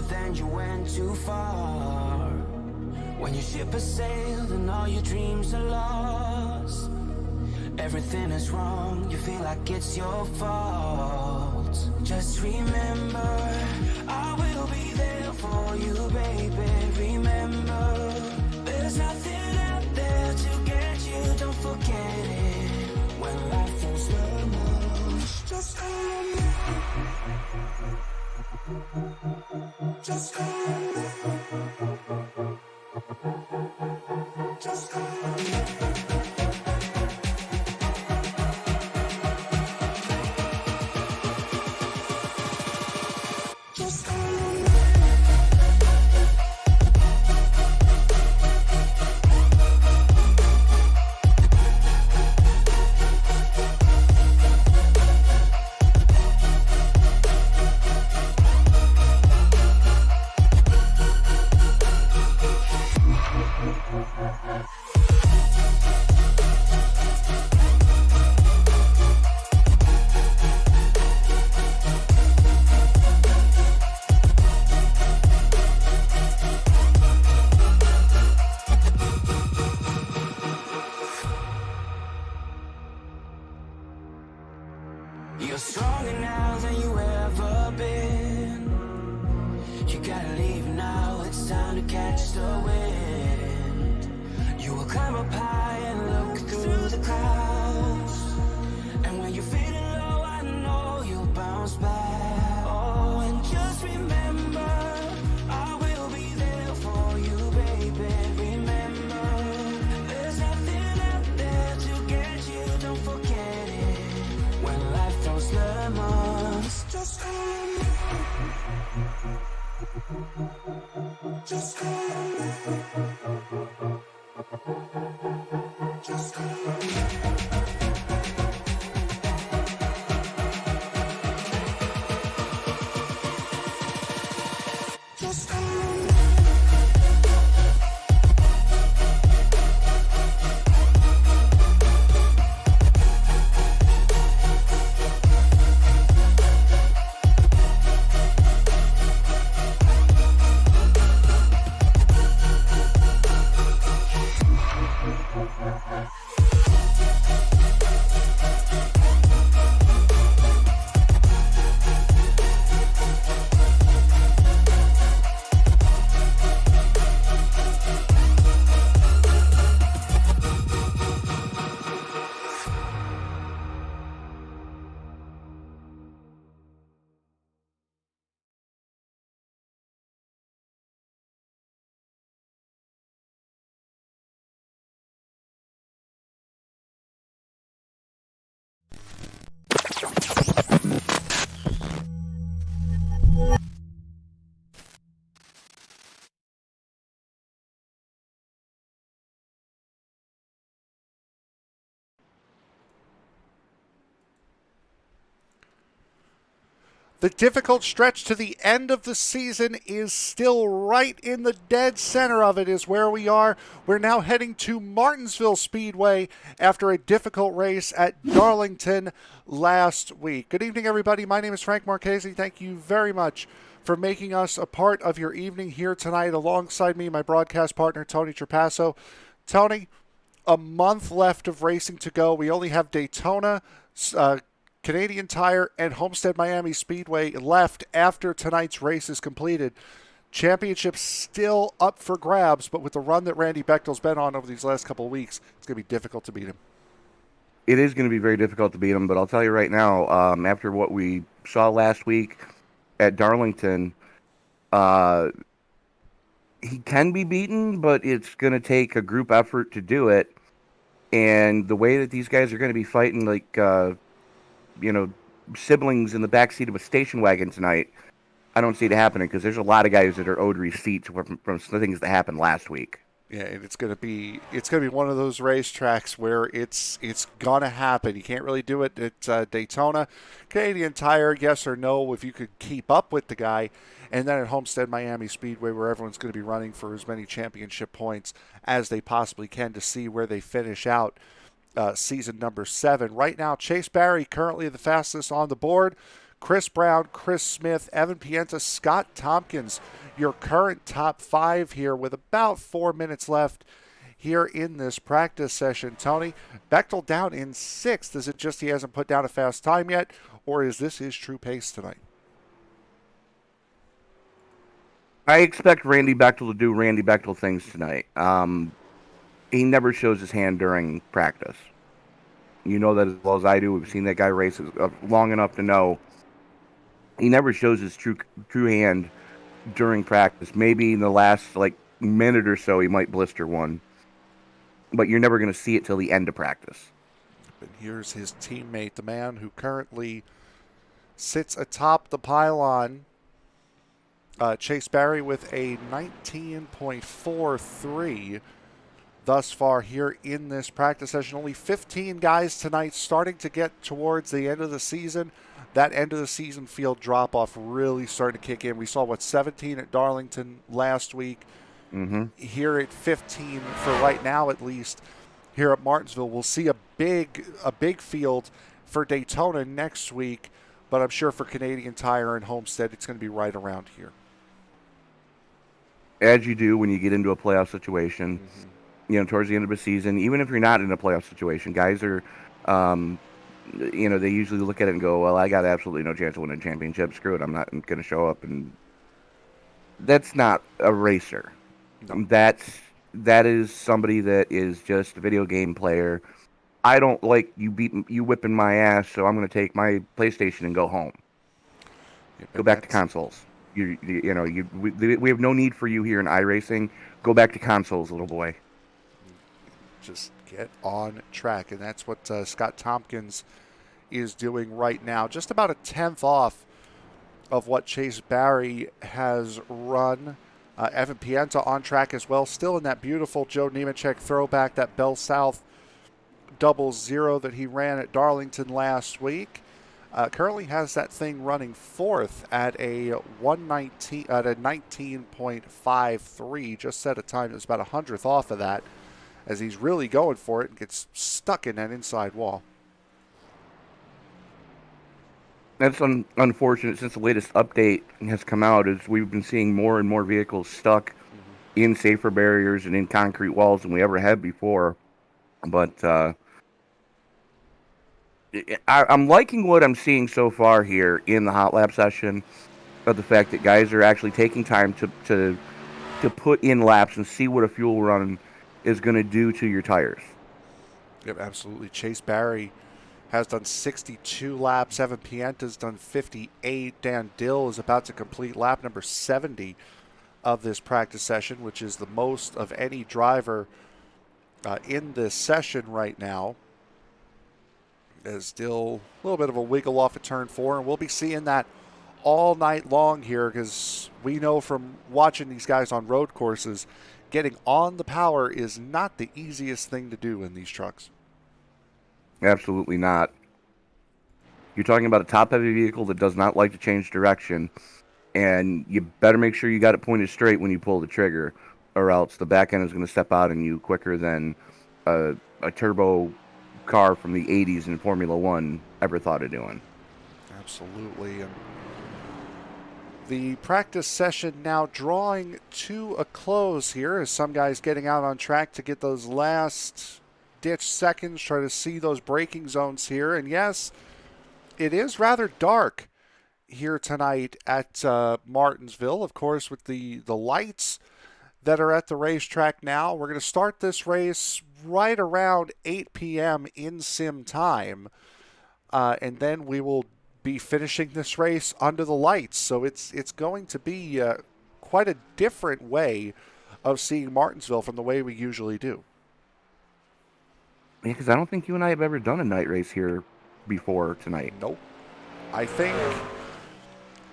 but then you went too far. When your ship has sailed and all your dreams are lost, everything is wrong, you feel like it's your fault. Just remember, I will be there for you, baby. Remember, there's nothing out there to get you, don't forget it. When life throws lemons, just come. Just come. Just come. You're stronger now than you ever been. You gotta leave now, it's time to catch the wind. You will climb up high and look through the clouds, and when you're feeling low, I know you'll bounce back. Oh, and just remember, I will be there for you, baby. Remember, there's nothing out there to get you, don't forget it. When life throws lemons, just come. Just come. Just come. Just come. The difficult stretch to the end of the season is still right in the dead center of it is where we are. We're now heading to Martinsville Speedway after a difficult race at Darlington last week. Good evening, everybody. My name is Frank Marchese. Thank you very much for making us a part of your evening here tonight. Alongside me, my broadcast partner, Tony Trapasso. Tony, a month left of racing to go. We only have Daytona, Canadian Tire, and Homestead Miami Speedway left after tonight's race is completed. Championship still up for grabs, but with the run that Randy Bechdel's been on over these last couple of weeks, it's going to be difficult to beat him. It is going to be very difficult to beat him, but I'll tell you right now, after what we saw last week at Darlington, he can be beaten, but it's going to take a group effort to do it. And the way that these guys are going to be fighting, like, siblings in the backseat of a station wagon tonight, I don't see it happening because there's a lot of guys that are owed receipts from the things that happened last week. Yeah, and it's gonna be one of those racetracks where it's gonna happen. You can't really do it at Daytona. Canadian Tire, yes or no, if you could keep up with the guy, and then at Homestead Miami Speedway, where everyone's going to be running for as many championship points as they possibly can to see where they finish out. Season number 7. Right now, Chase Barry currently the fastest on the board. Chris Brown, Chris Smith, Evan Pienta, Scott Tompkins, your current top 5 here with about 4 minutes left here in this practice session. Tony, Bechdel down in 6th. Is it just he hasn't put down a fast time yet, or is this his true pace tonight? I expect Randy Bechdel to do Randy Bechdel things tonight. He never shows his hand during practice. You know that as well as I do. We've seen that guy race long enough to know he never shows his true hand during practice. Maybe in the last minute or so he might blister one, but you're never going to see it till the end of practice. And here's his teammate, the man who currently sits atop the pylon, Chase Barry, with a 19.43 thus far here in this practice session. Only 15 guys tonight, starting to get towards the end of the season. That end of the season field drop-off really starting to kick in. We saw, 17 at Darlington last week. Mm-hmm. Here at 15 for right now, at least, here at Martinsville. We'll see a big field for Daytona next week, but I'm sure for Canadian Tire and Homestead, it's going to be right around here. As you do when you get into a playoff situation, towards the end of the season, even if you're not in a playoff situation, guys are, they usually look at it and go, well, I got absolutely no chance of winning a championship. Screw it. I'm not going to show up. And that's not a racer. No. That is somebody that is just a video game player. I don't like you whipping my ass, so I'm going to take my PlayStation and go home. Go back to consoles. We have no need for you here in iRacing. Go back to consoles, little boy. Just get on track, and that's what Scott Tompkins is doing right now. Just about a 10th off of what Chase Barry has run. Evan Pienta on track as well, still in that beautiful Joe Nemechek throwback, that Bell South 00 that he ran at Darlington last week. Currently has that thing running 4th at a 19.53. Just set a time that's about a 100th off of that, as he's really going for it and gets stuck in that inside wall. That's unfortunate, since the latest update has come out, is we've been seeing more and more vehicles stuck in safer barriers and in concrete walls than we ever had before. But I'm liking what I'm seeing so far here in the hot lap session, of the fact that guys are actually taking time to put in laps and see what a fuel run is going to do to your tires. Yep, absolutely. Chase Barry has done 62 laps. Evan Pienta's done 58. Dan Dill is about to complete lap number 70 of this practice session, which is the most of any driver in this session right now. There's Dill a little bit of a wiggle off at turn 4, and we'll be seeing that all night long here, because we know from watching these guys on road courses, getting on the power is not the easiest thing to do in these trucks. Absolutely not. You're talking about a top-heavy vehicle that does not like to change direction, and you better make sure you got it pointed straight when you pull the trigger, or else the back end is going to step out on you quicker than a turbo car from the 80s in Formula One ever thought of doing. Absolutely. And the practice session now drawing to a close here, as some guys getting out on track to get those last ditch seconds, try to see those braking zones here. And yes, it is rather dark here tonight at Martinsville, of course, with the lights that are at the racetrack now. We're going to start this race right around 8 p.m. in sim time, and then we will be finishing this race under the lights. So it's going to be quite a different way of seeing Martinsville from the way we usually do. Yeah, because I don't think you and I have ever done a night race here before tonight. Nope. I think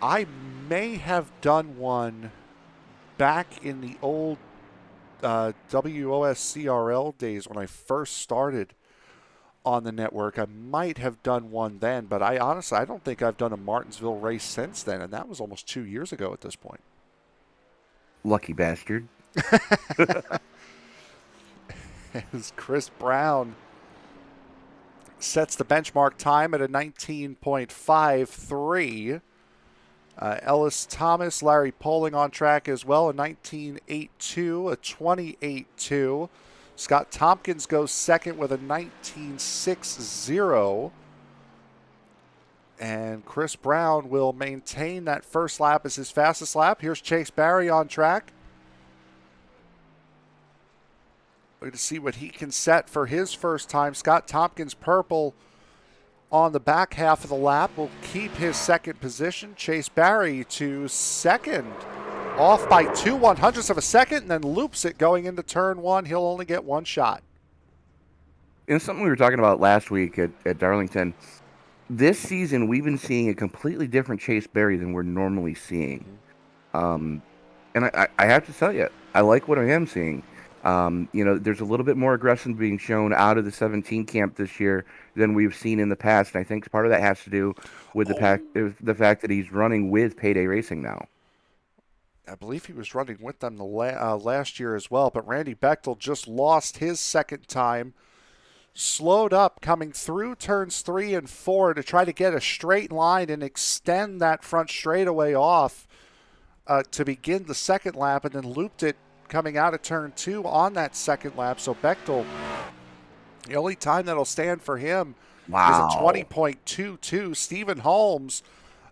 I may have done one back in the old WOSCRL days when I first started on the network. I might have done one then, but I don't think I've done a Martinsville race since then, and that was almost 2 years ago at this point. Lucky bastard. As Chris Brown sets the benchmark time at a 19.53. Ellis Thomas, Larry Poling on track as well, a 19.82, a 20.82. Scott Tompkins goes second with a 19.60. And Chris Brown will maintain that first lap as his fastest lap. Here's Chase Barry on track. We're going to see what he can set for his first time. Scott Tompkins purple on the back half of the lap will keep his second position. Chase Barry to second, off by 2/100ths of a second, and then loops it going into turn one. He'll only get one shot. And something we were talking about last week at Darlington. This season, we've been seeing a completely different Chase Barry than we're normally seeing. And I have to tell you, I like what I am seeing. There's a little bit more aggression being shown out of the 17 camp this year than we've seen in the past. And I think part of that has to do with the fact that he's running with Payday Racing now. I believe he was running with them last year as well. But Randy Bechdel just lost his second time. Slowed up coming through turns 3 and 4 to try to get a straight line and extend that front straightaway off to begin the second lap, and then looped it coming out of turn 2 on that second lap. So Bechdel, the only time that'll stand for him is a 20.22. Stephen Holmes,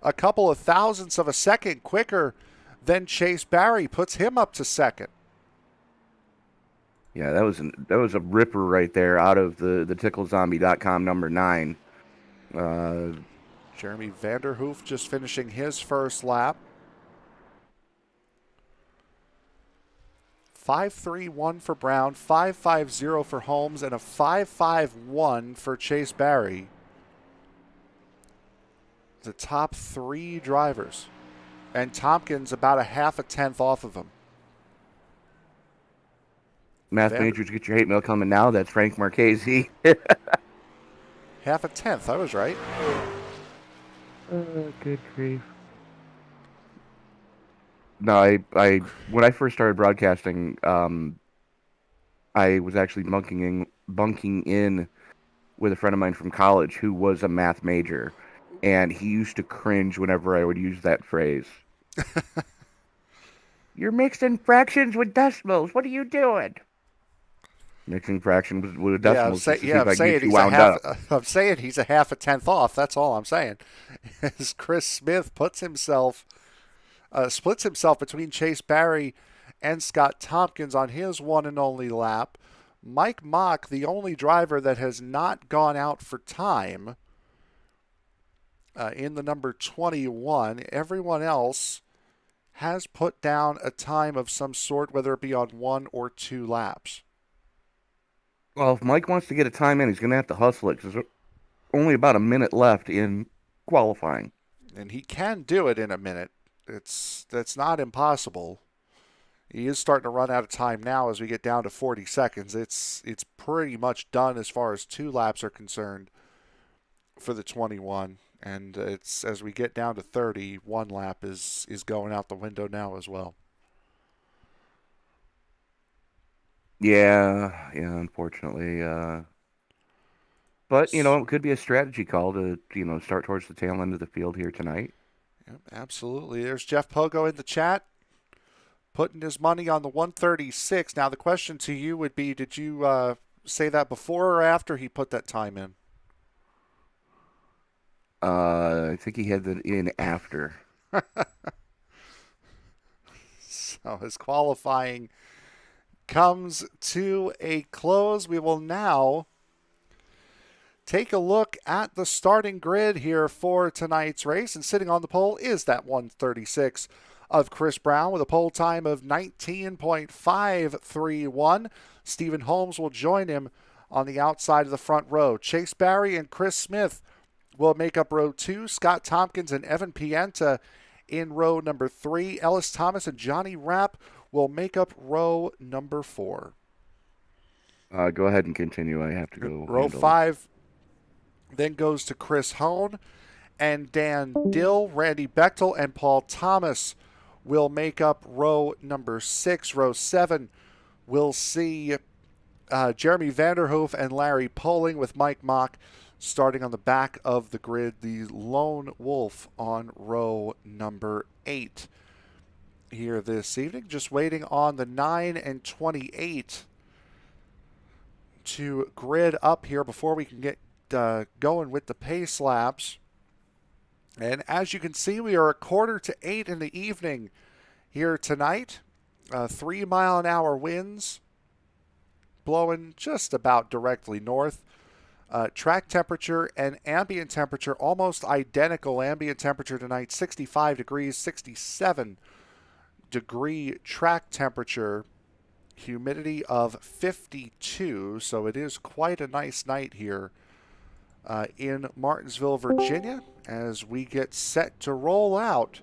a couple of thousandths of a second quicker than Chase Barry, puts him up to second. Yeah, that was a ripper right there out of the ticklezombie.com number 9. Jeremy Vanderhoof just finishing his first lap. 5.31 for Brown, 5.50 for Holmes, and a 5.51 for Chase Barry. The top 3 drivers. And Tompkins about a half a tenth off of him. Math majors, get your hate mail coming now. That's Frank Marchese. Half a tenth, I was right. Good grief. No, I when I first started broadcasting, I was actually bunking in with a friend of mine from college who was a math major, and he used to cringe whenever I would use that phrase. You're mixing fractions with decimals. What are you doing? Mixing fractions with decimals. I'm saying he's a half a tenth off. That's all I'm saying. As Chris Smith splits himself between Chase Barry and Scott Tompkins on his one and only lap. Mike Mock, the only driver that has not gone out for time in the number 21. Everyone else has put down a time of some sort, whether it be on 1 or 2 laps. Well, if Mike wants to get a time in, he's going to have to hustle it because there's only about a minute left in qualifying. And he can do it in a minute. That's not impossible. He is starting to run out of time now as we get down to 40 seconds. It's pretty much done as far as 2 laps are concerned for the 21. And it's as we get down to 30, 1 lap is going out the window now as well. Yeah, unfortunately. But, it could be a strategy call to, start towards the tail end of the field here tonight. Yep, absolutely. There's Jeff Pogo in the chat, putting his money on the 136. Now, the question to you would be, did you say that before or after he put that time in? I think he had that in after. So his qualifying comes to a close. We will now take a look at the starting grid here for tonight's race. And sitting on the pole is that 136 of Chris Brown with a pole time of 19.531. Stephen Holmes will join him on the outside of the front row. Chase Barry and Chris Smith will make up row 2. Scott Tompkins and Evan Pienta in row number 3. Ellis Thomas and Jonny Rapp will make up row number 4. Go ahead and continue. I have to go. Row 5 then goes to Chris Hone and Dan Dill. Randy Bechdel and Paul Thomas will make up row number 6. Row 7 will see Jeremy Vanderhoof and Larry Poling with Mike Mock starting on the back of the grid, the lone wolf on row number 8 here this evening. Just waiting on the 9 and 28 to grid up here before we can get going with the pace laps. And as you can see, we are 7:45 in the evening here tonight. 3-mile-an-hour winds blowing just about directly north. Track temperature and ambient temperature almost identical. Ambient temperature tonight 65 degrees, 67 degree track temperature, humidity of 52. So it is quite a nice night here in Martinsville, Virginia, as we get set to roll out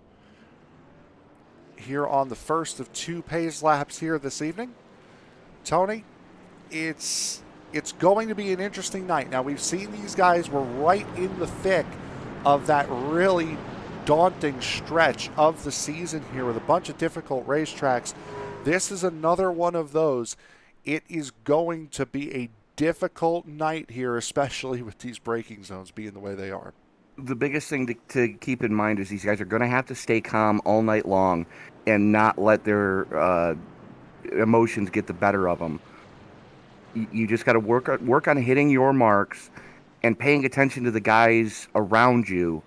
here on the first of 2 pace laps here this evening. Tony, it's going to be an interesting night. Now, we've seen these guys were right in the thick of that really daunting stretch of the season here with a bunch of difficult racetracks. This is another one of those. It is going to be a difficult night here, especially with these braking zones being the way they are. The biggest thing to keep in mind is these guys are going to have to stay calm all night long and not let their emotions get the better of them. You just got to work on hitting your marks and paying attention to the guys around you.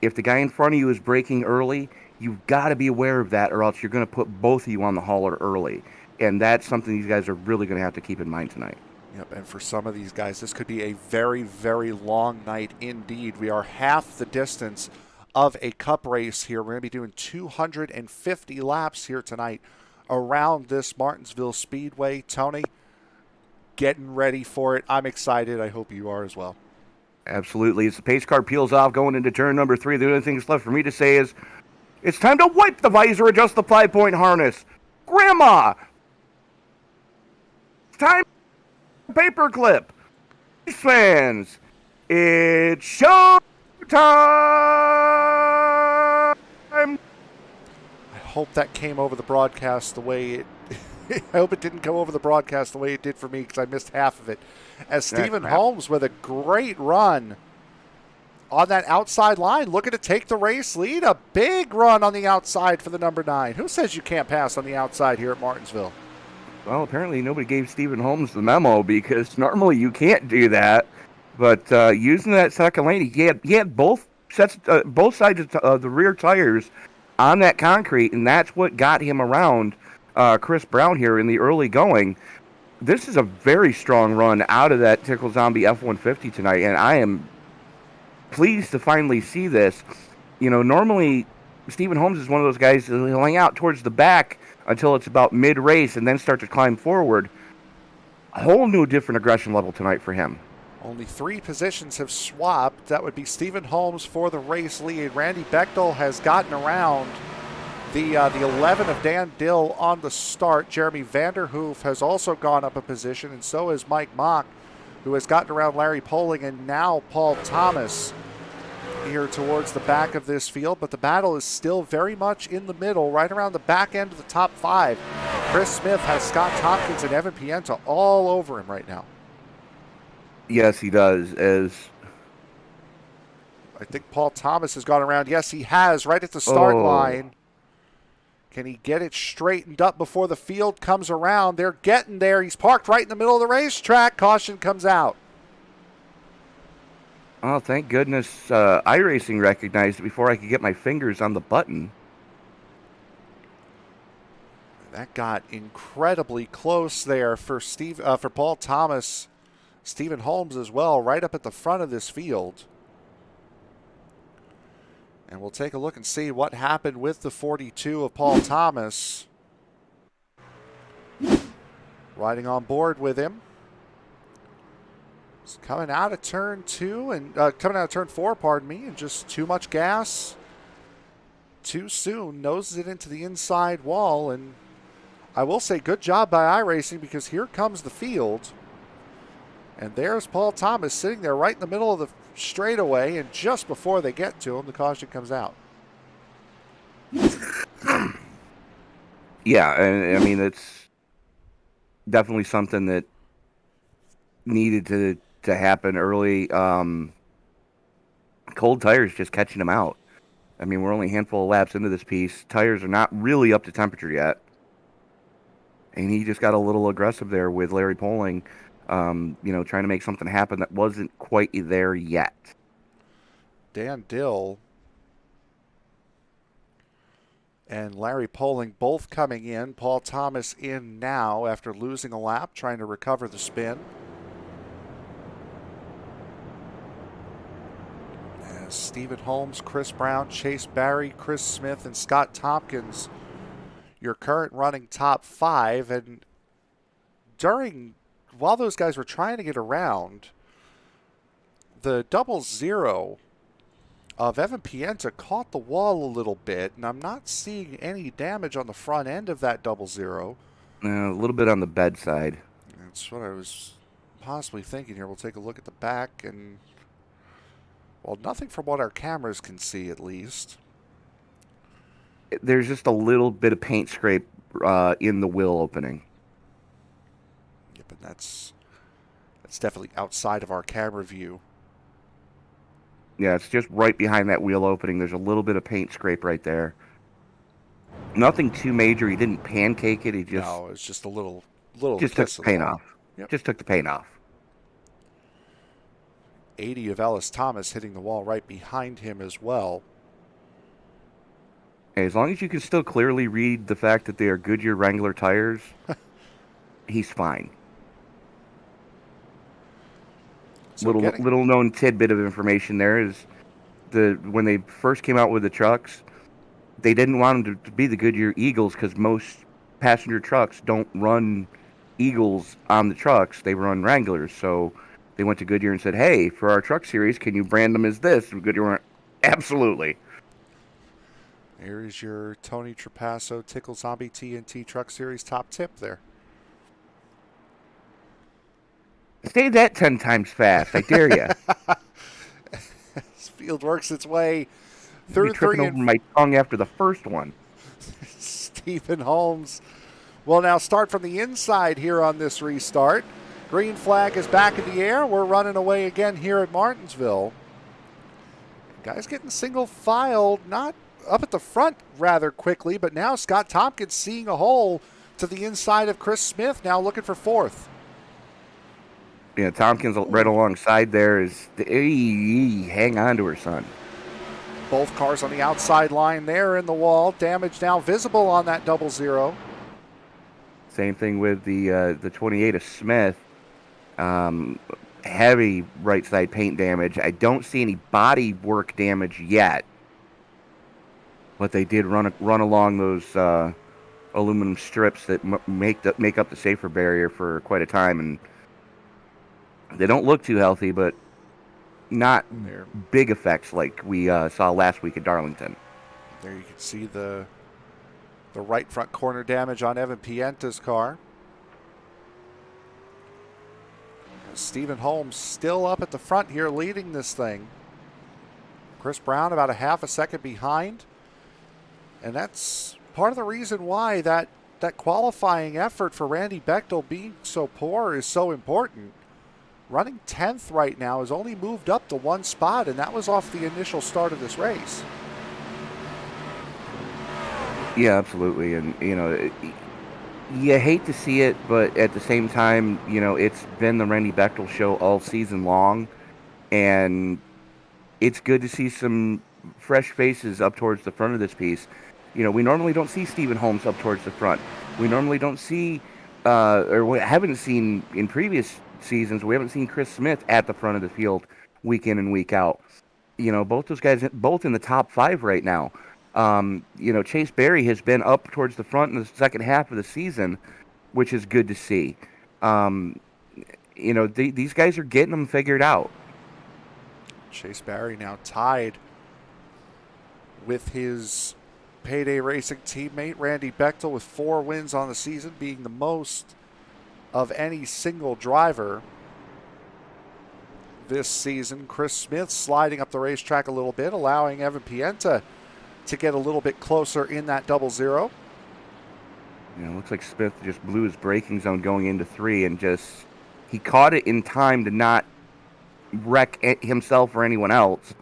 If the guy in front of you is braking early, you've got to be aware of that, or else you're going to put both of you on the hauler early. And that's something these guys are really going to have to keep in mind tonight. Yep, and for some of these guys, this could be a very, very long night indeed. We are half the distance of a cup race here. We're going to be doing 250 laps here tonight around this Martinsville Speedway. Tony, getting ready for it. I'm excited. I hope you are as well. Absolutely. As the pace car peels off going into turn number 3, the only thing that's left for me to say is it's time to wipe the visor, adjust the 5-point harness. Grandma! It's time for paperclip. Fans, it's show time! I hope that came over the broadcast the way it I hope it didn't come over the broadcast the way it did for me, because I missed half of it. As Stephen Holmes with a great run on that outside line, looking to take the race lead. A big run on the outside for the number 9. Who says you can't pass on the outside here at Martinsville? Well, apparently nobody gave Stephen Holmes the memo, because normally you can't do that. But using that second lane, he had both sides of the rear tires on that concrete, and that's what got him around Chris Brown here in the early going. This is a very strong run out of that Tickle Zombie F-150 tonight, and I am pleased to finally see this. You know, normally Stephen Holmes is one of those guys that will hang out towards the back until it's about mid-race and then start to climb forward. A whole new different aggression level tonight for him. Only 3 positions have swapped. That would be Stephen Holmes for the race lead. Randy Bechdel has gotten around the 11 of Dan Dill on the start. Jeremy Vanderhoof has also gone up a position, and so has Mike Mock, who has gotten around Larry Poling, and now Paul Thomas here towards the back of this field. But the battle is still very much in the middle, right around the back end of the top 5. Chris Smith has Scott Tompkins and Evan Pienta all over him right now. Yes, he does. As I think Paul Thomas has gone around. Yes, he has, right at the start line. Can he get it straightened up before the field comes around? They're getting there. He's parked right in the middle of the racetrack. Caution comes out. Oh, thank goodness iRacing recognized it before I could get my fingers on the button. That got incredibly close there for Paul Thomas. Stephen Holmes as well, right up at the front of this field. And we'll take a look and see what happened with the 42 of Paul Thomas. Riding on board with him. It's coming out of turn 2 and coming out of turn 4, pardon me, and just too much gas too soon. Noses it into the inside wall, and I will say good job by iRacing, because here comes the field. And there's Paul Thomas sitting there right in the middle of the straightaway, and just before they get to him, the caution comes out. Yeah, and I mean, it's definitely something that needed to to happen early. Cold tires just catching him out. I mean, we're only a handful of laps into this piece. Tires are not really up to temperature yet. And he just got a little aggressive there with Larry Poling, trying to make something happen that wasn't quite there yet. Dan Dill and Larry Poling both coming in. Paul Thomas in now after losing a lap, trying to recover the spin. As Stephen Holmes, Chris Brown, Chase Barry, Chris Smith, and Scott Tompkins, your current running top 5. And while those guys were trying to get around, the 00 of Evan Pienta caught the wall a little bit, and I'm not seeing any damage on the front end of that 00. A little bit on the bed side. That's what I was possibly thinking here. We'll take a look at the back, and, well, nothing from what our cameras can see, at least. There's just a little bit of paint scrape in the wheel opening. Yep, and that's definitely outside of our camera view. Yeah, it's just right behind that wheel opening. There's a little bit of paint scrape right there. Nothing too major. He didn't pancake it. No, it's just a little. Just took the paint off. Yep. Just took the paint off. 80 of Ellis Thomas hitting the wall right behind him as well. Hey, as long as you can still clearly read the fact that they are Goodyear Wrangler tires, he's fine. So little known tidbit of information there is when they first came out with the trucks, they didn't want them to be the Goodyear Eagles because most passenger trucks don't run Eagles on the trucks. They run Wranglers. So they went to Goodyear and said, hey, for our truck series, can you brand them as this? And Goodyear went, absolutely. Here is your Tony Trapasso Tickle Zombie TNT Truck Series top tip there. Say that 10 times fast. I dare you. This field works its way through tripping over my tongue after the first one. Stephen Holmes will now start from the inside here on this restart. Green flag is back in the air. We're running away again here at Martinsville. Guys getting single filed, not up at the front rather quickly, but now Scott Tompkins seeing a hole to the inside of Chris Smith, now looking for 4th. Yeah, Tompkins right alongside there is hang on to her, son. Both cars on the outside line there in the wall. Damage now visible on that 00. Same thing with the 28 of Smith. Heavy right side paint damage. I don't see any body work damage yet, but they did run along those aluminum strips that make up the safer barrier for quite a time, and they don't look too healthy, but not big effects like we saw last week at Darlington. There you can see the right front corner damage on Evan Pienta's car. Stephen Holmes still up at the front here leading this thing. Chris Brown about a half a second behind. And that's part of the reason why that qualifying effort for Randy Bechdel being so poor is so important. Running 10th right now has only moved up to 1 spot, and that was off the initial start of this race. Yeah, absolutely. And, you hate to see it, but at the same time, it's been the Randy Bechdel show all season long, and it's good to see some fresh faces up towards the front of this piece. We normally don't see Stephen Holmes up towards the front. We normally don't see, or we haven't seen in previous seasons, we haven't seen Chris Smith at the front of the field week in and week out. Both those guys, both in the top 5 right now. Chase Barry has been up towards the front in the second half of the season, which is good to see. These guys are getting them figured out. Chase Barry now tied with his Payday Racing teammate Randy Bechdel with 4 wins on the season, being the most of any single driver this season. Chris Smith sliding up the racetrack a little bit, allowing Evan Pienta to get a little bit closer in that 00. Looks like Smith just blew his braking zone going into 3 and he caught it in time to not wreck himself or anyone else.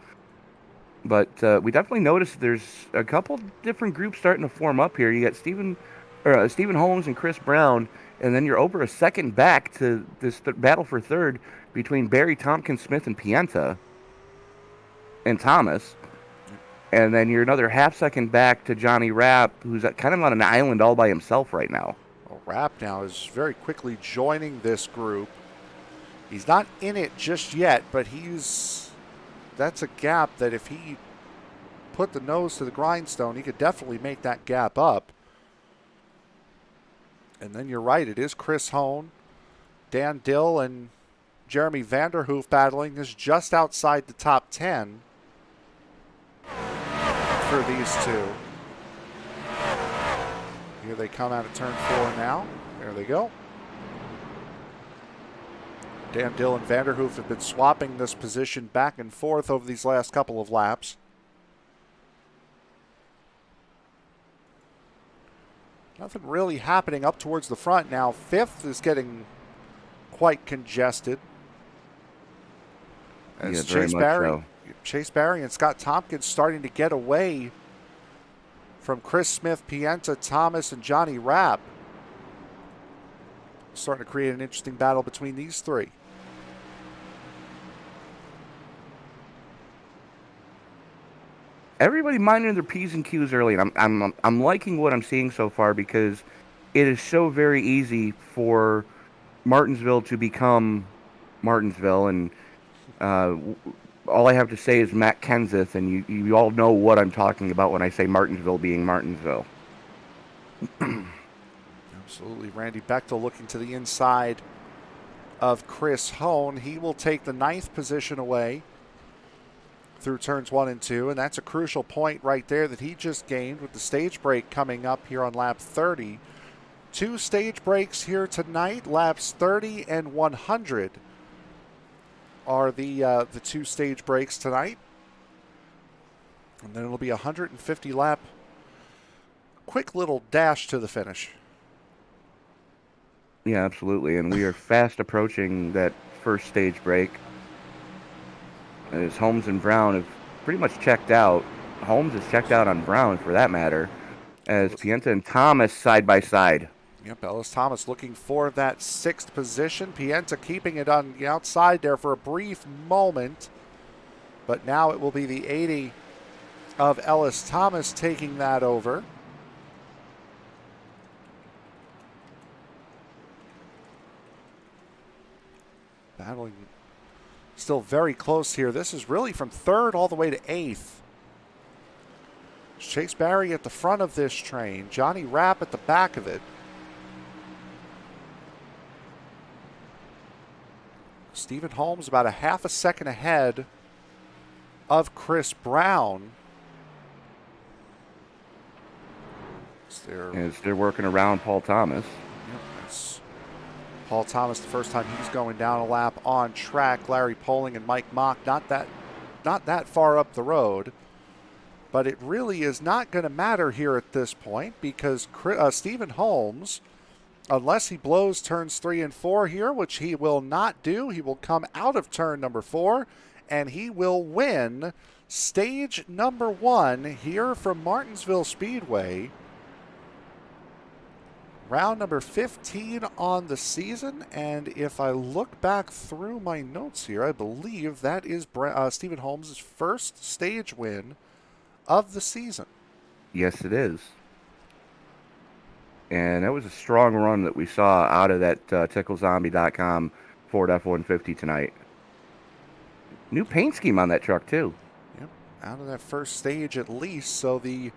But we definitely noticed there's a couple different groups starting to form up here. You got Stephen Holmes and Chris Brown, and then you're over a second back to this battle for third between Barry Tompkins Smith and Pienta and Thomas. And then you're another half second back to Jonny Rapp, who's kind of on an island all by himself right now. Well, Rapp now is very quickly joining this group. He's not in it just yet, but that's a gap that if he put the nose to the grindstone, he could definitely make that gap up. And then you're right, it is Chris Hone, Dan Dill, and Jeremy Vanderhoof battling is just outside the top 10 for these two. Here they come out of turn 4 now. There they go. Dan Dill and Vanderhoof have been swapping this position back and forth over these last couple of laps. Nothing really happening up towards the front now. Fifth is getting quite congested. As Chase Barry and Scott Tompkins starting to get away from Chris Smith, Pienta, Thomas, and Jonny Rapp. Starting to create an interesting battle between these three. Everybody minding their P's and Q's early, and I'm liking what I'm seeing so far because it is so very easy for Martinsville to become Martinsville, and all I have to say is Matt Kenseth, and you all know what I'm talking about when I say Martinsville being Martinsville. Absolutely. Randy Bechdel looking to the inside of Chris Hone. He will take the 9th position away through turns 1 and 2, and that's a crucial point right there that he just gained with the stage break coming up here on lap 30. 2 stage breaks here tonight. Laps 30 and 100 are the 2 stage breaks tonight. And then it'll be a 150 lap quick little dash to the finish. Yeah, absolutely. And we are fast approaching that first stage break. As Holmes and Brown have pretty much checked out. Holmes has checked out on Brown, for that matter, as Pienta and Thomas side by side. Yep, Ellis Thomas looking for that 6th position. Pienta keeping it on the outside there for a brief moment. But now it will be the 80 of Ellis Thomas taking that over. Battling still very close here. This is really from 3rd all the way to 8th. Chase Barry at the front of this train. Jonny Rapp at the back of it. Stephen Holmes about a half a second ahead of Chris Brown. As they're working around Paul Thomas. Yep, that's Paul Thomas, the first time he's going down a lap on track. Larry Poling and Mike Mock not that far up the road. But it really is not going to matter here at this point because Stephen Holmes, unless he blows turns 3 and 4 here, which he will not do, he will come out of turn number 4 and he will win stage number 1 here from Martinsville Speedway. Round number 15 on the season, and if I look back through my notes here, I believe that is Stephen Holmes' first stage win of the season. Yes, it is. And that was a strong run that we saw out of that TickleZombie.com Ford F-150 tonight. New paint scheme on that truck, too. Yep, out of that first stage at least, so the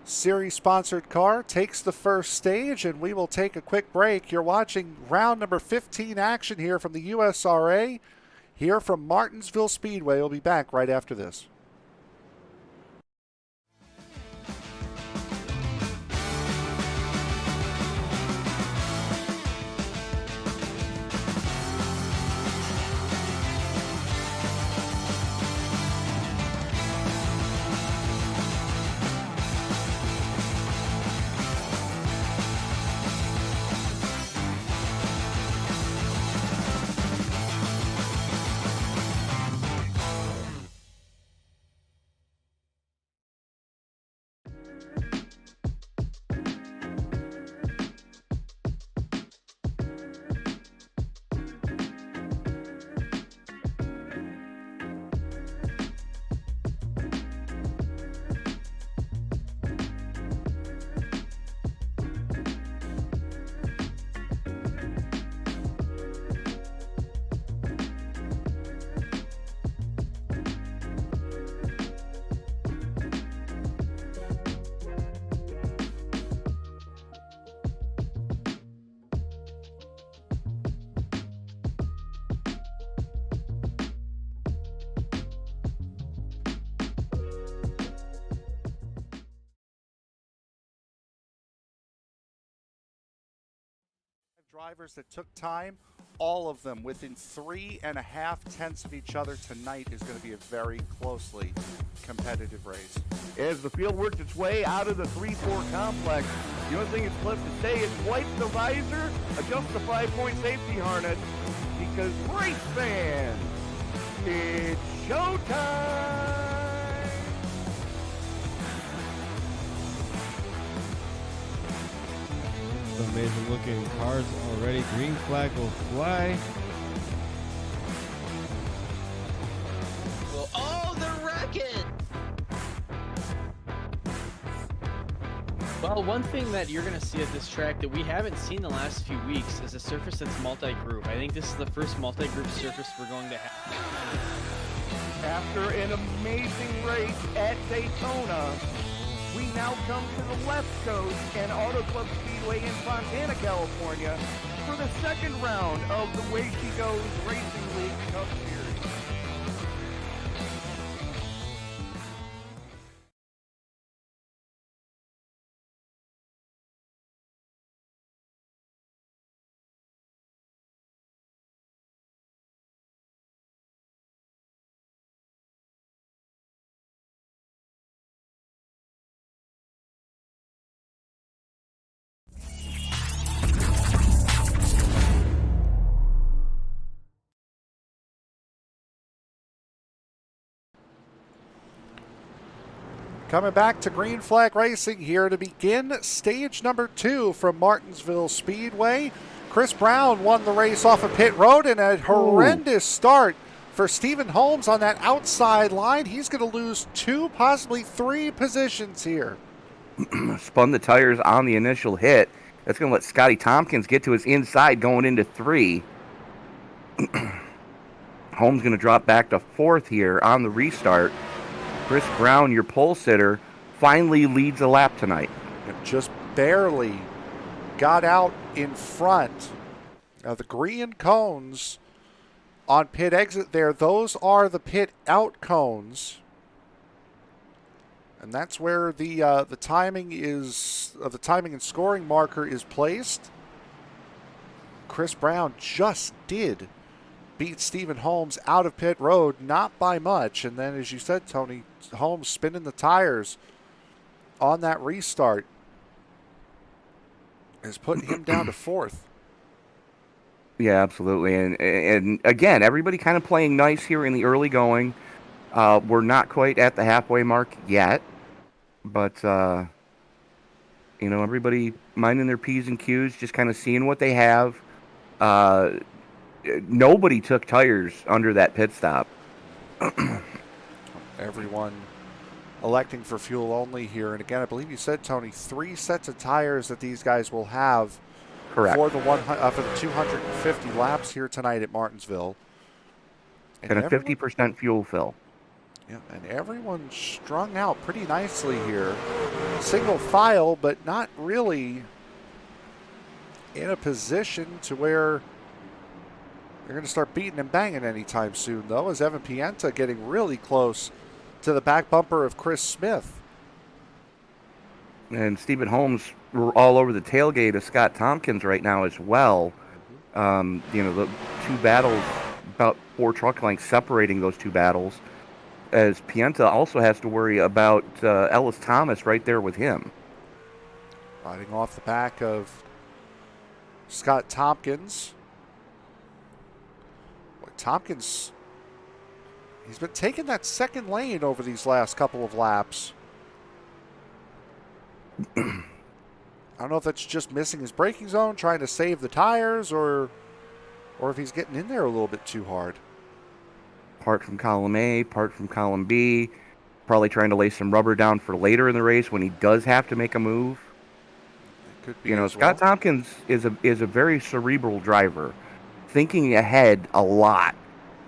Series-sponsored car takes the first stage, and we will take a quick break. You're watching round number 15 action here from the USRA, here from Martinsville Speedway. We'll be back right after this. drivers that took time, all of them within 3.5 tenths of each other tonight is going to be a very closely competitive race. As the field worked its way out of the 3-4 complex, the only thing it's left to say is wipe the visor, adjust the 5-point safety harness, because race fans, it's showtime! Amazing looking cars already. Green flag will fly. Well, oh, the racket! Well, one thing that you're going to see at this track that we haven't seen the last few weeks is a surface that's multi-group. I think this is the first multi-group surface we're going to have. After an amazing race at Daytona, we now come to the West Coast and Auto Club Speedway in Fontana, California for the second round of the Way She Goes Racing League Cup Series. Coming back to Green Flag Racing here to begin stage number 2 from Martinsville Speedway. Chris Brown won the race off of pit road in a horrendous start for Stephen Holmes on that outside line. He's going to lose 2, possibly 3 positions here. Spun the tires on the initial hit. That's going to let Scotty Tompkins get to his inside going into 3. Holmes going to drop back to 4th here on the restart. Chris Brown, your pole sitter, finally leads a lap tonight. Just barely got out in front. Now the green cones on pit exit there, those are the pit out cones. And that's where the timing is, the timing and scoring marker is placed. Chris Brown just did beat Stephen Holmes out of pit road, not by much. And then, as you said, Tony, Holmes spinning the tires on that restart is putting him down to 4th. Yeah, absolutely. And again, everybody kind of playing nice here in the early going. We're not quite at the halfway mark yet, but everybody minding their P's and Q's, just kind of seeing what they have. Nobody took tires under that pit stop. Everyone electing for fuel only here. And again, I believe you said, Tony, 3 sets of tires that these guys will have. Correct. For the 250 laps here tonight at Martinsville. And a 50% fuel fill. Yeah, and everyone's strung out pretty nicely here. Single file, but not really in a position to where they're going to start beating and banging anytime soon, though, as Evan Pienta getting really close to the back bumper of Chris Smith. And Stephen Holmes all over the tailgate of Scott Tompkins right now as well. The 2 battles, about 4 truck lengths separating those 2 battles, as Pienta also has to worry about Ellis Thomas right there with him. Riding off the back of Scott Tompkins. Tompkins, he's been taking that second lane over these last couple of laps. I don't know if that's just missing his braking zone, trying to save the tires, or if he's getting in there a little bit too hard. Part from column A, part from column B. Probably trying to lay some rubber down for later in the race when he does have to make a move. Could be Scott Tompkins is a very cerebral driver, thinking ahead a lot.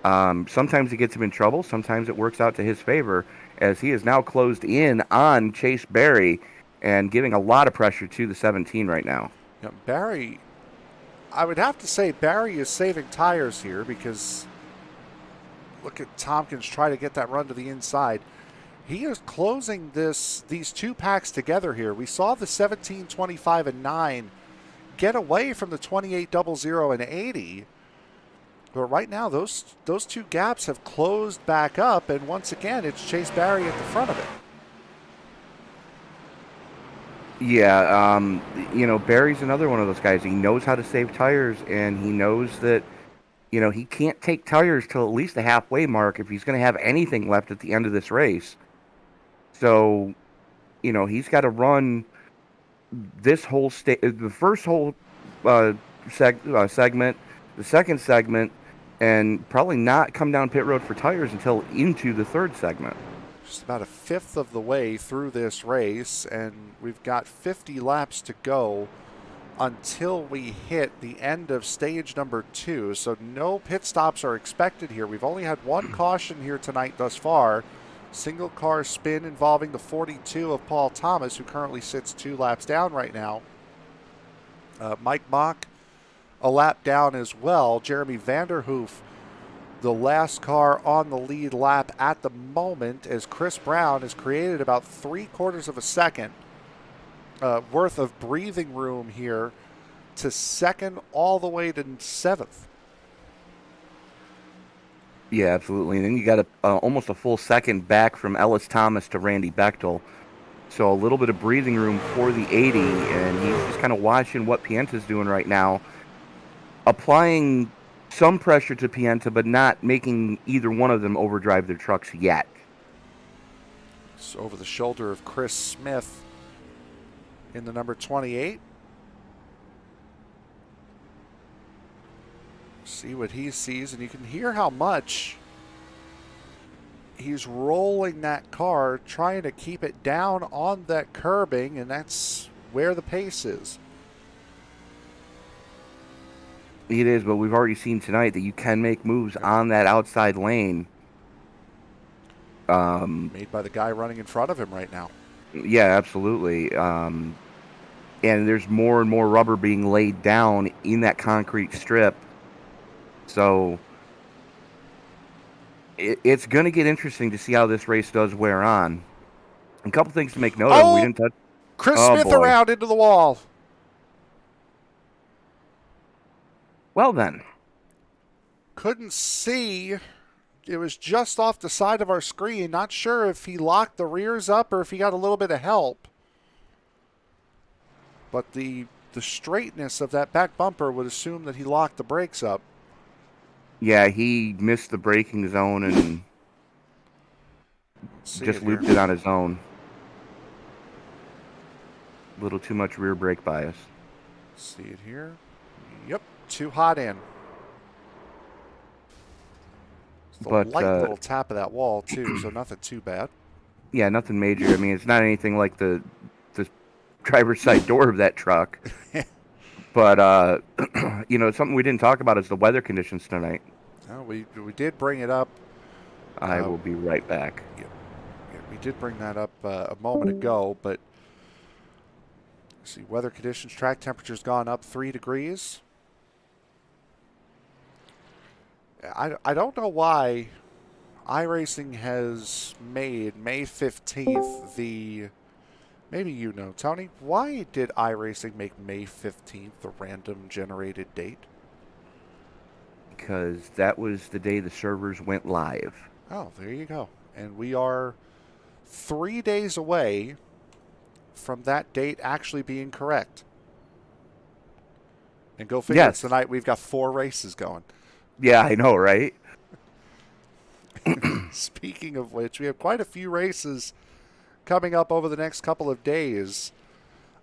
Sometimes it gets him in trouble. Sometimes it works out to his favor, as he is now closed in on Chase Berry and giving a lot of pressure to the 17 right now. Yeah, Barry, I would have to say Barry is saving tires here, because look at Tompkins try to get that run to the inside. He is closing these 2 packs together here. We saw the 17, 25, and 9 get away from the 28.00 and 80. But right now, those two gaps have closed back up, and once again, it's Chase Barry at the front of it. Yeah, Barry's another one of those guys. He knows how to save tires, and he knows that, he can't take tires till at least the halfway mark if he's going to have anything left at the end of this race. So, he's got to run this whole the first whole segment, the second segment, and probably not come down pit road for tires until into the third segment. Just about a fifth of the way through this race, and we've got 50 laps to go until we hit the end of stage number 2. So no pit stops are expected here. We've only had one caution here tonight thus far. Single car spin involving the 42 of Paul Thomas, who currently sits 2 laps down right now. Mike Mock a lap down as well. Jeremy Vanderhoof, the last car on the lead lap at the moment, as Chris Brown has created about 3/4 of a second worth of breathing room here to second all the way to 7th. Yeah, absolutely. And then you got almost a full second back from Ellis Thomas to Randy Bechdel. So a little bit of breathing room for the 80, and he's just kind of watching what Pienta's doing right now, applying some pressure to Pienta, but not making either one of them overdrive their trucks yet. It's over the shoulder of Chris Smith in the number 28. See what he sees, and you can hear how much he's rolling that car, trying to keep it down on that curbing, and that's where the pace is. It is, but we've already seen tonight that you can make moves on that outside lane. Made by the guy running in front of him right now. Yeah, absolutely. And there's more and more rubber being laid down in that concrete strip. So it's going to get interesting to see how this race does wear on. A couple things to make note of. We didn't touch. Chris Smith around into the wall. Well then. Couldn't see. It was just off the side of our screen. Not sure if he locked the rears up or if he got a little bit of help. But the straightness of that back bumper would assume that he locked the brakes up. Yeah, he missed the braking zone and just looped it on his own. A little too much rear brake bias. See it here. Yep, too hot in. Just a light little tap of that wall, too, so nothing too bad. Yeah, nothing major. I mean, it's not anything like the driver's side door of that truck. But, something we didn't talk about is the weather conditions tonight. No, we did bring it up. I will be right back. Yeah, we did bring that up a moment ago, but see, weather conditions, track temperature's gone up 3 degrees. I don't know why iRacing has made May 15th the... Maybe you know, Tony, why did iRacing make May 15th the random generated date? Because that was the day the servers went live. Oh, there you go. And we are 3 days away from that date actually being correct. And go figure, yes. Tonight we've got 4 races going. Yeah, I know, right? Speaking of which, we have quite a few races coming up over the next couple of days.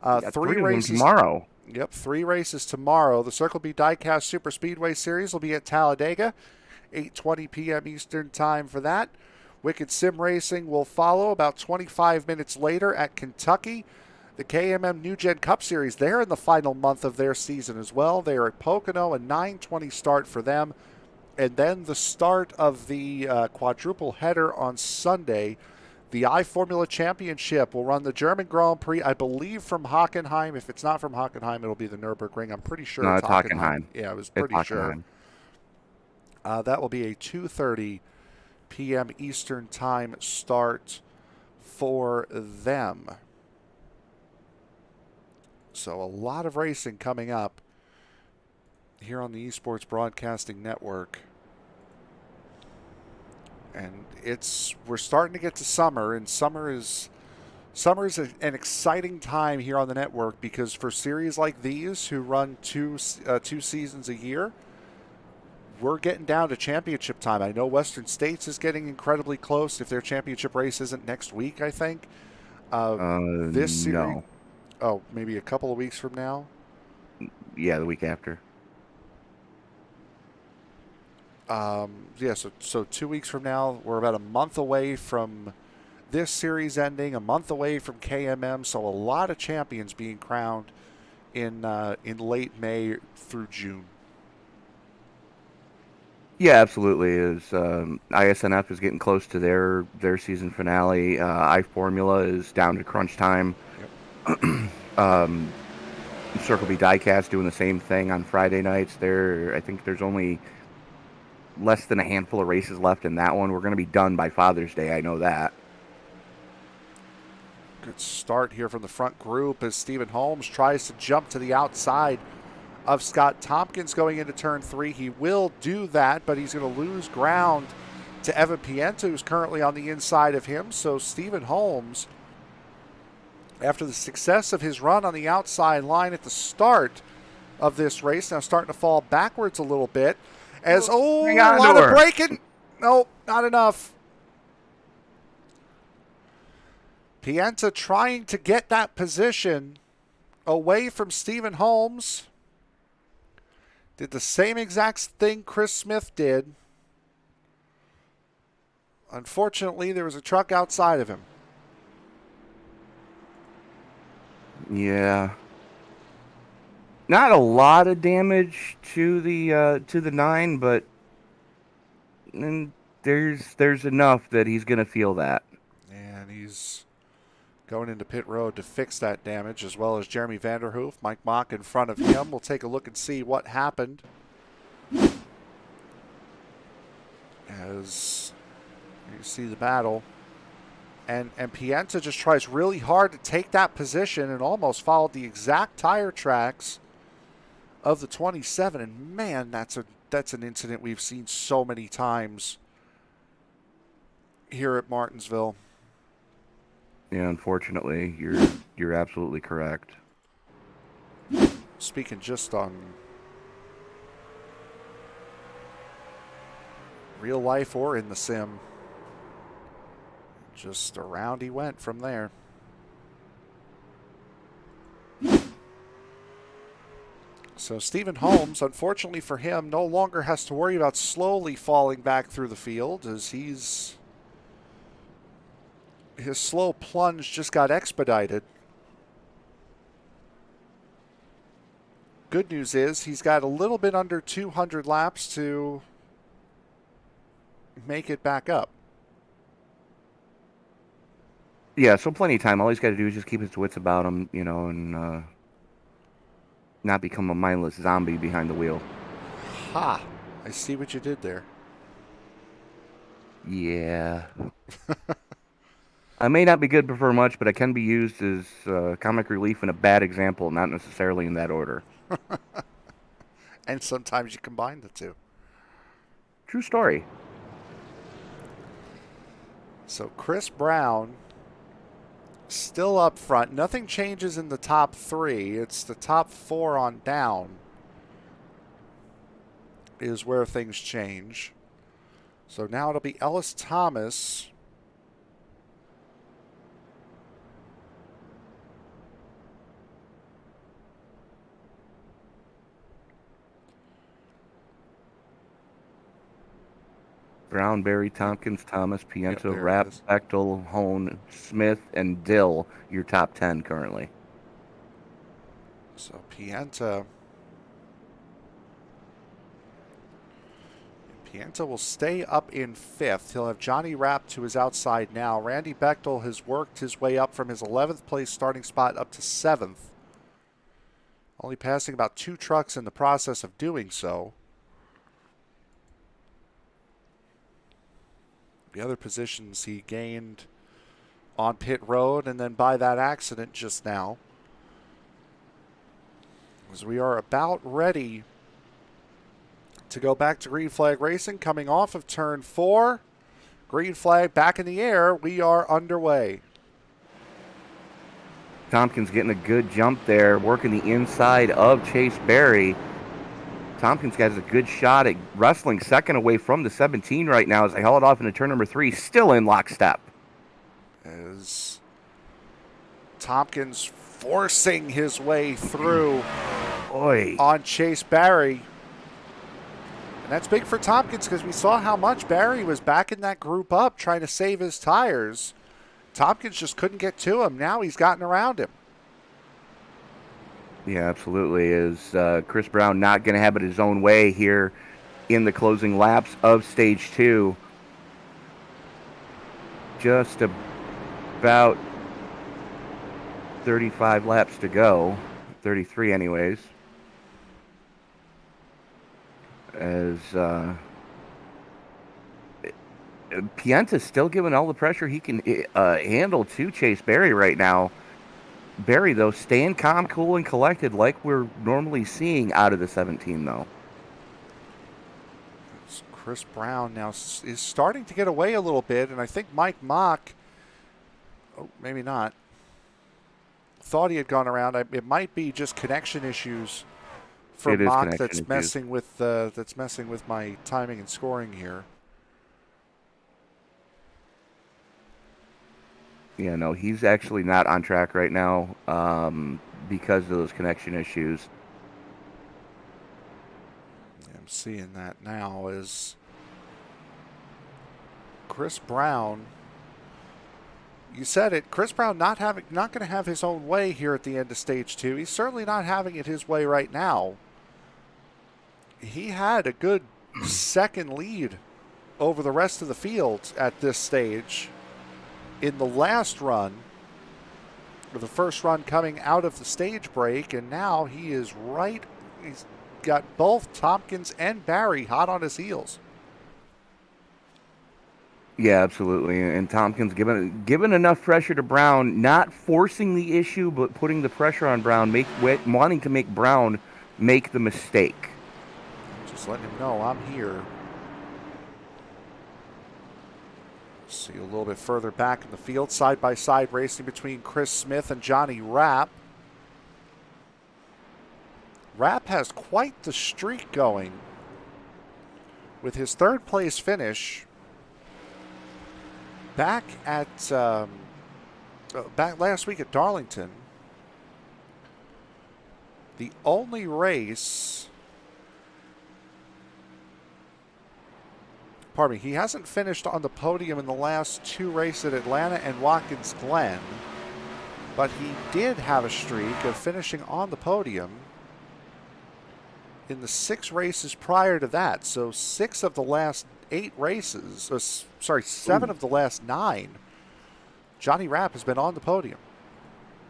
3 races tomorrow. Yep, 3 races tomorrow. The Circle B Diecast Super Speedway Series will be at Talladega, 8:20 p.m. Eastern Time for that. Wicked Sim Racing will follow about 25 minutes later at Kentucky. The KMM New Gen Cup Series, they're in the final month of their season as well. They are at Pocono, a 9:20 start for them. And then the start of the quadruple header on Sunday. The iFormula Championship will run the German Grand Prix, I believe, from Hockenheim. If it's not from Hockenheim, it'll be the Nürburgring. I'm pretty sure it's Hockenheim. Yeah, I was pretty sure. That will be a 2:30 p.m. Eastern Time start for them. So a lot of racing coming up here on the Esports Broadcasting Network. And we're starting to get to summer, and summer is an exciting time here on the network, because for series like these, who run two seasons a year, we're getting down to championship time. I know Western States is getting incredibly close. If their championship race isn't next week, I think. This series, no. oh, maybe a couple of weeks from now. Yeah, the week after. Yeah, so 2 weeks from now, we're about a month away from this series ending, a month away from KMM. So a lot of champions being crowned in late May through June. Yeah, absolutely. ISNF is getting close to their season finale. iFormula is down to crunch time. Yep. Circle B Diecast doing the same thing on Friday nights. I think there's only less than a handful of races left in that one. We're going to be done by Father's Day. I know that. Good start here from the front group as Stephen Holmes tries to jump to the outside of Scott Tompkins going into turn 3. He will do that, but he's going to lose ground to Evan Pienta, who's currently on the inside of him. So Stephen Holmes, after the success of his run on the outside line at the start of this race, now starting to fall backwards a little bit. A lot of braking. No, not enough. Pienta trying to get that position away from Stephen Holmes. Did the same exact thing Chris Smith did. Unfortunately, there was a truck outside of him. Yeah. Not a lot of damage to the 9, but there's enough that he's going to feel that. And he's going into pit road to fix that damage, as well as Jeremy Vanderhoof. Mike Mock in front of him. We'll take a look and see what happened. As you see the battle. And Pienta just tries really hard to take that position and almost followed the exact tire tracks of the 27. And man, that's an incident we've seen so many times here at Martinsville. Yeah, unfortunately, you're absolutely correct. Speaking just on real life or in the sim, just around he went from there. So Stephen Holmes, unfortunately for him, no longer has to worry about slowly falling back through the field, as his slow plunge just got expedited. Good news is he's got a little bit under 200 laps to make it back up. Yeah, so plenty of time. All he's got to do is just keep his wits about him, and not become a mindless zombie behind the wheel. Ha! I see what you did there. Yeah. I may not be good for much, but I can be used as comic relief and a bad example, not necessarily in that order. And sometimes you combine the two. True story. So Chris Brown still up front. Nothing changes in the top 3. It's the top 4 on down is where things change. So now it'll be Ellis Thomas, Brown, Berry, Tompkins, Thomas, Pienta, Yep, Rapp, Bechdel, Hone, Smith, and Dill, your top 10 currently. So Pienta will stay up in 5th. He'll have Jonny Rapp to his outside now. Randy Bechdel has worked his way up from his 11th place starting spot up to 7th. Only passing about 2 trucks in the process of doing so. The other positions he gained on pit road and then by that accident just now. as we are about ready to go back to green flag racing, coming off of turn 4. Green flag back in the air. We are underway. Tompkins getting a good jump there, working the inside of Chase Berry. Tompkins has a good shot at wrestling second away from the 17 right now as they haul it off into turn number 3, still in lockstep. As Tompkins forcing his way through on Chase Berry. And that's big for Tompkins because we saw how much Barry was backing that group up trying to save his tires. Tompkins just couldn't get to him. Now he's gotten around him. Yeah, absolutely. Is Chris Brown not going to have it his own way here in the closing laps of stage 2? Just about 35 laps to go. 33 anyways. As Pienta's still giving all the pressure he can handle to Chase Berry right now. Berry, though, staying calm, cool, and collected like we're normally seeing out of the 17, though. Chris Brown now is starting to get away a little bit, and I think Mike Mock, oh, maybe not, thought he had gone around. It might be just connection issues for Mock that's messing with my timing and scoring here. Yeah, no, he's actually not on track right now because of those connection issues. I'm seeing that now as Chris Brown. You said it. Chris Brown not going to have his own way here at the end of stage 2. He's certainly not having it his way right now. He had a good second lead over the rest of the field at this stage. In the last run, or the first run coming out of the stage break, and now he's got both Tompkins and Barry hot on his heels. Yeah, absolutely. And Tompkins giving enough pressure to Brown, not forcing the issue, but putting the pressure on Brown, wanting to make Brown make the mistake. Just letting him know I'm here. See a little bit further back in the field, side-by-side racing between Chris Smith and Jonny Rapp. Rapp has quite the streak going with his third-place finish back last week at Darlington. The only race... Pardon me, he hasn't finished on the podium in the last 2 races at Atlanta and Watkins Glen, but he did have a streak of finishing on the podium in the 6 races prior to that. So 6 of the last 8 races, 7 of the last 9, Jonny Rapp has been on the podium.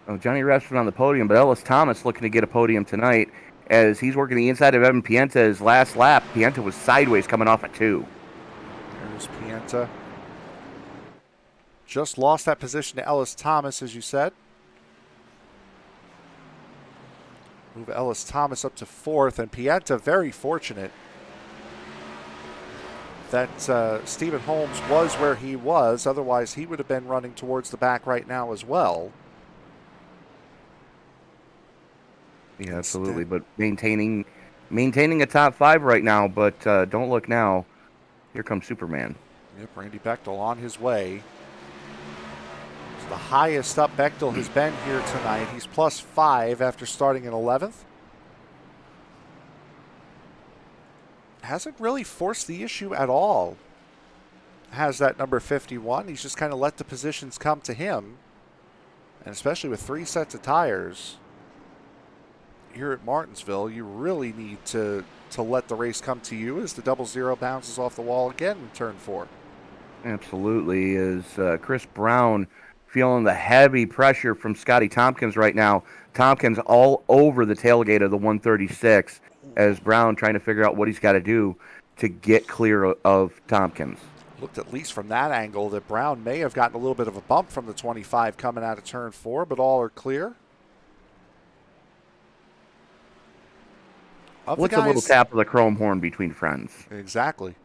Oh, Jonny Rapp's been on the podium, but Ellis Thomas looking to get a podium tonight as he's working the inside of Evan Pienta his last lap. Pienta was sideways coming off at 2. There's Pienta. Just lost that position to Ellis Thomas, as you said. Move Ellis Thomas up to 4th, and Pienta very fortunate that Stephen Holmes was where he was. Otherwise, he would have been running towards the back right now as well. Yeah, absolutely. But maintaining a top 5 right now, but don't look now. Here comes Superman. Yep, Randy Bechdel on his way. It's the highest up Bechdel has been here tonight. He's +5 after starting in 11th. Hasn't really forced the issue at all. Has that number 51. He's just kind of let the positions come to him. And especially with 3 sets of tires here at Martinsville, you really need to let the race come to you as the 00 bounces off the wall again in turn 4. Absolutely. Is Chris Brown feeling the heavy pressure from Scotty Tompkins right now. Tompkins all over the tailgate of the 136 as Brown trying to figure out what he's got to do to get clear of Tompkins. Looked at least from that angle that Brown may have gotten a little bit of a bump from the 25 coming out of turn 4, but all are clear. Of What's the a little guys, tap of the chrome horn between friends? exactly.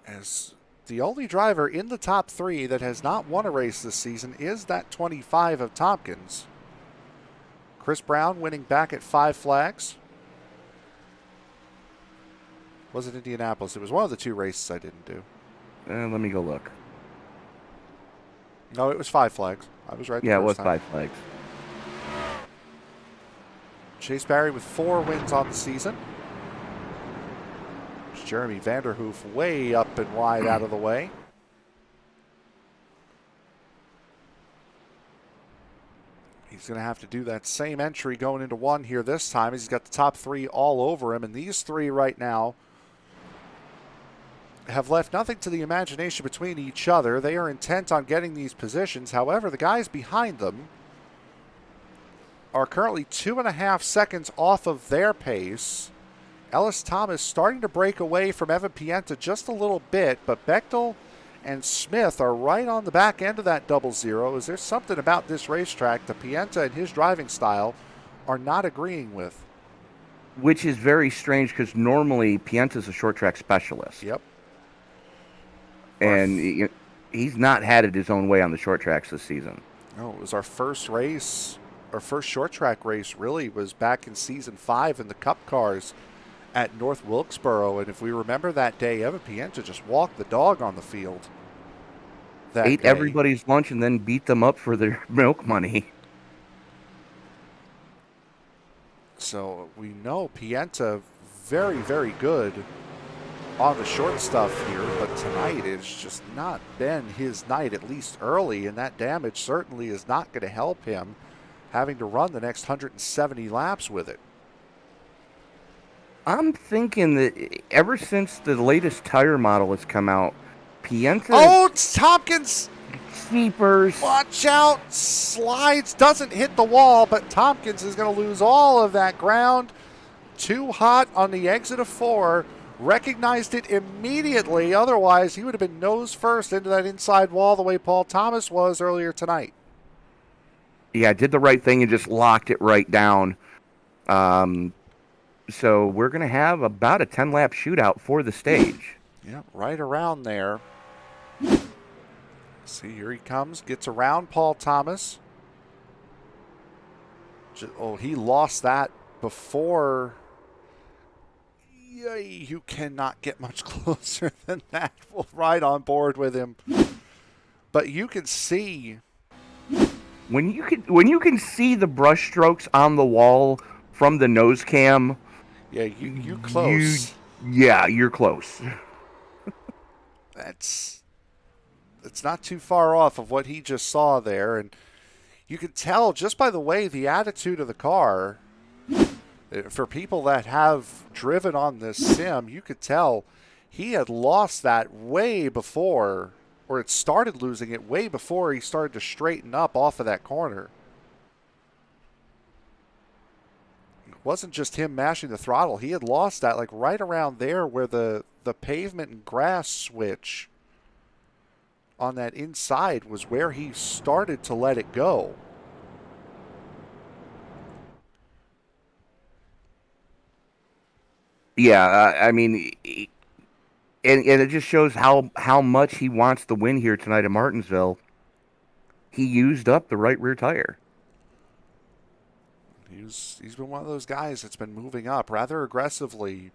As the only driver in the top 3 that has not won a race this season is that 25 of Tompkins. Chris Brown winning back at 5 Flags. Was it Indianapolis? It was one of the 2 races I didn't do. Let me go look. No, it was 5 Flags. I was right the Yeah, it first was time. 5 Flags. Chase Barry with 4 wins on the season. Jeremy Vanderhoof way up and wide out of the way. He's going to have to do that same entry going into 1 here this time. He's got the top 3 all over him, and these 3 right now have left nothing to the imagination between each other. They are intent on getting these positions. However, the guys behind them are currently 2.5 seconds off of their pace. Ellis Thomas starting to break away from Evan Pienta just a little bit, but Bechdel and Smith are right on the back end of that 00. Is there something about this racetrack that Pienta and his driving style are not agreeing with? Which is very strange because normally Pienta's a short track specialist. Yep. And he's not had it his own way on the short tracks this season. No, it was our first race. Our first short track race really was back in season 5 in the Cup cars at North Wilkesboro. And if we remember that day, Evan Pienta just walked the dog on the field. Ate day. Everybody's lunch and then beat them up for their milk money. So we know Pienta very, very good on the short stuff here, but tonight it's just not been his night, at least early, and that damage certainly is not going to help him having to run the next 170 laps with it. I'm thinking that ever since the latest tire model has come out, Pienta... Oh, it's Tompkins! Keepers. Watch out! Slides, doesn't hit the wall, but Tompkins is going to lose all of that ground. Too hot on the exit of 4. Recognized it immediately. Otherwise, he would have been nose first into that inside wall the way Paul Thomas was earlier tonight. Yeah, did the right thing and just locked it right down. So we're going to have about a 10-lap shootout for the stage. Yeah, right around there. See, here he comes. Gets around Paul Thomas. Oh, he lost that before. Yay, you cannot get much closer than that. We'll ride on board with him. But you can see. When you can see the brush strokes on the wall from the nose cam. Yeah, you close. You're close. It's not too far off of what he just saw there, and you can tell just by the way the attitude of the car. For people that have driven on this sim, you could tell he had lost that way before, or it started losing it way before he started to straighten up off of that corner. It wasn't just him mashing the throttle. He had lost that like right around there where the pavement and grass switch on that inside was where he started to let it go. Yeah, I mean, and it just shows how much he wants the win here tonight at Martinsville. He used up the right rear tire. He's been one of those guys that's been moving up rather aggressively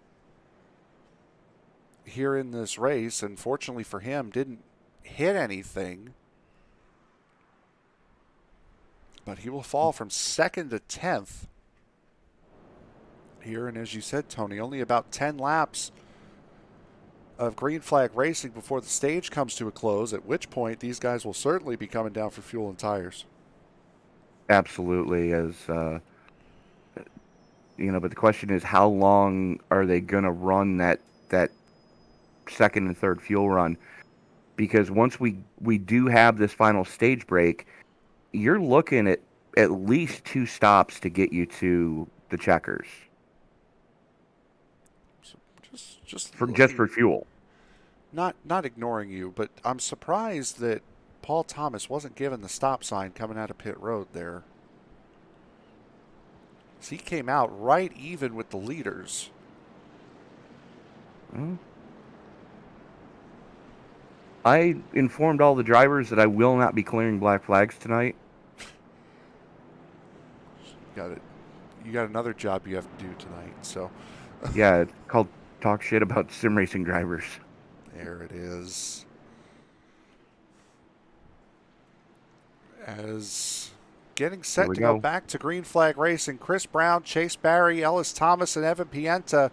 here in this race, and fortunately for him, didn't hit anything. But he will fall from 2nd to 10th here, and as you said, Tony, only about 10 laps of green flag racing before the stage comes to a close, at which point these guys will certainly be coming down for fuel and tires. Absolutely, but the question is, how long are they going to run that second and third fuel run? Because once we do have this final stage break, you're looking at least 2 stops to get you to the checkers. Just for fuel. Not ignoring you, but I'm surprised that Paul Thomas wasn't given the stop sign coming out of pit road there. So he came out right even with the leaders. I informed all the drivers that I will not be clearing black flags tonight. You got another job you have to do tonight. So Yeah, it's called talk shit about sim racing drivers. there it is. As getting set to go back to green flag racing, Chris Brown, Chase Barry, Ellis Thomas, and Evan Pienta,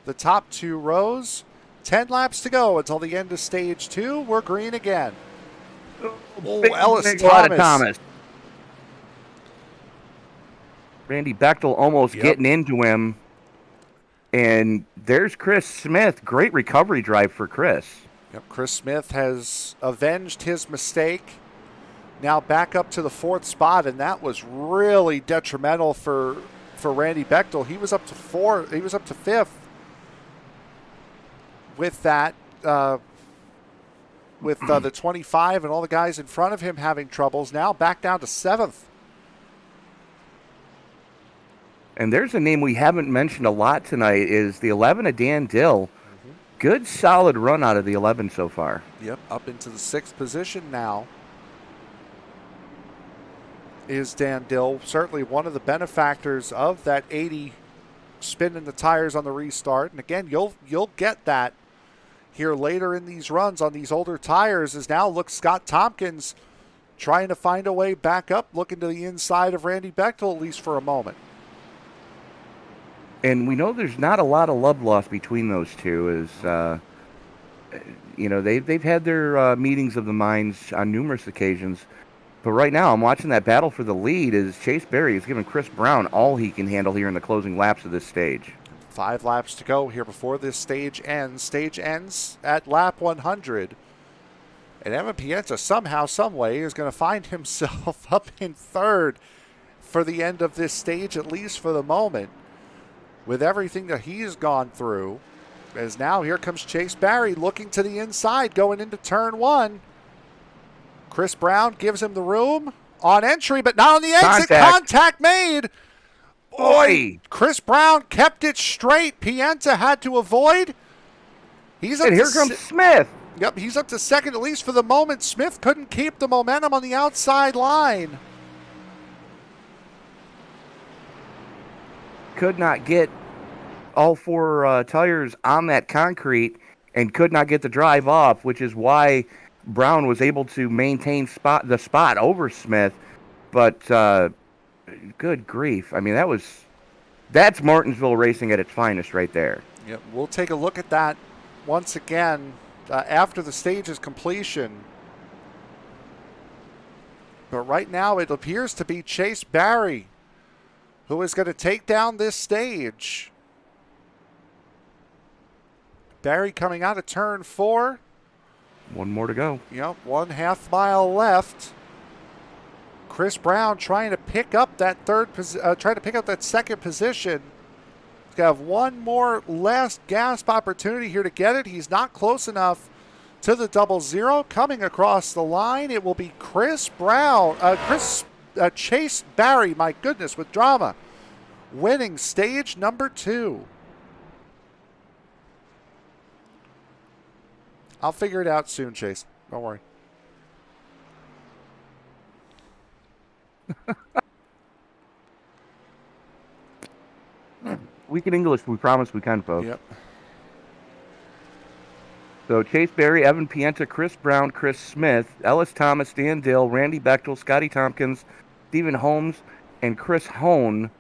the top 2 rows. 10 laps to go until the end of stage 2. We're green again. Ellis Thomas. Randy Bechdel almost getting into him. And there's Chris Smith. Great recovery drive for Chris. Yep, Chris Smith has avenged his mistake. Now back up to the 4th spot, and that was really detrimental for Randy Bechdel. He was up to 4th. He was up to 5th with that, with the 25 and all the guys in front of him having troubles. Now back down to 7th. And there's a name we haven't mentioned a lot tonight is the 11 of Dan Dill. Good solid run out of the 11 so far. Yep, up into the 6th position now is Dan Dill. Certainly one of the benefactors of that 80 spinning the tires on the restart. And again, you'll get that here later in these runs on these older tires, as now look Scott Tompkins trying to find a way back up, looking to the inside of Randy Bechdel at least for a moment. And we know there's not a lot of love lost between those two. As they've had their meetings of the minds on numerous occasions. But right now, I'm watching that battle for the lead as Chase Berry is giving Chris Brown all he can handle here in the closing laps of this stage. 5 laps to go here before this stage ends. Stage ends at lap 100. And Evan Pienta somehow, some way, is going to find himself up in 3rd for the end of this stage, at least for the moment, with everything that he's gone through. As now here comes Chase Barry looking to the inside going into turn 1. Chris Brown gives him the room on entry, but not on the exit. Contact made. Boy, Chris Brown kept it straight. Pienta had to avoid. And here comes Smith. Yep, he's up to 2nd, at least for the moment. Smith couldn't keep the momentum on the outside line. Could not get all 4 tires on that concrete and could not get the drive off, which is why Brown was able to maintain the spot over Smith. But good grief. I mean, that's Martinsville racing at its finest right there. Yep, we'll take a look at that once again after the stage's completion. But right now it appears to be Chase Barry who is going to take down this stage. Barry coming out of turn 4. 1 more to go. Yep, 1/2 mile left. Chris Brown trying to pick up that 2nd position. He's got to have one more last gasp opportunity here to get it. He's not close enough to the 00. Coming across the line, it will be Chase Barry, my goodness, with drama, winning stage number 2. I'll figure it out soon, Chase. Don't worry. We can English. We promise we can, folks. Yep. So Chase Berry, Evan Pienta, Chris Brown, Chris Smith, Ellis Thomas, Dan Dill, Randy Bechdel, Scotty Tompkins, Stephen Holmes, and Chris Hone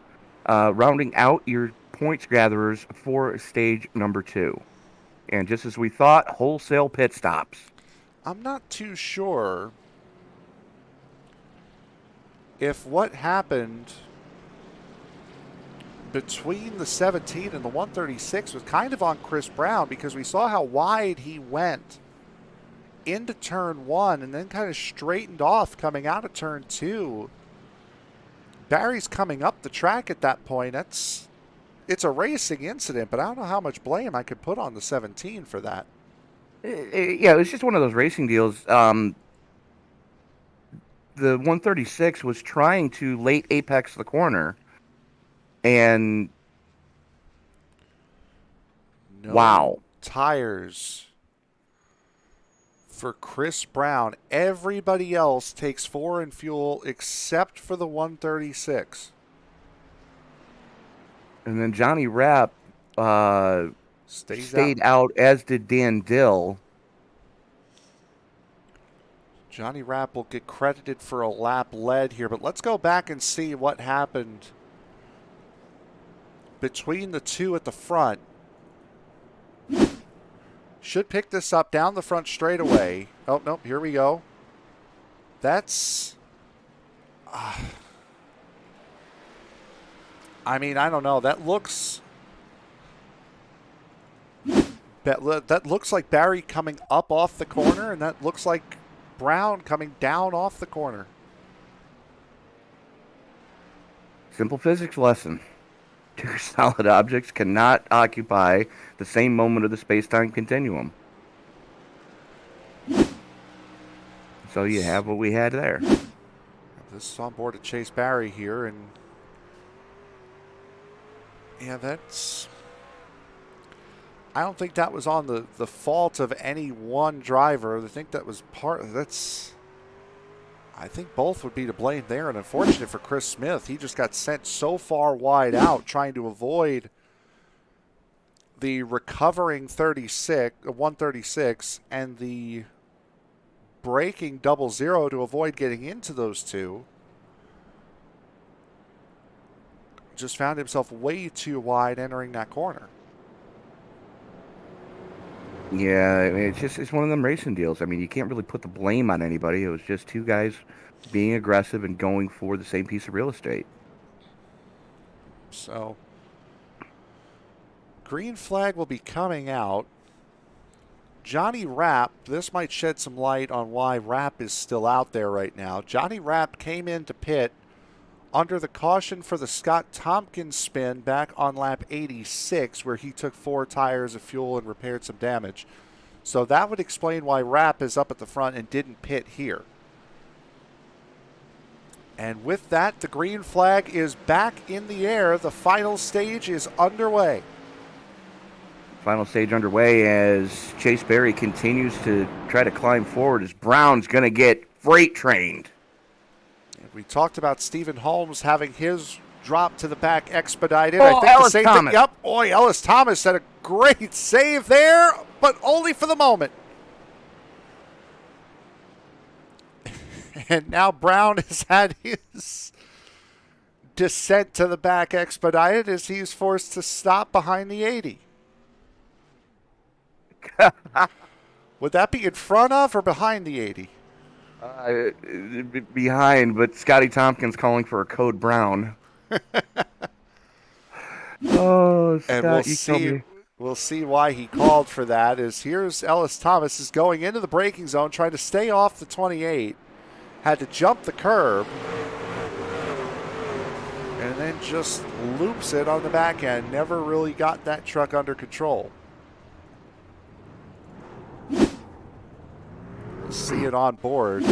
rounding out your points gatherers for stage number 2. And just as we thought, wholesale pit stops. I'm not too sure if what happened between the 17 and the 136 was kind of on Chris Brown, because we saw how wide he went into turn 1 and then kind of straightened off coming out of turn 2. Barry's coming up the track at that point. It's a racing incident, but I don't know how much blame I could put on the 17 for that. Yeah, it was just one of those racing deals. The 136 was trying to late apex the corner, And No wow. tires for Chris Brown. Everybody else takes 4 in fuel except for the 136. And then Jonny Rapp stayed out, as did Dan Dill. Jonny Rapp will get credited for a lap led here, but let's go back and see what happened between the two at the front. Should pick this up down the front straightaway. Oh, no, here we go. That's... I mean, I don't know. That looks like Barry coming up off the corner, and that looks like Brown coming down off the corner. Simple physics lesson. Two solid objects cannot occupy the same moment of the space-time continuum. So you have what we had there. This is on board to Chase Barry here, and yeah, that's... I don't think that was on the fault of any one driver. I think that was I think both would be to blame there, and unfortunate for Chris Smith. He just got sent so far wide out trying to avoid the recovering 136 and the braking 00 to avoid getting into those two. Just found himself way too wide entering that corner. Yeah, I mean, it's one of them racing deals. I mean, you can't really put the blame on anybody. It was just two guys being aggressive and going for the same piece of real estate. So, green flag will be coming out. Jonny Rapp, this might shed some light on why Rapp is still out there right now. Jonny Rapp came into pit under the caution for the Scott Tompkins spin back on lap 86, where he took 4 tires of fuel and repaired some damage. So that would explain why Rapp is up at the front and didn't pit here. And with that, the green flag is back in the air. The final stage is underway. Final stage underway as Chase Barry continues to try to climb forward as Brown's going to get freight trained. We talked about Stephen Holmes having his drop to the back expedited. Oh, I think Ellis the same Thomas. thing. Yep. Boy, Ellis Thomas had a great save there, but only for the moment. And now Brown has had his descent to the back expedited as he's forced to stop behind the 80. Would that be in front of or behind the 80? Behind, but Scotty Tompkins calling for a code Brown. Oh, Scott, and we'll see why he called for that. Here's Ellis Thomas is going into the braking zone, trying to stay off the 28. Had to jump the curb, and then just loops it on the back end. Never really got that truck under control. See it on board.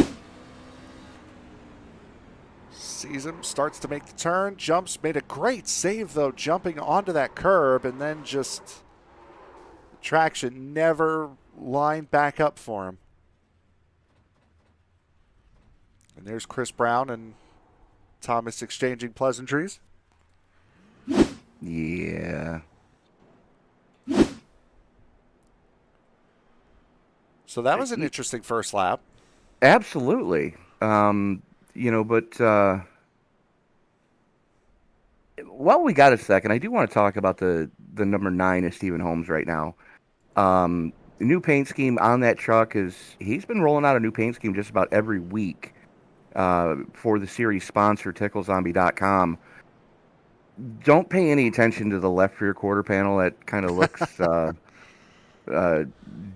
Sees him, starts to make the turn, jumps, made a great save though, jumping onto that curb, and then just traction never lined back up for him. And there's Chris Brown and Thomas exchanging pleasantries. Yeah. So that was an interesting first lap. Absolutely. But while we got a second, I do want to talk about the number 9 of Stephen Holmes right now. The new paint scheme on that truck he's been rolling out a new paint scheme just about every week for the series sponsor, TickleZombie.com. Don't pay any attention to the left rear quarter panel. That kind of looks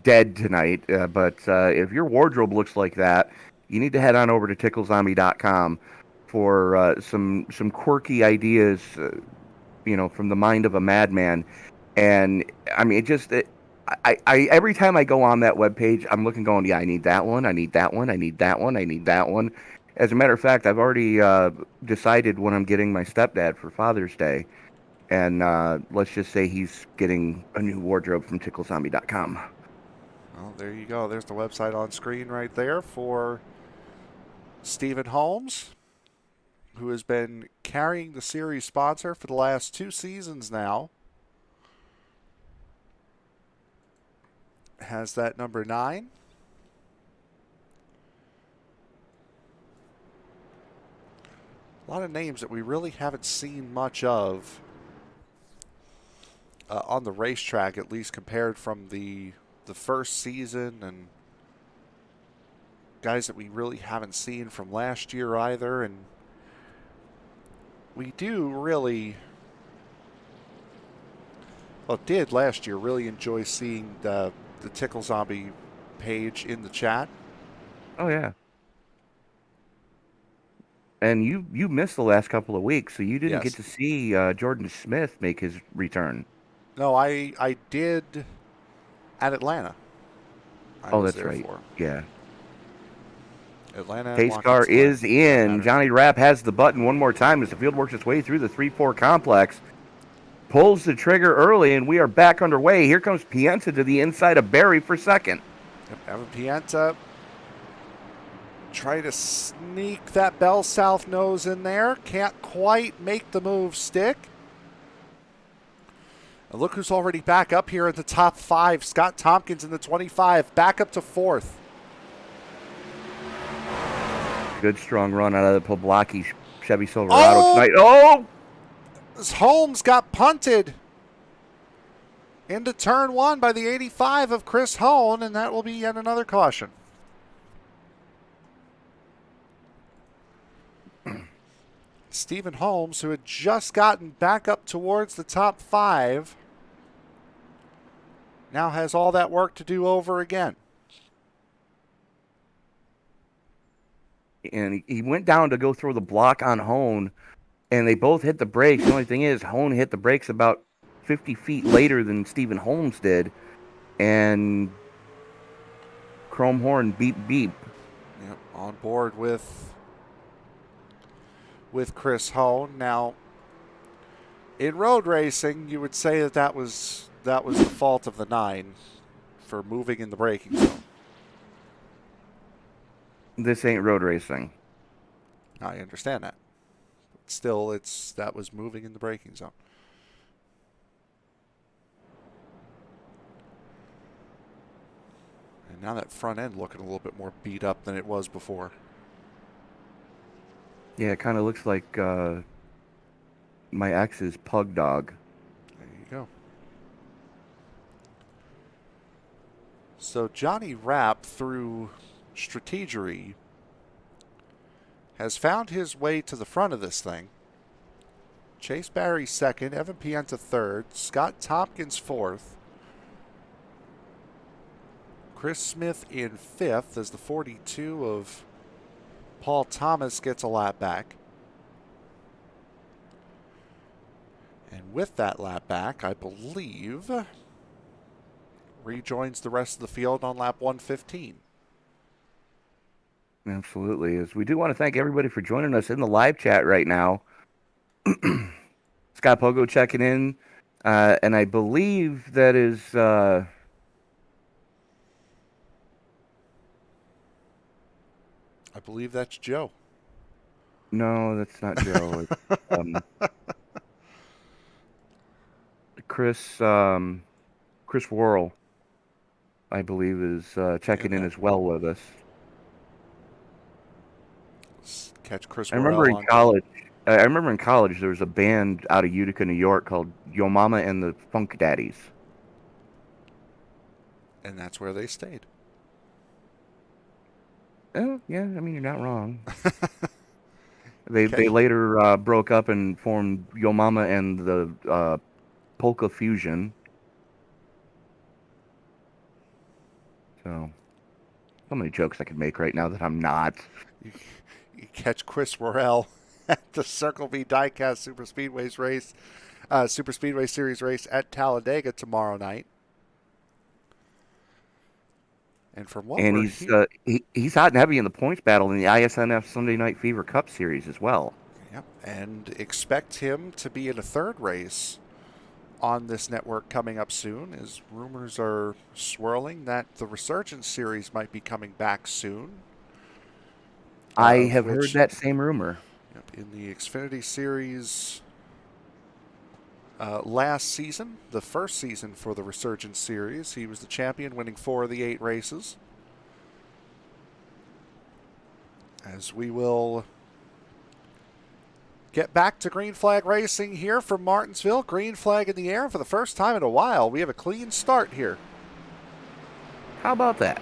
dead tonight. But if your wardrobe looks like that, you need to head on over to TickleZombie.com for some quirky ideas, from the mind of a madman. And I mean, I every time I go on that webpage, I'm looking, going, yeah, I need that one, I need that one, I need that one, I need that one. As a matter of fact, I've already decided when I'm getting my stepdad for Father's Day. And let's just say he's getting a new wardrobe from ticklezombie.com. Well, there you go. There's the website on screen right there for Stephen Holmes, who has been carrying the series sponsor for the last 2 seasons now. Has that number 9. A lot of names that we really haven't seen much of on the racetrack, at least compared from the first season, and guys that we really haven't seen from last year either. And we do really, well, did last year really enjoy seeing the Tickle Zombie page in the chat. Oh, yeah. And you missed the last couple of weeks, so you didn't Yes. get to see Jordan Smith make his return. No, I did at Atlanta. I was That's there right. for Yeah. Atlanta. Pace car is in. Jonny Rapp has the button one more time as the field works its way through the 3-4 complex. Pulls the trigger early, and we are back underway. Here comes Pienta to the inside of Barry for second. Evan Pienta try to sneak that Bell South nose in there. Can't quite make the move stick. And look who's already back up here at the top 5. Scott Tompkins in the 25, back up to 4th. Good strong run out of the Poblaki Chevy Silverado tonight. Oh! Holmes got punted into turn 1 by the 85 of Chris Hone, and that will be yet another caution. Stephen Holmes, who had just gotten back up towards the top 5, now has all that work to do over again. And he went down to go throw the block on Hone, and they both hit the brakes. The only thing is, Hone hit the brakes about 50 feet later than Stephen Holmes did, and Chrome Horn beep beep. Yep, on board with Chris Hone. Now, in road racing, you would say that was the fault of the 9 for moving in the braking zone. This ain't road racing. I understand that. But still, that was moving in the braking zone. And now that front end looking a little bit more beat up than it was before. Yeah, it kind of looks like my ex's pug dog. There you go. So Jonny Rapp, through strategery, has found his way to the front of this thing. Chase Barry 2nd, Evan Pienta 3rd, Scott Tompkins 4th, Chris Smith in 5th as the 42 of Paul Thomas gets a lap back. And with that lap back, I believe, rejoins the rest of the field on lap 115. Absolutely. As we do want to thank everybody for joining us in the live chat right now. Scott Pogo checking in, and I believe that is I believe that's Joe. no, that's not Joe. It's, Chris Worrell, I believe, is checking in as well with us. Let's catch Chris I remember Worrell in college. I remember in college there was a band out of Utica, New York called Yo Mama and the Funk Daddies. And that's where they stayed. Oh, yeah, I mean, you're not wrong. They later broke up and formed Yo Mama and the Polka Fusion. So many jokes I could make right now that I'm not. You catch Chris Worrell at the Circle B Diecast Super Speedways race, Super Speedway Series race at Talladega tomorrow night. And from what And we're he's hot and heavy in the points battle in the ISNF Sunday Night Fever Cup Series as well. Yep, and expect him to be in a third race on this network coming up soon, as rumors are swirling that the Resurgence Series might be coming back soon. I have heard that same rumor. Yep, in the Xfinity Series last season, the first season for the Resurgence Series, he was the champion, winning 4 of the 8 races. As we will get back to green flag racing here from Martinsville. Green flag in the air for the first time in a while. We have a clean start here. How about that?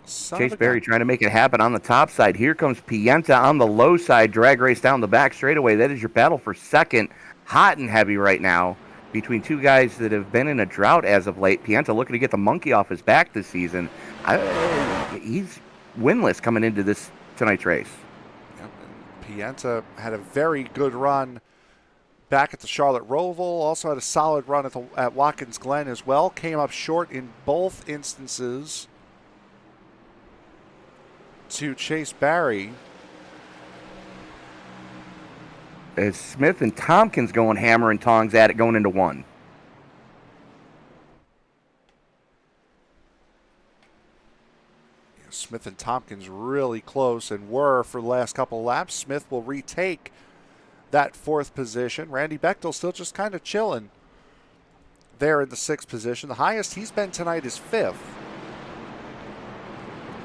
Son of Chase a Berry gun. trying to make it happen on the top side. Here comes Pienta on the low side. Drag race down the back straightaway. That is your battle for second. Hot and heavy right now between two guys that have been in a drought as of late. Pienta looking to get the monkey off his back this season. He's winless coming into tonight's race. Yep, and Pienta had a very good run back at the Charlotte Roval. Also had a solid run at Watkins Glen as well. Came up short in both instances to Chase Berry. As Smith and Tompkins going hammer and tongs at it going into one. Smith and Tompkins really close and were for the last couple of laps. Smith will retake that 4th position. Randy Bechdel still just kind of chilling there in the 6th position. The highest he's been tonight is 5th.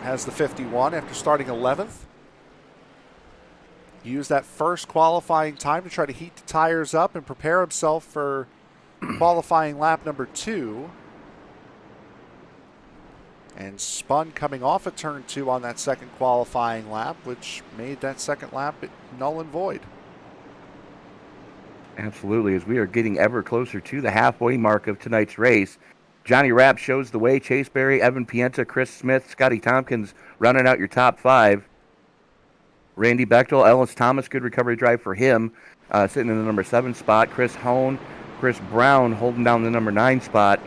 Has the 51 after starting 11th. He used that first qualifying time to try to heat the tires up and prepare himself for qualifying lap number 2. And spun coming off of turn 2 on that second qualifying lap, which made that second lap null and void. Absolutely, as we are getting ever closer to the halfway mark of tonight's race. Jonny Rapp shows the way. Chase Berry, Evan Pienta, Chris Smith, Scotty Tompkins running out your top 5. Randy Bechdel, Ellis Thomas, good recovery drive for him, sitting in the number 7 spot. Chris Hone, Chris Brown holding down the number 9 spot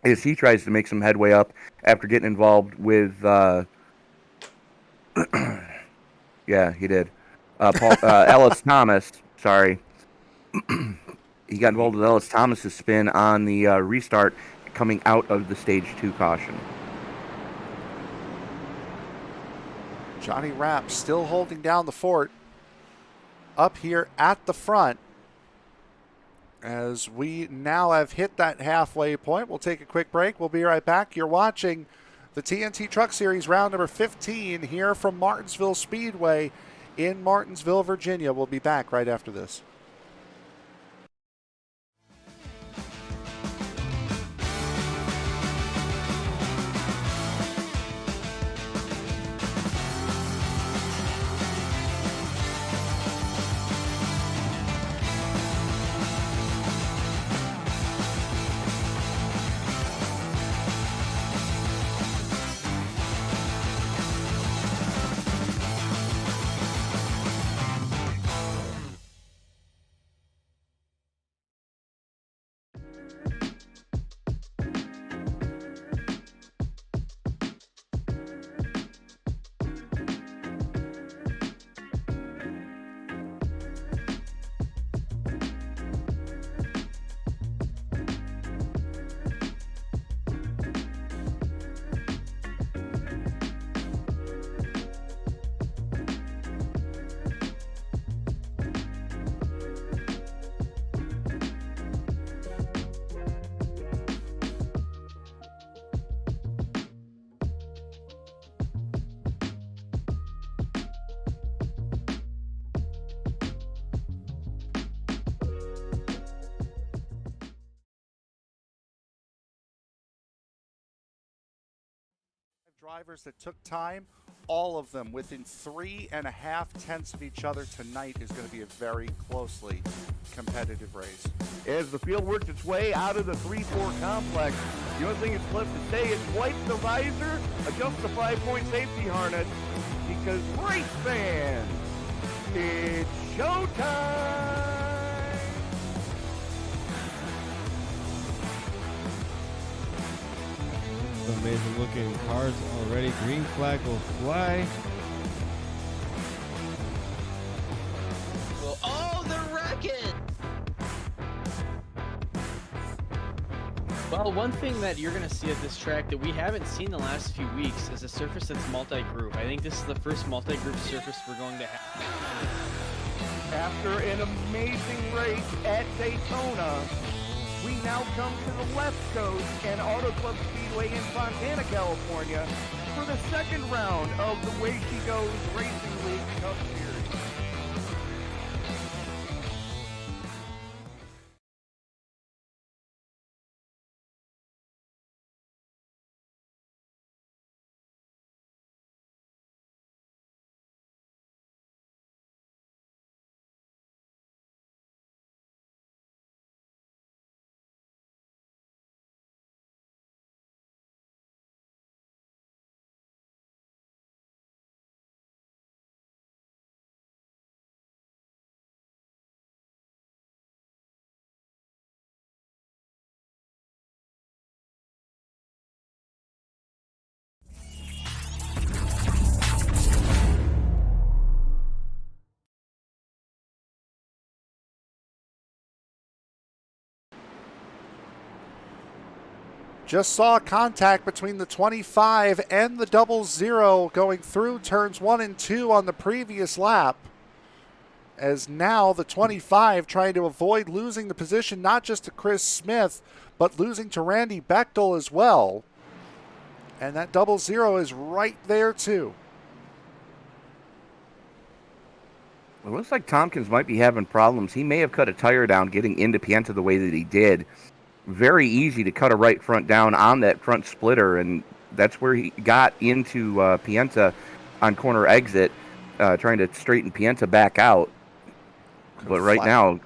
as he tries to make some headway up after getting involved with, yeah, he did. Ellis Thomas, sorry. He got involved with Ellis Thomas's spin on the restart coming out of the stage 2 caution. Jonny Rapp still holding down the fort up here at the front. As we now have hit that halfway point, we'll take a quick break. We'll be right back. You're watching the TNT Truck Series round number 15 here from Martinsville Speedway in Martinsville, Virginia. We'll be back right after this. Drivers that took time, all of them within 3.5 tenths of each other tonight is going to be a very closely competitive race. As the field works its way out of the 3-4 complex, the only thing that's left to say is wipe the visor, adjust the 5-point safety harness, because race fans, it's showtime! Amazing looking cars already. Green flag will fly. Well, one thing that you're going to see at this track that we haven't seen the last few weeks is a surface that's multi-group. I think this is the first multi-group surface we're going to have. After an amazing race at Daytona, we now come to the West Coast and Auto Club Speedway in Fontana, California for the second round of the Way She Goes Racing League Cup Series. Just saw contact between the 25 and the 00 going through turns 1 and 2 on the previous lap. As now the 25 trying to avoid losing the position not just to Chris Smith, but losing to Randy Bechdel as well. And that 00 is right there too. It looks like Tompkins might be having problems. He may have cut a tire down getting into Pienta the way that he did. Very easy to cut a right front down on that front splitter, and that's where he got into Pienta on corner exit, trying to straighten Pienta back out. But right now,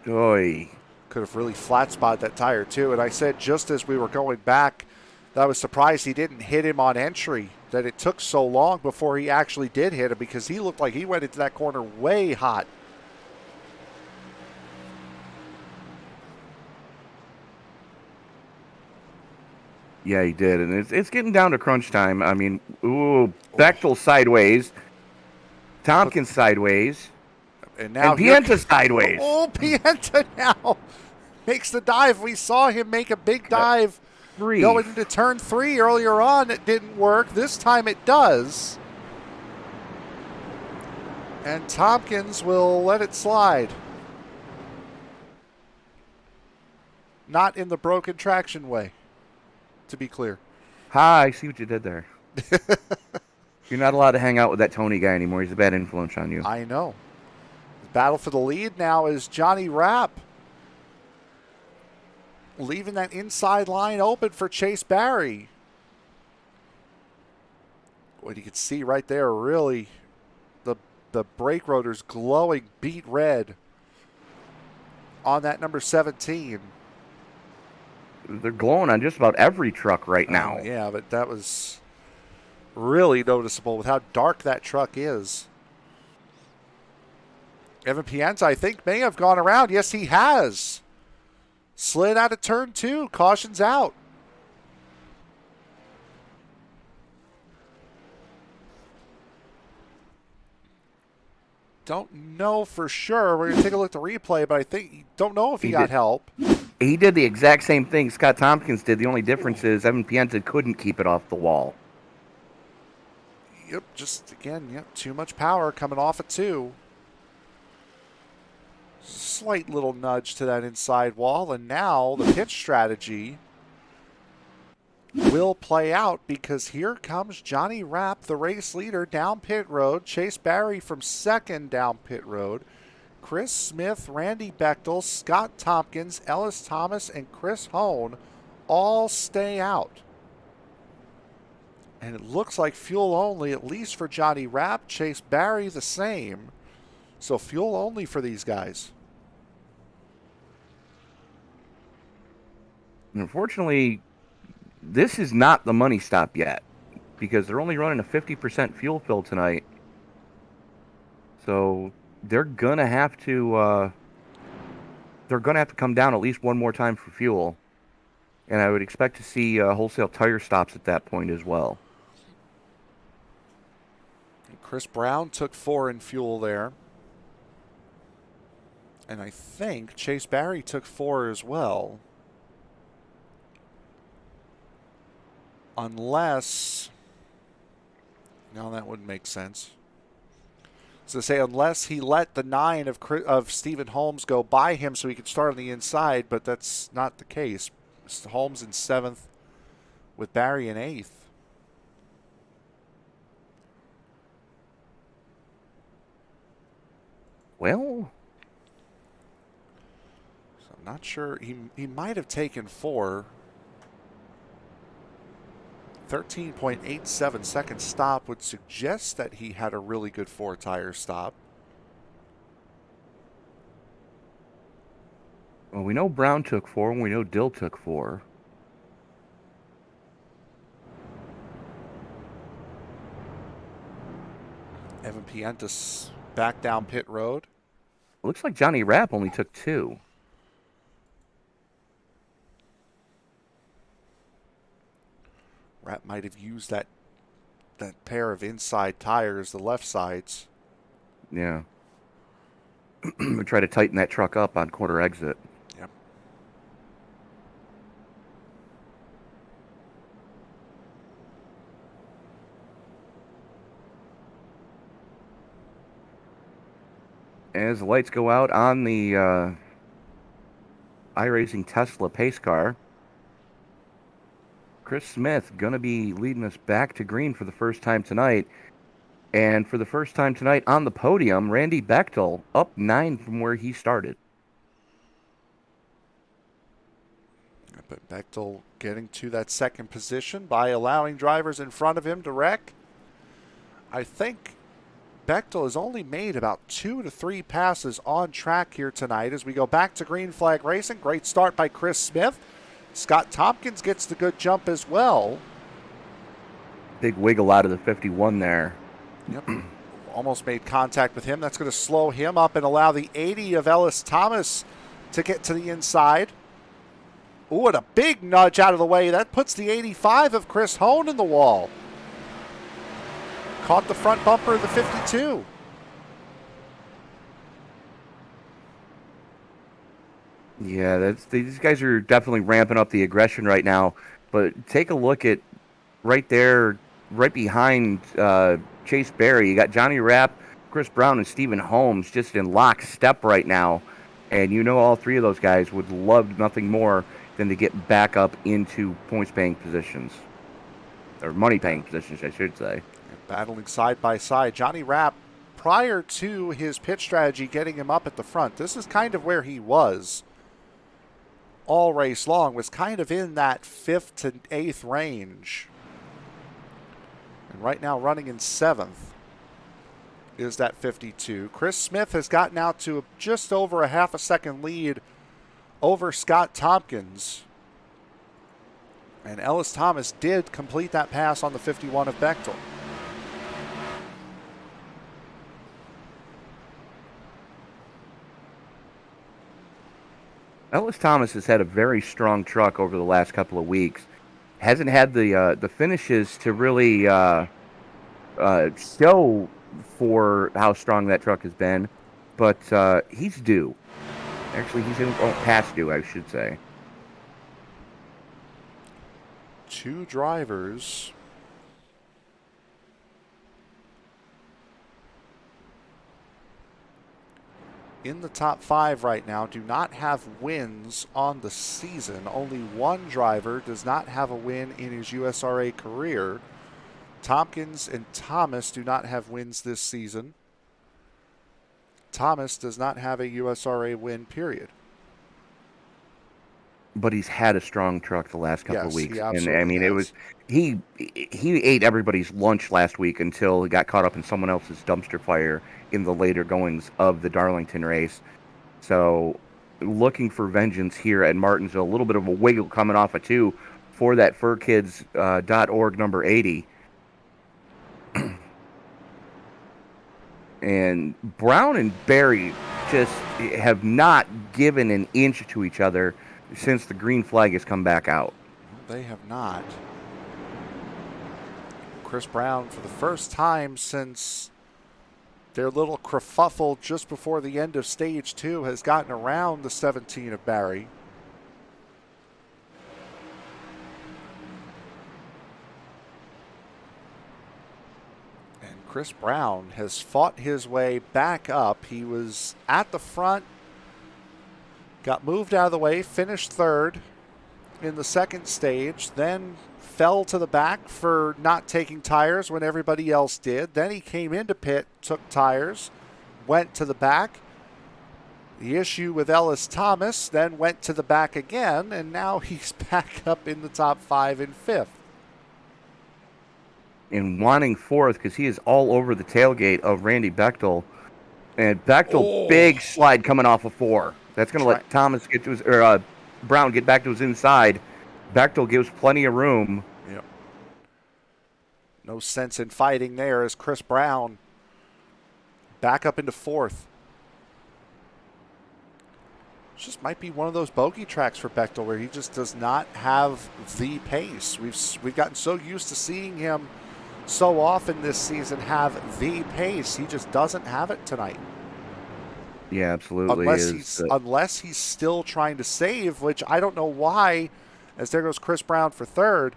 boy. Could have really flat spotted that tire too. And I said just as we were going back that I was surprised he didn't hit him on entry, that it took so long before he actually did hit him, because he looked like he went into that corner way hot. Yeah, he did, and it's getting down to crunch time. I mean, ooh, Bechtel sideways, Tompkins sideways, and now Pienta sideways. Oh, Pienta now makes the dive. We saw him make a big dive going into turn 3 earlier on. It didn't work. This time it does. And Tompkins will let it slide. Not in the broken traction way, to be clear. I see what you did there. You're not allowed to hang out with that Tony guy anymore. He's a bad influence on you. I know. The battle for the lead now is Jonny Rapp, leaving that inside line open for Chase Barry. What you can see right there, really, the brake rotors glowing beet red on that number 17. They're glowing on just about every truck right now. Yeah, but that was really noticeable with how dark that truck is. Evan Pienta, I think, may have gone around. Yes, he has. Slid out of turn 2. Caution's out. Don't know for sure. We're going to take a look at the replay, but I think, don't know if he got help. He did the exact same thing Scott Tompkins did. The only difference is Evan Pienta couldn't keep it off the wall. Yep, just again, too much power coming off of 2. Slight little nudge to that inside wall, and now the pitch strategy will play out, because here comes Jonny Rapp, the race leader, down pit road. Chase Barry from second down pit road. Chris Smith, Randy Bechdel, Scott Tompkins, Ellis Thomas, and Chris Hone all stay out. And it looks like fuel only, at least for Jonny Rapp. Chase Barry the same. So fuel only for these guys. Unfortunately, this is not the money stop yet, because they're only running a 50% fuel fill tonight. So they're gonna have to come down at least one more time for fuel, and I would expect to see wholesale tire stops at that point as well. Chris Brown took 4 in fuel there. And I think Chase Barry took 4 as well. Unless, no, that wouldn't make sense. So say unless he let the 9 of Stephen Holmes go by him so he could start on the inside, but that's not the case. Holmes in 7th with Barry in 8th. Well, So I'm not sure. He might have taken 4. 13.87 second stop would suggest that he had a really good 4-tire stop. well, we know Brown took 4, and we know Dill took 4. Evan Pientas back down pit road. Looks like Jonny Rapp only took 2. Rapp might have used that pair of inside tires, the left sides. Yeah. We try to tighten that truck up on quarter exit. Yep. As the lights go out on the iRacing Tesla pace car, Chris Smith going to be leading us back to green for the first time tonight. And for the first time tonight on the podium, Randy Bechdel up 9 from where he started. But Bechdel getting to that second position by allowing drivers in front of him to wreck. I think Bechdel has only made about 2 to 3 passes on track here tonight as we go back to green flag racing. Great start by Chris Smith. Scott Tompkins gets the good jump as well. Big wiggle out of the 51 there. Yep. Almost made contact with him. That's going to slow him up and allow the 80 of Ellis Thomas to get to the inside. Ooh, and a big nudge out of the way. That puts the 85 of Chris Hone in the wall. Caught the front bumper of the 52. Yeah, these guys are definitely ramping up the aggression right now. But take a look at right there, right behind Chase Berry. You got Jonny Rapp, Chris Brown, and Stephen Holmes just in lockstep right now. And you know all 3 of those guys would love nothing more than to get back up into points-paying positions. Or money-paying positions, I should say. Battling side by side. Jonny Rapp, prior to his pit strategy getting him up at the front, this is kind of where he was all race long, was kind of in that 5th to 8th range. And right now running in 7th is that 52. Chris Smith has gotten out to just over a half a second lead over Scott Tompkins. And Ellis Thomas did complete that pass on the 51 of Bechdel. Ellis Thomas has had a very strong truck over the last couple of weeks. Hasn't had the finishes to really show for how strong that truck has been, but he's due. Actually, he's past due, I should say. 2 drivers in the top 5 right now do not have wins on the season. Only 1 driver does not have a win in his USRA career. Tompkins and Thomas do not have wins this season. Thomas does not have a USRA win, period. But he's had a strong truck the last couple of weeks. He And I mean, has. it was he ate everybody's lunch last week until he got caught up in someone else's dumpster fire in the later goings of the Darlington race. So looking for vengeance here at Martinsville. A little bit of a wiggle coming off of 2 for that furkids.org number 80. And Brown and Barry just have not given an inch to each other since the green flag has come back out. They have not. Chris Brown, for the first time since their little kerfuffle just before the end of stage 2, has gotten around the 17 of Barry. Chris Brown has fought his way back up. He was at the front, got moved out of the way, finished third in the second stage, then fell to the back for not taking tires when everybody else did. Then he came into pit, took tires, went to the back. The issue with Ellis Thomas, then went to the back again, and now he's back up in the top 5 and 5th. And wanting 4th because he is all over the tailgate of Randy Bechdel. And Bechdel, big slide coming off of 4. That's going to let Thomas get to his, or Brown get back to his inside. Bechdel gives plenty of room. Yep. No sense in fighting there as Chris Brown back up into 4th. This just might be one of those bogey tracks for Bechdel where he just does not have the pace. We've gotten so used to seeing him so often this season have the pace. He just doesn't have it tonight. Yeah, absolutely. Unless he's still trying to save, which I don't know why. As there goes Chris Brown for 3rd.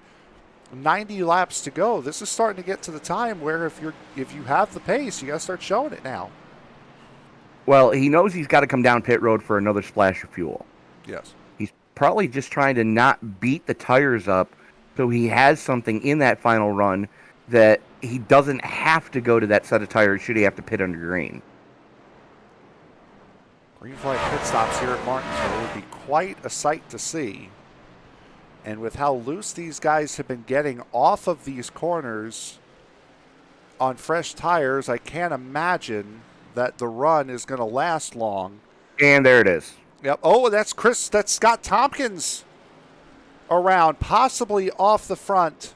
90 laps to go. This is starting to get to the time where if you have the pace, you got to start showing it now. Well, he knows he's got to come down pit road for another splash of fuel. Yes. He's probably just trying to not beat the tires up so he has something in that final run that he doesn't have to go to that set of tires should he have to pit under green. Green flag pit stops here at Martinsville would be quite a sight to see. And with how loose these guys have been getting off of these corners on fresh tires, I can't imagine that the run is going to last long. And there it is. Yep. Oh, that's Scott Tompkins around, possibly off the front.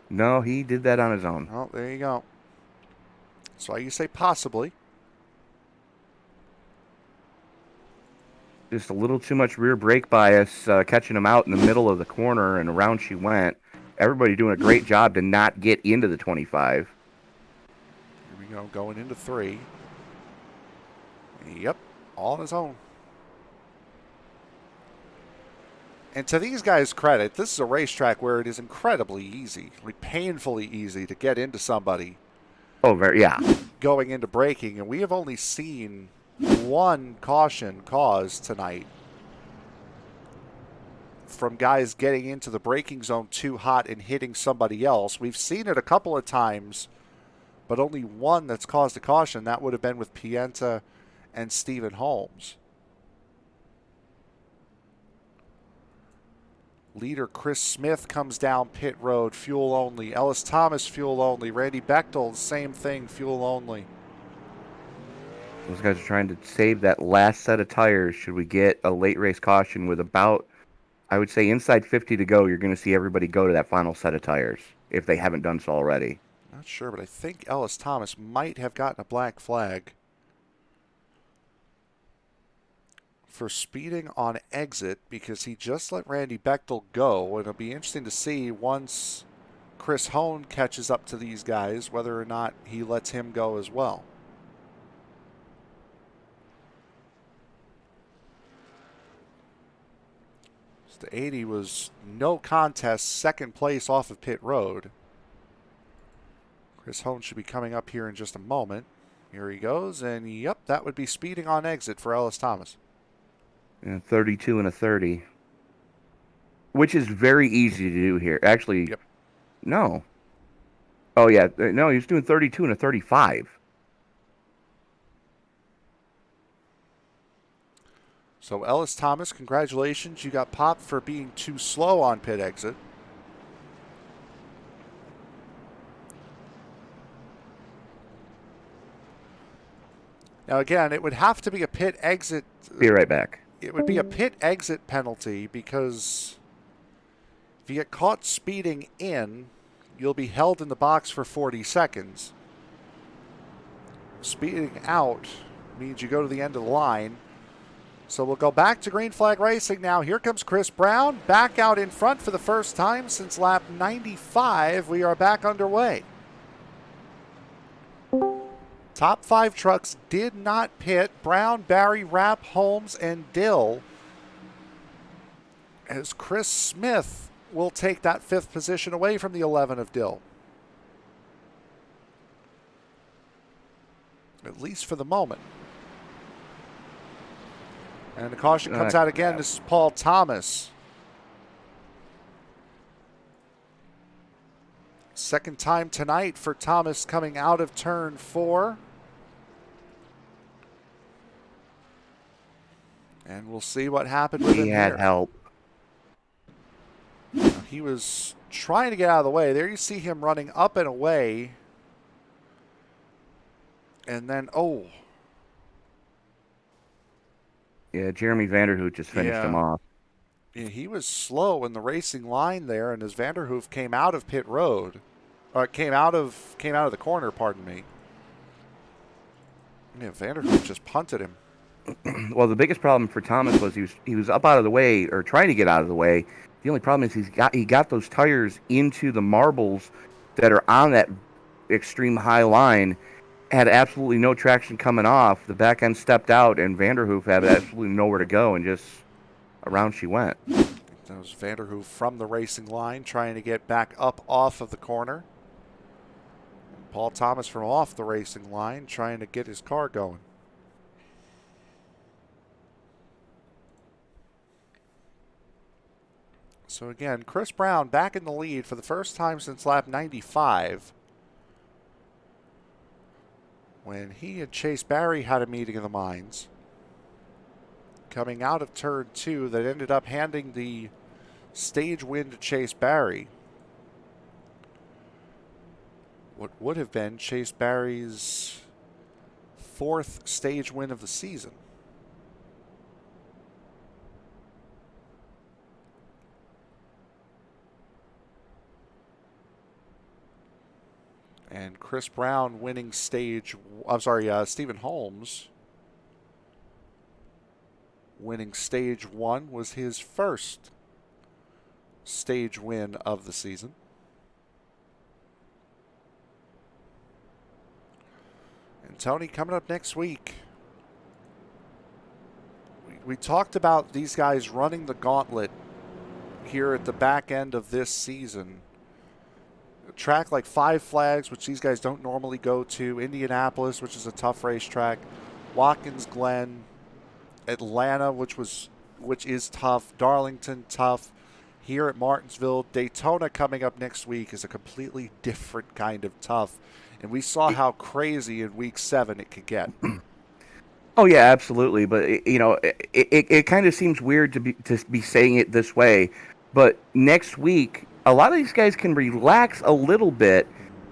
No, he did that on his own. Oh, there you go. That's why you say possibly. Just a little too much rear brake bias, catching him out in the middle of the corner, and around she went. Everybody doing a great job to not get into the 25. Here we go, going into 3. Yep, all on his own. And to these guys' credit, this is a racetrack where it is incredibly easy, like painfully easy to get into somebody. Oh, yeah. Going into braking, and we have only seen one caution caused tonight from guys getting into the braking zone too hot and hitting somebody else. We've seen it a couple of times, but only one that's caused a caution. That would have been with Pienta and Stephen Holmes. Leader Chris Smith comes down pit road, fuel only. Ellis Thomas, fuel only. Randy Bechdel, same thing, fuel only. Those guys are trying to save that last set of tires. Should we get a late race caution with about, I would say, inside 50 to go, you're going to see everybody go to that final set of tires if they haven't done so already. Not sure, but I think Ellis Thomas might have gotten a black flag for speeding on exit because he just let Randy Bechdel go. And it'll be interesting to see once Chris Hone catches up to these guys whether or not he lets him go as well. The 80 was no contest, second place off of pit road. Chris Hone should be coming up here in just a moment. Here he goes, and yep, that would be speeding on exit for Ellis Thomas. And 32 and a 30, which is very easy to do here. Actually, yep. No. Oh, yeah. No, he was doing 32 and a 35. So Ellis Thomas, congratulations. You got popped for being too slow on pit exit. Now again, it would have to be a pit exit. Be right back. It would be a pit exit penalty because if you get caught speeding in, you'll be held in the box for 40 seconds. Speeding out means you go to the end of the line. So we'll go back to green flag racing now. Here comes Chris Brown back out in front for the first time since lap 95. We are back underway. Top 5 trucks did not pit. Brown, Barry, Rapp, Holmes, and Dill. As Chris Smith will take that 5th position away from the 11 of Dill. at least for the moment. And the caution comes out again. This is Paul Thomas. Second time tonight for Thomas coming out of turn 4. And we'll see what happened with him He had here. help. He was trying to get out of the way. There you see him running up and away. And then, Yeah, Jeremy Vanderhoot just finished him off. Yeah, he was slow in the racing line there, and as Vanderhoof came out of pit road, or came out of the corner, pardon me. Yeah, Vanderhoof just punted him. Well, the biggest problem for Thomas was he was up out of the way, or trying to get out of the way. The only problem is he got those tires into the marbles that are on that extreme high line. Had absolutely no traction coming off. The back end stepped out, and Vanderhoof had absolutely nowhere to go, and just around she went. That was Vanderhoof from the racing line trying to get back up off of the corner. Paul Thomas from off the racing line trying to get his car going. So again, Chris Brown back in the lead for the first time since lap 95. When he and Chase Barry had a meeting of the minds. Coming out of turn 2 that ended up handing the stage win to Chase Barry. What would have been Chase Barry's 4th stage win of the season. And Chris Brown winning Stephen Holmes winning stage 1 was his first stage win of the season. And Tony, coming up next week, we talked about these guys running the gauntlet here at the back end of this season. A track like Five Flags, which these guys don't normally go to, Indianapolis, which is a tough racetrack, Watkins Glen, Atlanta, which is tough, Darlington, tough. Here at Martinsville, Daytona coming up next week is a completely different kind of tough. And we saw how crazy in week 7 it could get. Oh yeah, absolutely. But it kind of seems weird to be saying it this way. But next week, a lot of these guys can relax a little bit,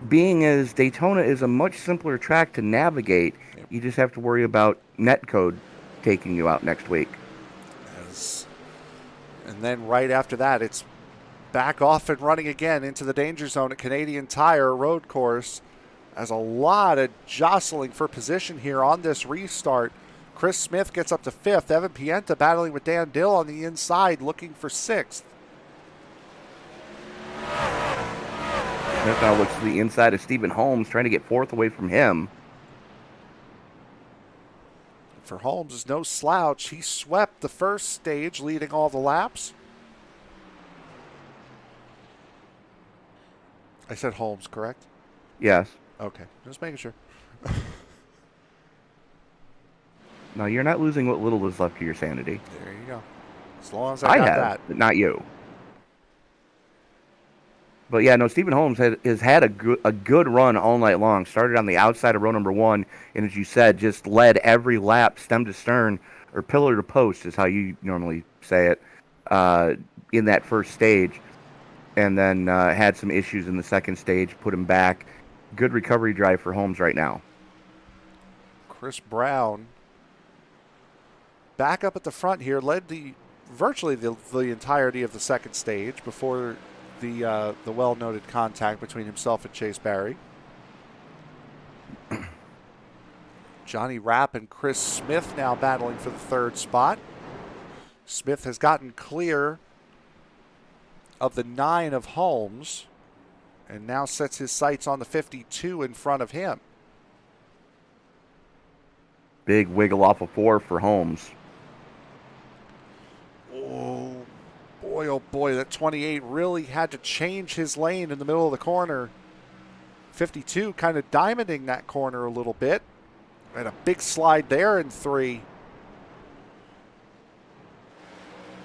being as Daytona is a much simpler track to navigate. Yep. You just have to worry about netcode taking you out next week. And then right after that, it's back off and running again into the danger zone at Canadian Tire road course. As a lot of jostling for position here on this restart. Chris Smith gets up to 5th. Evan Pienta battling with Dan Dill on the inside, looking for 6th. Smith now looks to the inside of Stephen Holmes, trying to get 4th away from him. For Holmes is no slouch. He swept the first stage, leading all the laps. I said Holmes, correct? Yes. Okay, just making sure. No, you're not losing what little is left of your sanity. There you go. As long as I got have, that. But not you. But yeah, no, Stephen Holmes has had a good run all night long. Started on the outside of row number 1, and as you said, just led every lap stem to stern, or pillar to post is how you normally say it, in that first stage. And then had some issues in the second stage, put him back. Good recovery drive for Holmes right now. Chris Brown back up at the front here, led virtually the entirety of the second stage before the well-noted contact between himself and Chase Barry. Jonny Rapp and Chris Smith now battling for the 3rd spot. Smith has gotten clear of the 9 of Holmes and now sets his sights on the 52 in front of him. Big wiggle off of 4 for Holmes. Oh boy, that 28 really had to change his lane in the middle of the corner. 52 kind of diamonding that corner a little bit. And a big slide there in 3.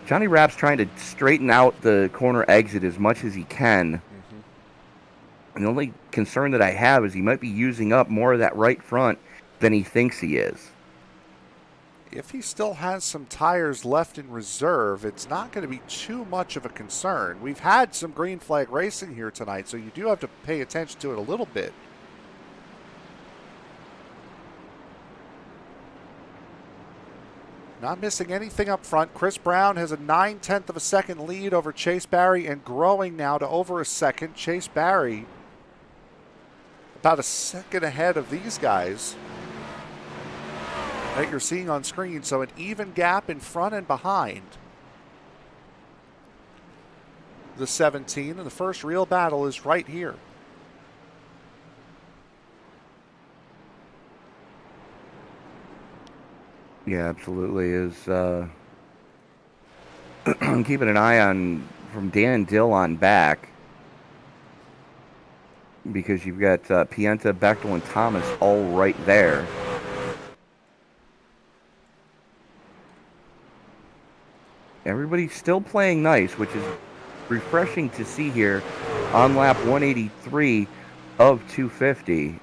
Jonny Rapp's trying to straighten out the corner exit as much as he can. And the only concern that I have is he might be using up more of that right front than he thinks he is. If he still has some tires left in reserve, it's not going to be too much of a concern. We've had some green flag racing here tonight, so you do have to pay attention to it a little bit. Not missing anything up front. Chris Brown has a 9/10 of a second lead over Chase Barry and growing now to over a second. Chase Barry about a second ahead of these guys that you're seeing on screen. So an even gap in front and behind the 17. And the first real battle is right here. Yeah, absolutely. Is I'm keeping an eye on from Dan Dill on back, because you've got Pienta, Bechdel, and Thomas all right there. Everybody's still playing nice, which is refreshing to see here on lap 183 of 250.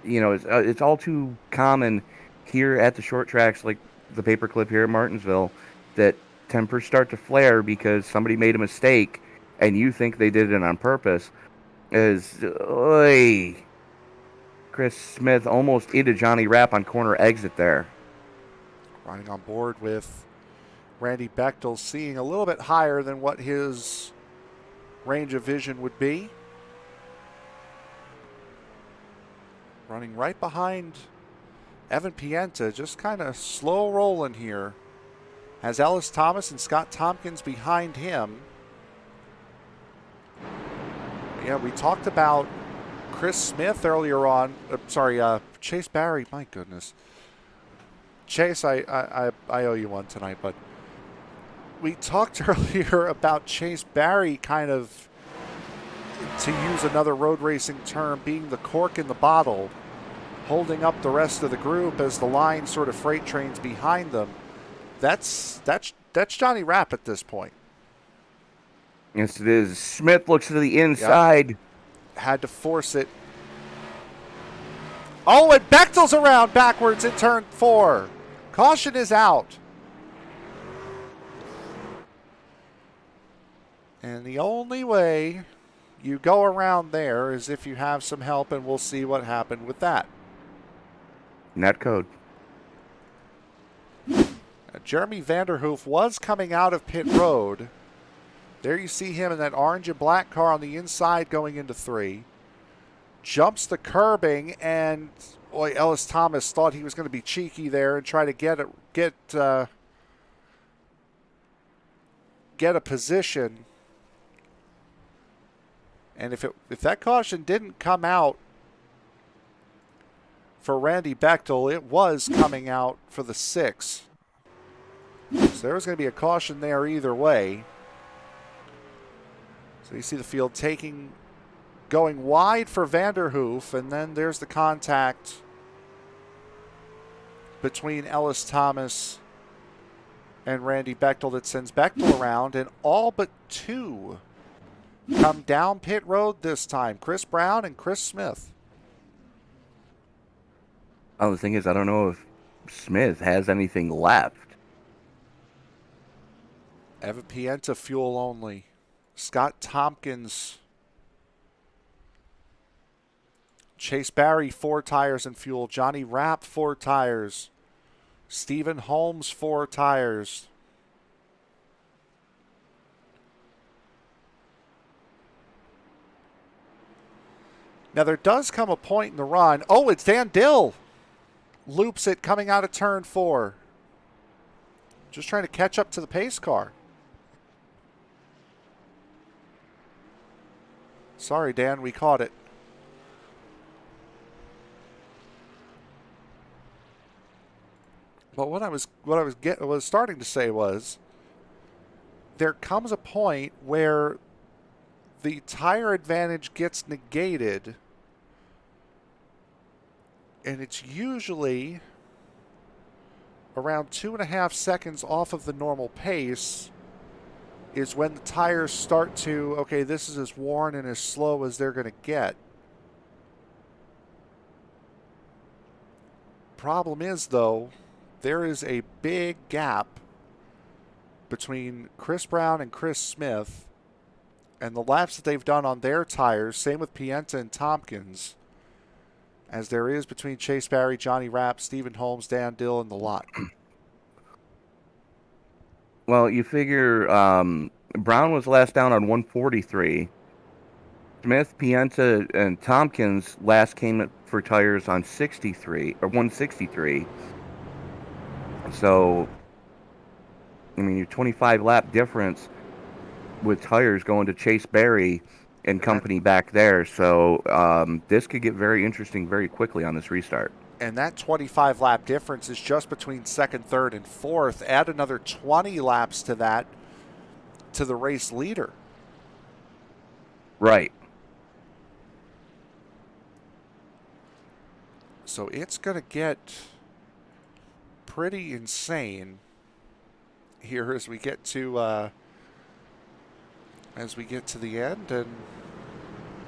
You know, it's all too common here at the short tracks like the paperclip here at Martinsville that tempers start to flare because somebody made a mistake and you think they did it on purpose. Chris Smith almost into Jonny Rapp on corner exit there. Running on board with Randy Bechdel, seeing a little bit higher than what his range of vision would be. Running right behind Evan Pienta, just kind of slow rolling here. Has Ellis Thomas and Scott Tompkins behind him. Yeah, we talked about Chris Smith earlier on. Chase Barry. My goodness. Chase, I owe you one tonight, but we talked earlier about Chase Barry kind of, to use another road racing term, being the cork in the bottle, holding up the rest of the group as the line sort of freight trains behind them. That's Jonny Rapp at this point. Yes, it is. Smith looks to the inside. Yep. Had to force it. Oh, and Bechdel's around backwards in turn 4. Caution is out. And the only way you go around there is if you have some help, and we'll see what happened with that. Net code. Jeremy Vanderhoof was coming out of pit road. There you see him in that orange and black car on the inside going into 3. Jumps the curbing, and boy, Ellis Thomas thought he was going to be cheeky there and try to get a position. And if that caution didn't come out for Randy Bechdel, it was coming out for the 6. So there was going to be a caution there either way. So you see the field going wide for Vanderhoof, and then there's the contact between Ellis Thomas and Randy Bechdel that sends Bechdel around, and all but 2 come down pit road this time. Chris Brown and Chris Smith. Oh, the thing is, I don't know if Smith has anything left. Evan Pienta fuel only. Scott Tompkins. Chase Barry 4 tires and fuel. Jonny Rapp 4 tires. Stephen Holmes 4 tires. Now there does come a point in the run. Oh, it's Dan Dill. Loops it coming out of turn 4. Just trying to catch up to the pace car. Sorry, Dan, we caught it. But what I was starting to say was, there comes a point where the tire advantage gets negated And it's usually around 2.5 seconds off of the normal pace is when the tires start to, okay, this is as worn and as slow as they're going to get. Problem is, though, there is a big gap between Chris Brown and Chris Smith and the laps that they've done on their tires, same with Pienta and Tompkins, as there is between Chase Barry, Jonny Rapp, Stephen Holmes, Dan Dill, and the lot. Well, you figure Brown was last down on 143. Smith, Pienta, and Tompkins last came for tires on 63 or 163. So, I mean, your 25 lap difference with tires going to Chase Barry and company back there. So this could get very interesting very quickly on this restart. And that 25 lap difference is just between second, third, and fourth. Add another 20 laps to that to the race leader. Right. So it's going to get pretty insane here as we get to the end. And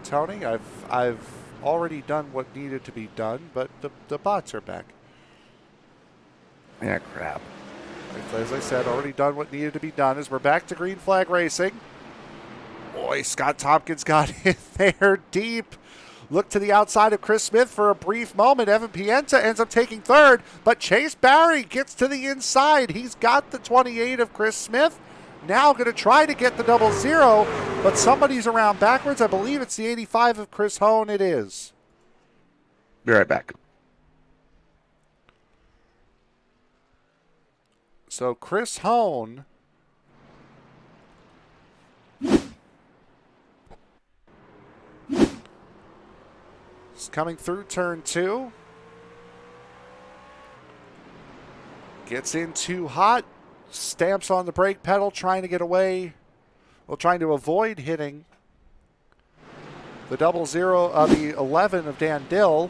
Tony, I've already done what needed to be done, but the bots are back. Yeah, crap. As I said, already done what needed to be done. As we're back to green flag racing. Boy, Scott Tompkins got in there deep. Look to the outside of Chris Smith for a brief moment. Evan Pienta ends up taking third, but Chase Barry gets to the inside. He's got the 28 of Chris Smith. Now going to try to get the 00, but somebody's around backwards. I believe it's the 85 of Chris Hone. It is. Be right back. So Chris Hone is coming through turn 2. Gets in too hot. Stamps on the brake pedal, trying to get away. Well, trying to avoid hitting the 00 of the 11 of Dan Dill.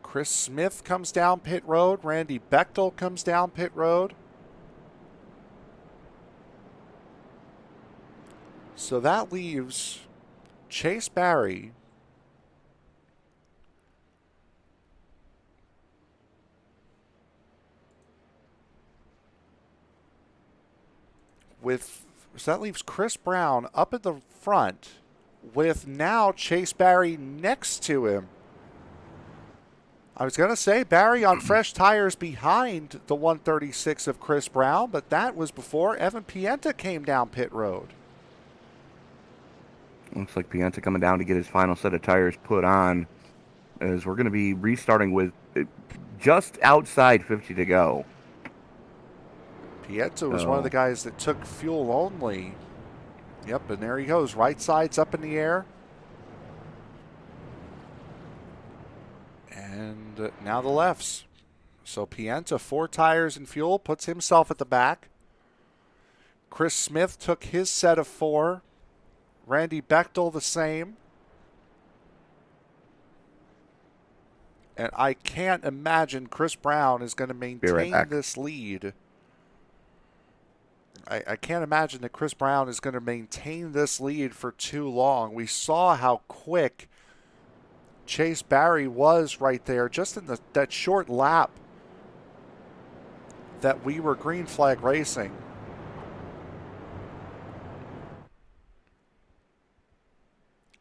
Chris Smith comes down pit road. Randy Bechdel comes down pit road. So that leaves Chase Barry so that leaves Chris Brown up at the front with now Chase Barry next to him. I was going to say Barry on fresh tires behind the 136 of Chris Brown, but that was before Evan Pienta came down pit road. Looks like Pienta coming down to get his final set of tires put on, as we're going to be restarting with just outside 50 to go. Pienta was one of the guys that took fuel only. Yep, and there he goes. Right side's up in the air. And now the lefts. So Pienta, 4 tires and fuel, puts himself at the back. Chris Smith took his set of 4. Randy Bechdel the same. And I can't imagine Chris Brown is going to maintain this lead. I can't imagine that Chris Brown is going to maintain this lead for too long. We saw how quick Chase Barry was right there, just in that short lap that we were green flag racing.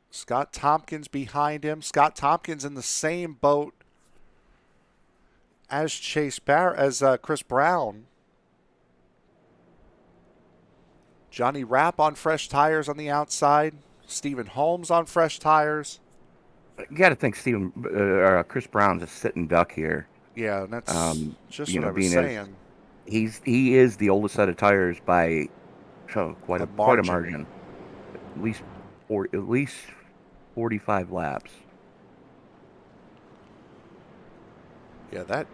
Scott Tompkins behind him. Scott Tompkins in the same boat as Chris Brown. Jonny Rapp on fresh tires on the outside. Stephen Holmes on fresh tires. You got to think Chris Brown's a sitting duck here. Yeah, and that's just what I was saying. He is the oldest set of tires by quite a margin. At least 45 laps. Yeah,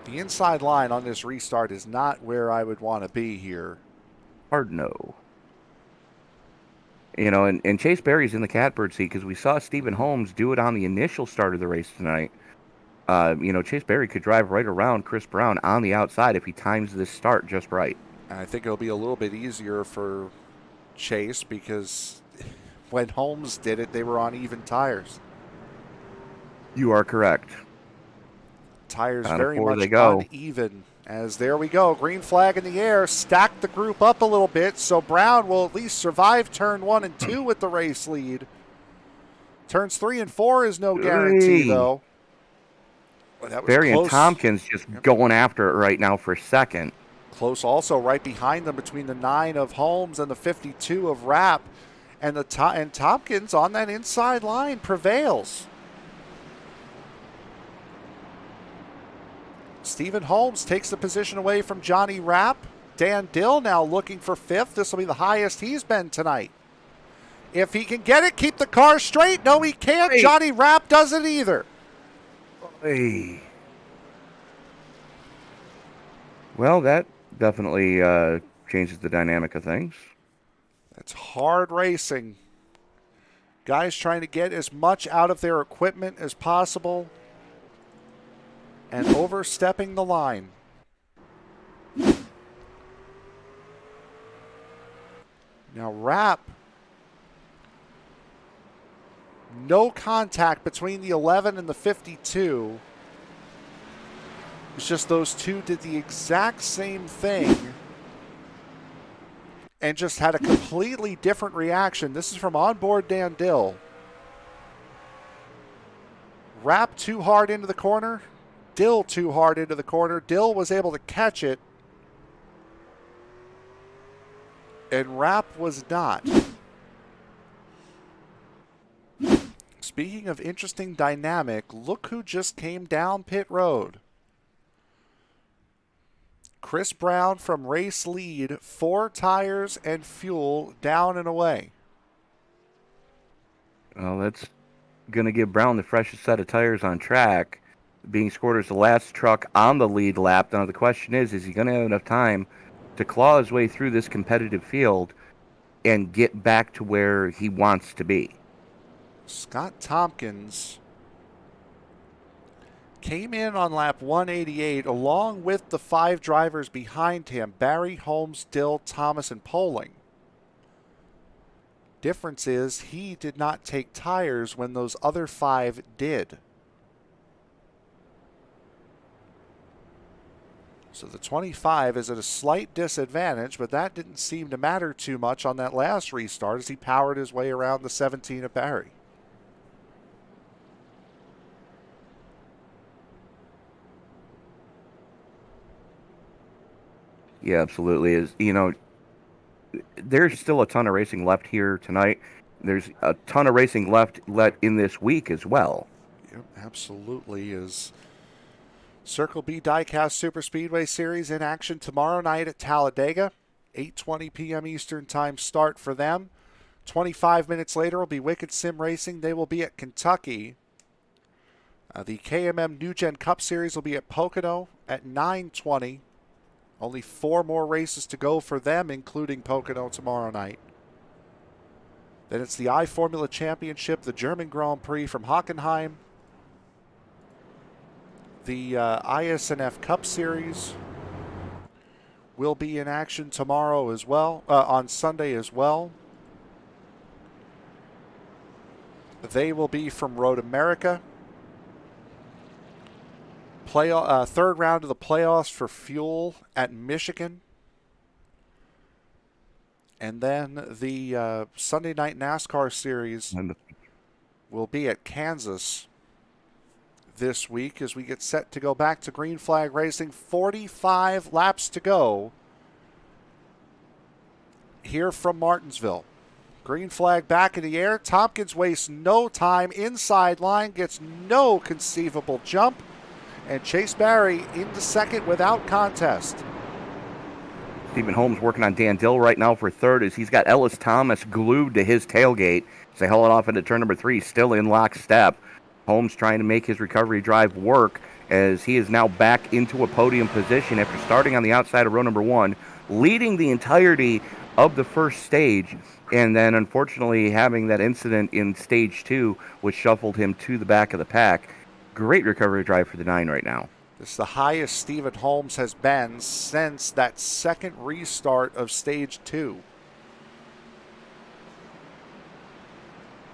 the inside line on this restart is not where I would want to be here. Hard no. You know, and Chase Berry's in the catbird seat because we saw Stephen Holmes do it on the initial start of the race tonight. You know, Chase Berry could drive right around Chris Brown on the outside if he times this start just right. And I think it'll be a little bit easier for Chase because when Holmes did it, they were on even tires. You are correct. Tires On a very four much they go. uneven. As there we go, green flag in the air, stack the group up a little bit, so Brown will at least survive turn 1 and 2 with the race lead. Turns 3 and 4 is no guarantee, though. Well, that was Berry close. and Tompkins just going after it right now for second. Close also right behind them between the 9 of Holmes and the 52 of Rapp. And and Tompkins on that inside line prevails. Stephen Holmes takes the position away from Jonny Rapp. Dan Dill now looking for 5th. This will be the highest he's been tonight. If he can get it, keep the car straight. No, he can't. Hey. Jonny Rapp doesn't either. Hey. Well, that definitely changes the dynamic of things. That's hard racing. Guys trying to get as much out of their equipment as possible and overstepping the line. Now Rapp, no contact between the 11 and the 52. It's just those two did the exact same thing and just had a completely different reaction. This is from onboard Dan Dill. Rapp too hard into the corner. Dill too hard into the corner. Dill was able to catch it. And Rapp was not. Speaking of interesting dynamic, look who just came down pit road. Chris Brown from race lead, 4 tires and fuel down and away. Well, that's going to give Brown the freshest set of tires on track, being scored as the last truck on the lead lap. Now the question is he going to have enough time to claw his way through this competitive field and get back to where he wants to be? Scott Tompkins came in on lap 188 along with the 5 drivers behind him, Barry, Holmes, Dill, Thomas, and Poling. Difference is he did not take tires when those other 5 did. So the 25 is at a slight disadvantage, but that didn't seem to matter too much on that last restart as he powered his way around the 17 of Barry. Yeah, absolutely. Is, you know, there's still a ton of racing left here tonight. There's a ton of racing left in this week as well. Yep, absolutely is. Circle B Diecast Super Speedway Series in action tomorrow night at Talladega. 8:20 p.m. Eastern Time start for them. 25 minutes later will be Wicked Sim Racing. They will be at Kentucky. The KMM New Gen Cup Series will be at Pocono at 9:20. Only 4 more races to go for them, including Pocono tomorrow night. Then it's the iFormula Championship, the German Grand Prix from Hockenheim. The ISNF Cup Series will be in action tomorrow as well, on Sunday as well. They will be from Road America. Third round of the playoffs for fuel at Michigan. And then the Sunday night NASCAR series will be at Kansas this week as we get set to go back to green flag racing. 45 laps to go here from Martinsville. Green flag back in the air. Tompkins wastes no time. Inside line, gets no conceivable jump. And Chase Barry into second without contest. Stephen Holmes working on Dan Dill right now for third as he's got Ellis Thomas glued to his tailgate. As they haul it off into turn number 3, still in lockstep. Holmes trying to make his recovery drive work as he is now back into a podium position after starting on the outside of row number 1, leading the entirety of the first stage, and then unfortunately having that incident in stage 2, which shuffled him to the back of the pack. Great recovery drive for the 9 right now. This is the highest Stephen Holmes has been since that second restart of stage 2.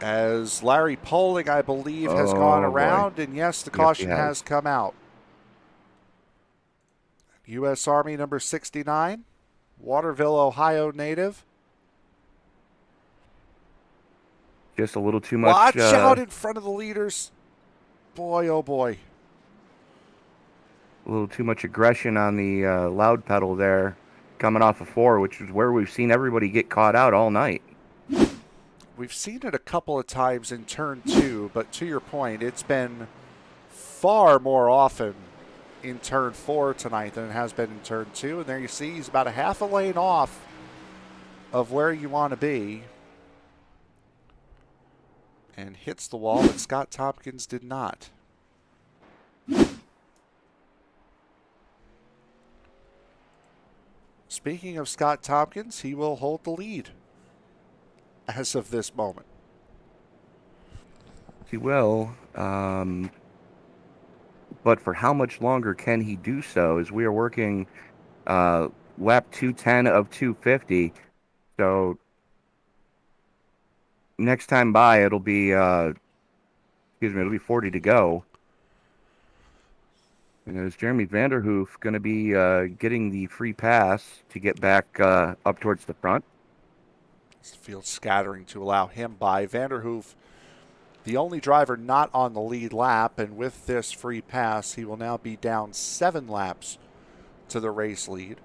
As Larry Poling, I believe, has gone around, and yes, the caution has come out. U.S. Army number 69, Waterville, Ohio native. Just a little too much. Watch out in front of the leaders. Boy, oh boy. A little too much aggression on the loud pedal there, coming off of 4, which is where we've seen everybody get caught out all night. We've seen it a couple of times in turn 2, but to your point, it's been far more often in turn 4 tonight than it has been in turn 2. And there you see he's about a half a lane off of where you want to be. And hits the wall, but Scott Tompkins did not. Speaking of Scott Tompkins, he will hold the lead as of this moment. He will, but for how much longer can he do so, as we are working lap 210 of 250. So next time by, it'll be, it'll be 40 to go. And is Jeremy Vanderhoof going to be getting the free pass to get back up towards the front? The field scattering to allow him by. Vanderhoof, the only driver not on the lead lap, and with this free pass, he will now be down 7 laps to the race lead.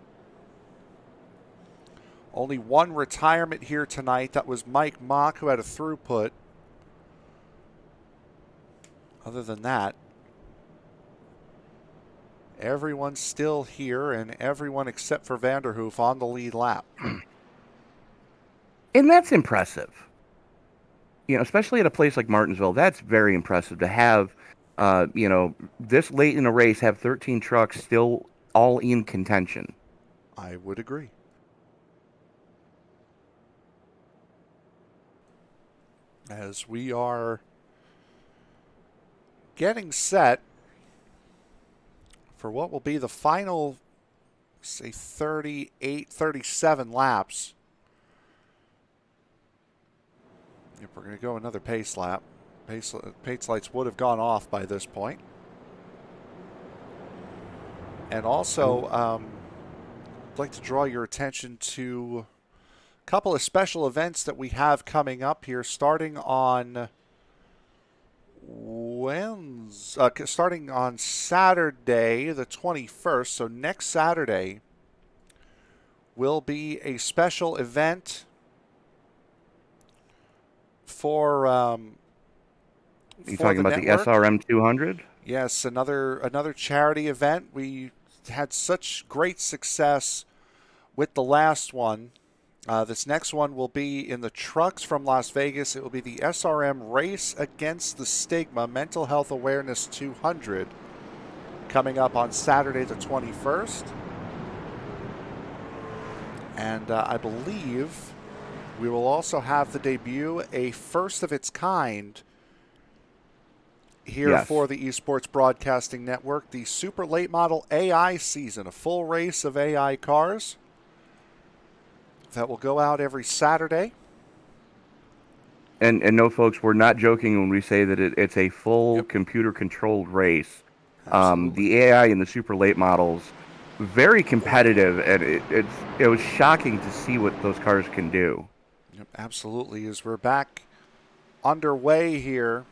Only one retirement here tonight. That was Mike Mock, who had a throughput. Other than that, everyone's still here, and everyone except for Vanderhoof on the lead lap. And that's impressive. You know, especially at a place like Martinsville, that's very impressive to have, this late in a race, have 13 trucks still all in contention. I would agree. As we are getting set for what will be the final, say, 38, 37 laps. If we're going to go another pace lap, pace lights would have gone off by this point. And also, I'd like to draw your attention to a couple of special events that we have coming up here, starting on starting on Saturday, the 21st. So next Saturday will be a special event for you talking about network. The SRM 200? Yes, another charity event. We had such great success with the last one. This next one will be in the trucks from Las Vegas. It will be the SRM Race Against the Stigma Mental Health Awareness 200, coming up on Saturday the 21st. And I believe we will also have the debut, a first of its kind here for the Esports Broadcasting Network, the Super Late Model AI season, a full race of AI cars that will go out every Saturday. And no, folks, we're not joking when we say that it's a full computer-controlled race. The AI in the super late models, very competitive, and it was shocking to see what those cars can do. Yep, absolutely. As we're back underway here,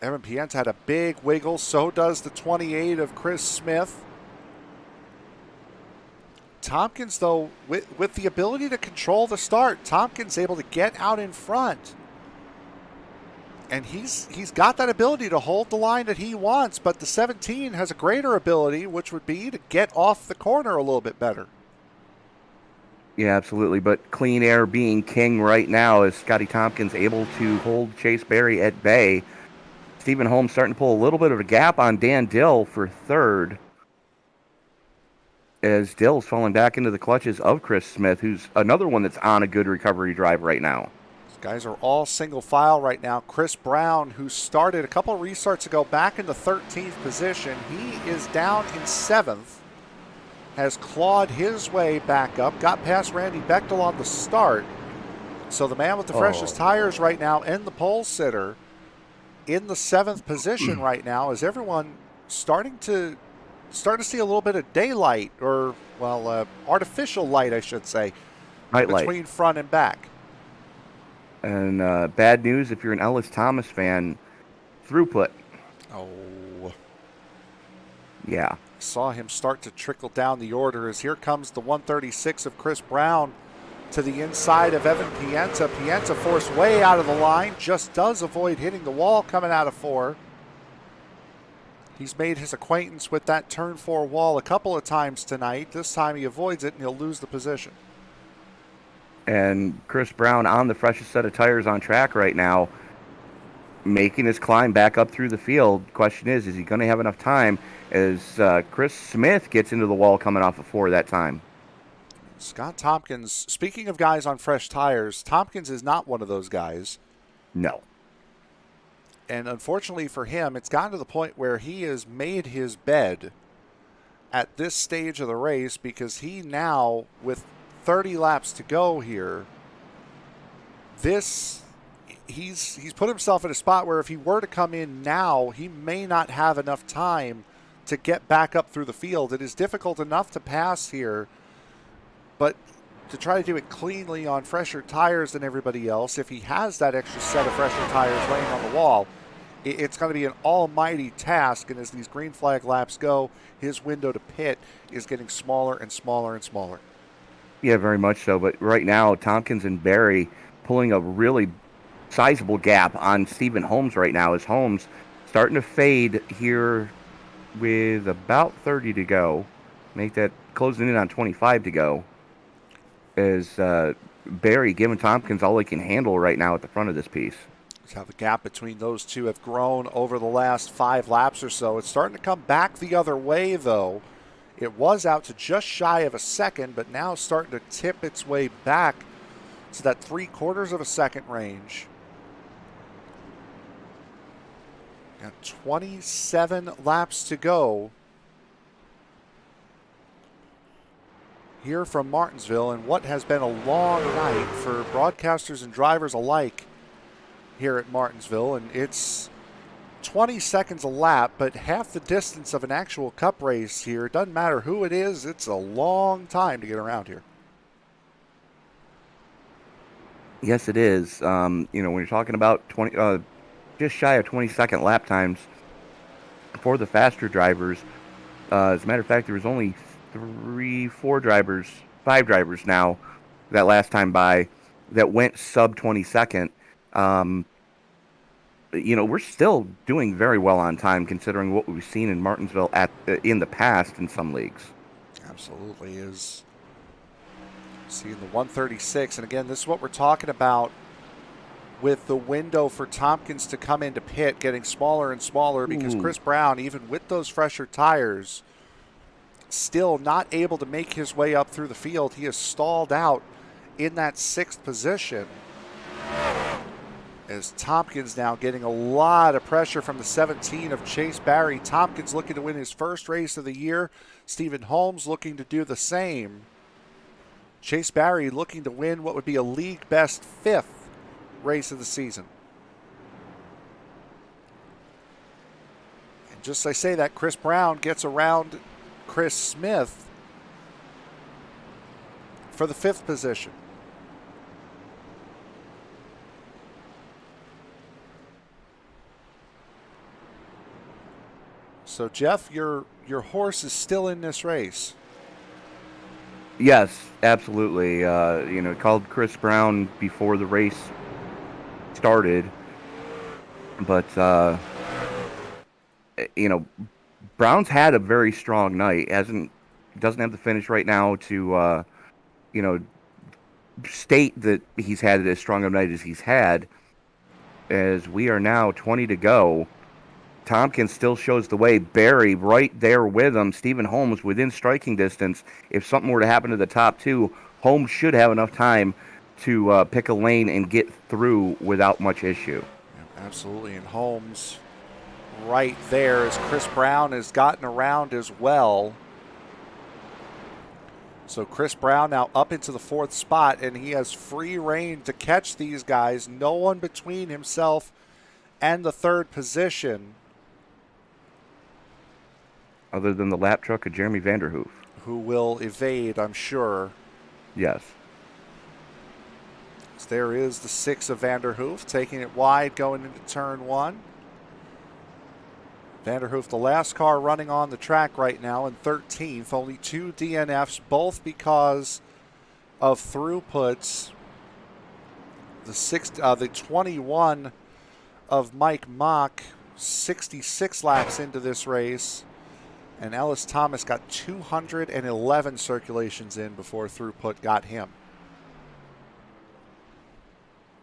Evan Pienta had a big wiggle. So does the 28 of Chris Smith. Tompkins, though, with the ability to control the start, Tompkins able to get out in front. And he's got that ability to hold the line that he wants, but the 17 has a greater ability, which would be to get off the corner a little bit better. Yeah, absolutely. But clean air being king right now, is Scotty Tompkins able to hold Chase Berry at bay. Stephen Holmes starting to pull a little bit of a gap on Dan Dill for third. as Dill's falling back into the clutches of Chris Smith, who's another one that's on a good recovery drive right now. These guys are all single file right now. Chris Brown, who started a couple of restarts ago back in the 13th position, he is down in 7th, has clawed his way back up, got past Randy Bechdel on the start. So the man with the freshest tires right now and the pole sitter in the 7th position right now, is everyone starting to see a little bit of daylight, or, well, artificial light, I should say, between front and back. And bad news if you're an Ellis Thomas fan, throughput. Oh. Yeah. Saw him start to trickle down the order as here comes the 136 of Chris Brown to the inside of Evan Pienta. Pienta forced way out of the line, just does avoid hitting the wall coming out of 4. He's made his acquaintance with that turn 4 wall a couple of times tonight. This time he avoids it and he'll lose the position. And Chris Brown on the freshest set of tires on track right now, making his climb back up through the field. Question is he going to have enough time as Chris Smith gets into the wall coming off of 4 that time? Scott Tompkins, speaking of guys on fresh tires, Tompkins is not one of those guys. No. And unfortunately for him, it's gotten to the point where he has made his bed at this stage of the race, because he now, with 30 laps to go here, he's put himself in a spot where if he were to come in now, he may not have enough time to get back up through the field. It is difficult enough to pass here, but to try to do it cleanly on fresher tires than everybody else, if he has that extra set of fresher tires laying on the wall, it's going to be an almighty task. And as these green flag laps go, his window to pit is getting smaller and smaller and smaller. Yeah, very much so. But right now, Tompkins and Barry pulling a really sizable gap on Stephen Holmes right now, as Holmes starting to fade here with about 30 to go. Make that closing in on 25 to go. As Barry giving Tompkins all he can handle right now at the front of this piece. That's how the gap between those two have grown over the last 5 laps or so. It's starting to come back the other way, though. It was out to just shy of a second, but now starting to tip its way back to that 3/4 of a second range. Got 27 laps to go here from Martinsville, and what has been a long night for broadcasters and drivers alike here at Martinsville. And it's 20 seconds a lap, but half the distance of an actual cup race here. It doesn't matter who it is, it's a long time to get around here. Yes, it is. When you're talking about 20, just shy of 20-second lap times for the faster drivers. As a matter of fact, there was only 5 drivers now that last time by that went sub 20-second. We're still doing very well on time considering what we've seen in Martinsville in the past in some leagues. Absolutely is. Seeing the 136, and again, this is what we're talking about with the window for Tompkins to come into pit getting smaller and smaller, because Chris Brown, even with those fresher tires, still not able to make his way up through the field. He is stalled out in that 6th position, as Tompkins now getting a lot of pressure from the 17 of Chase Barry. Tompkins looking to win his first race of the year. Stephen Holmes looking to do the same. Chase Barry looking to win what would be a league best 5th race of the season. And just as I say that, Chris Brown gets around Chris Smith for the 5th position. So Jeff, your horse is still in this race. Yes, absolutely. Called Chris Brown before the race started, but Brown's had a very strong night. Doesn't have the finish right now to state that he's had as strong a night as he's had. As we are now 20 to go, Tompkins still shows the way. Barry right there with him. Stephen Holmes within striking distance. If something were to happen to the top two, Holmes should have enough time to pick a lane and get through without much issue. Yeah, absolutely. And Holmes right there as Chris Brown has gotten around as well. So Chris Brown now up into the 4th spot, and he has free reign to catch these guys. No one between himself and the 3rd position. Other than the lap truck of Jeremy Vanderhoof. Who will evade, I'm sure. Yes. So there is the 6 of Vanderhoof, taking it wide going into turn 1. Vanderhoof, the last car running on the track right now in 13th. Only 2 DNFs, both because of throughputs. The 21 of Mike Mock, 66 laps into this race. And Ellis Thomas got 211 circulations in before throughput got him.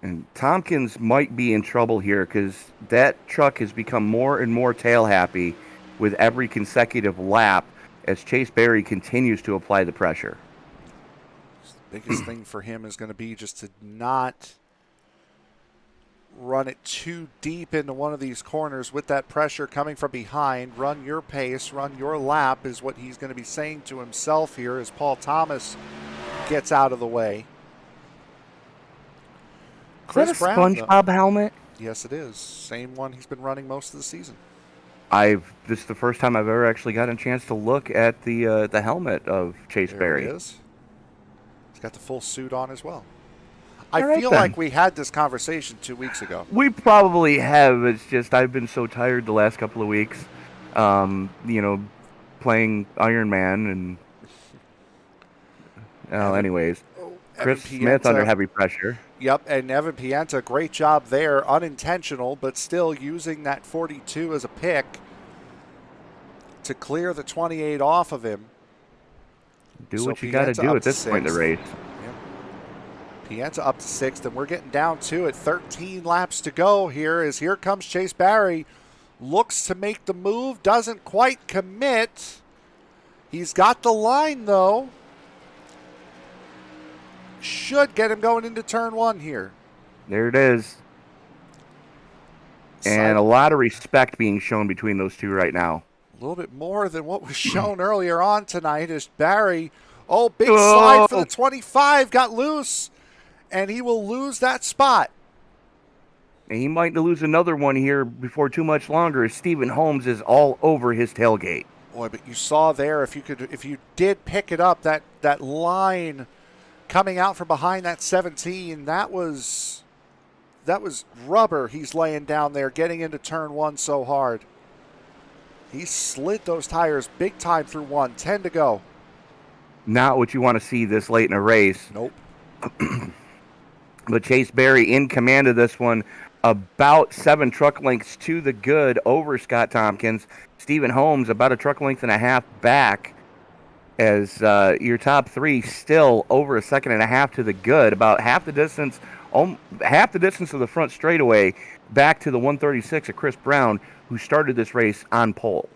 And Tompkins might be in trouble here because that truck has become more and more tail happy with every consecutive lap as Chase Berry continues to apply the pressure. The biggest thing for him is going to be just to not run it too deep into one of these corners with that pressure coming from behind. Run your pace, run your lap is what he's going to be saying to himself here as Paul Thomas gets out of the way. Is that a SpongeBob helmet? Yes, it is. Same one he's been running most of the season. This is the first time I've ever actually gotten a chance to look at the helmet of Chase Berry. There it is. He's got the full suit on as well. I feel like we had this conversation 2 weeks ago. We probably have. It's just I've been so tired the last couple of weeks. Playing Iron Man and anyways. Chris Smith under heavy pressure. Yep, and Evan Pienta, great job there. Unintentional, but still using that 42 as a pick to clear the 28 off of him. Do what you got to do at this point in the race. Yep. Pienta up to 6th, and we're getting down to it. 13 laps to go here as here comes Chase Berry. Looks to make the move, doesn't quite commit. He's got the line, though. Should get him going into turn 1 here. There it is. And a lot of respect being shown between those two right now. A little bit more than what was shown earlier on tonight as Barry, big slide for the 25, got loose, and he will lose that spot. And he might lose another one here before too much longer as Stephen Holmes is all over his tailgate. Boy, but you saw there, if you did pick it up, that line coming out from behind that 17, that was rubber he's laying down there, getting into turn 1 so hard. He slid those tires big time through 1, 10 to go. Not what you want to see this late in a race. Nope. But Chase Berry in command of this one, about 7 truck lengths to the good over Scott Tompkins. Stephen Holmes about a truck length and a half back as your top 3 still over a second and a half to the good, about half the distance of the front straightaway back to the 136 of Chris Brown, who started this race on pole.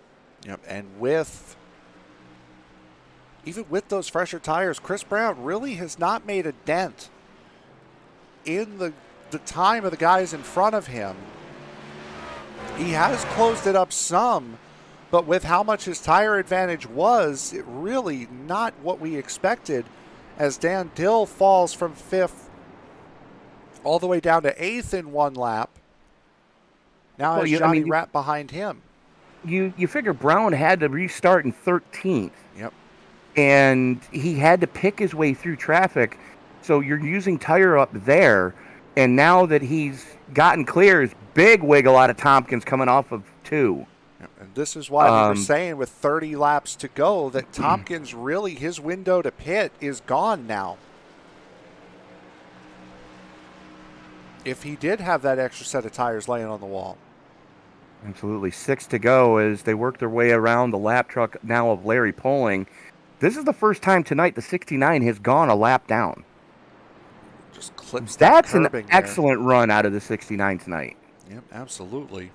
Yep, and even with those fresher tires, Chris Brown really has not made a dent in the time of the guys in front of him. He has closed it up some, but with how much his tire advantage was, it really not what we expected as Dan Dill falls from 5th all the way down to 8th in 1 lap. Now has Jonny Rapp behind him. You figure Brown had to restart in 13th. Yep. And he had to pick his way through traffic. So you're using tire up there. And now that he's gotten clear, is big wiggle out of Tompkins coming off of 2. And this is why we were saying with 30 laps to go that Tompkins really, his window to pit is gone now. If he did have that extra set of tires laying on the wall. Absolutely. 6 to go as they work their way around the lap truck now of Larry Poling. This is the first time tonight the 69 has gone a lap down. Just clips That's an excellent run out of the 69 tonight. Yep, absolutely.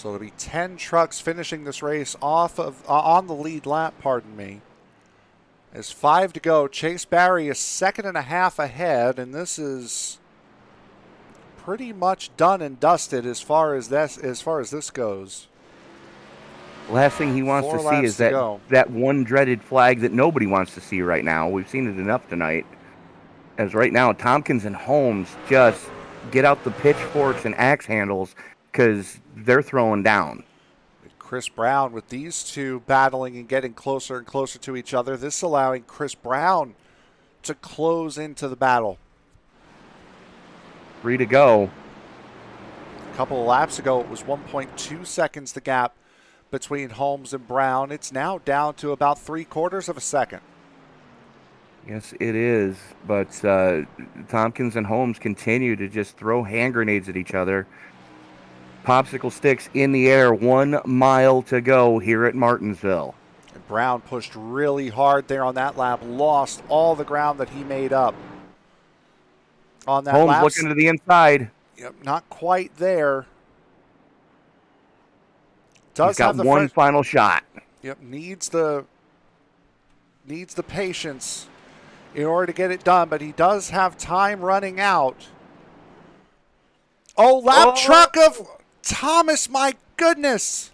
So it'll be 10 trucks finishing this race off of on the lead lap, pardon me. There's 5 to go. Chase Barry is 2.5 ahead, and this is pretty much done and dusted as far as this goes. Last thing he wants 4 to see laps is to go. that one dreaded flag that nobody wants to see right now. We've seen it enough tonight. As right now, Tompkins and Holmes just get out the pitchforks and axe handles because they're throwing down. Chris Brown with these two battling and getting closer and closer to each other. This allowing Chris Brown to close into the battle. 3 to go. A couple of laps ago, it was 1.2 seconds the gap between Holmes and Brown. It's now down to about 3/4 of a second. Yes, it is. But Tompkins and Holmes continue to just throw hand grenades at each other. Popsicle sticks in the air, 1 mile to go here at Martinsville. And Brown pushed really hard there on that lap, lost all the ground that he made up on that Holmes lap. looking to the inside. Yep, not quite there. He's got one final shot. Yep, needs the patience in order to get it done, but he does have time running out. Oh, lap truck of Thomas, my goodness.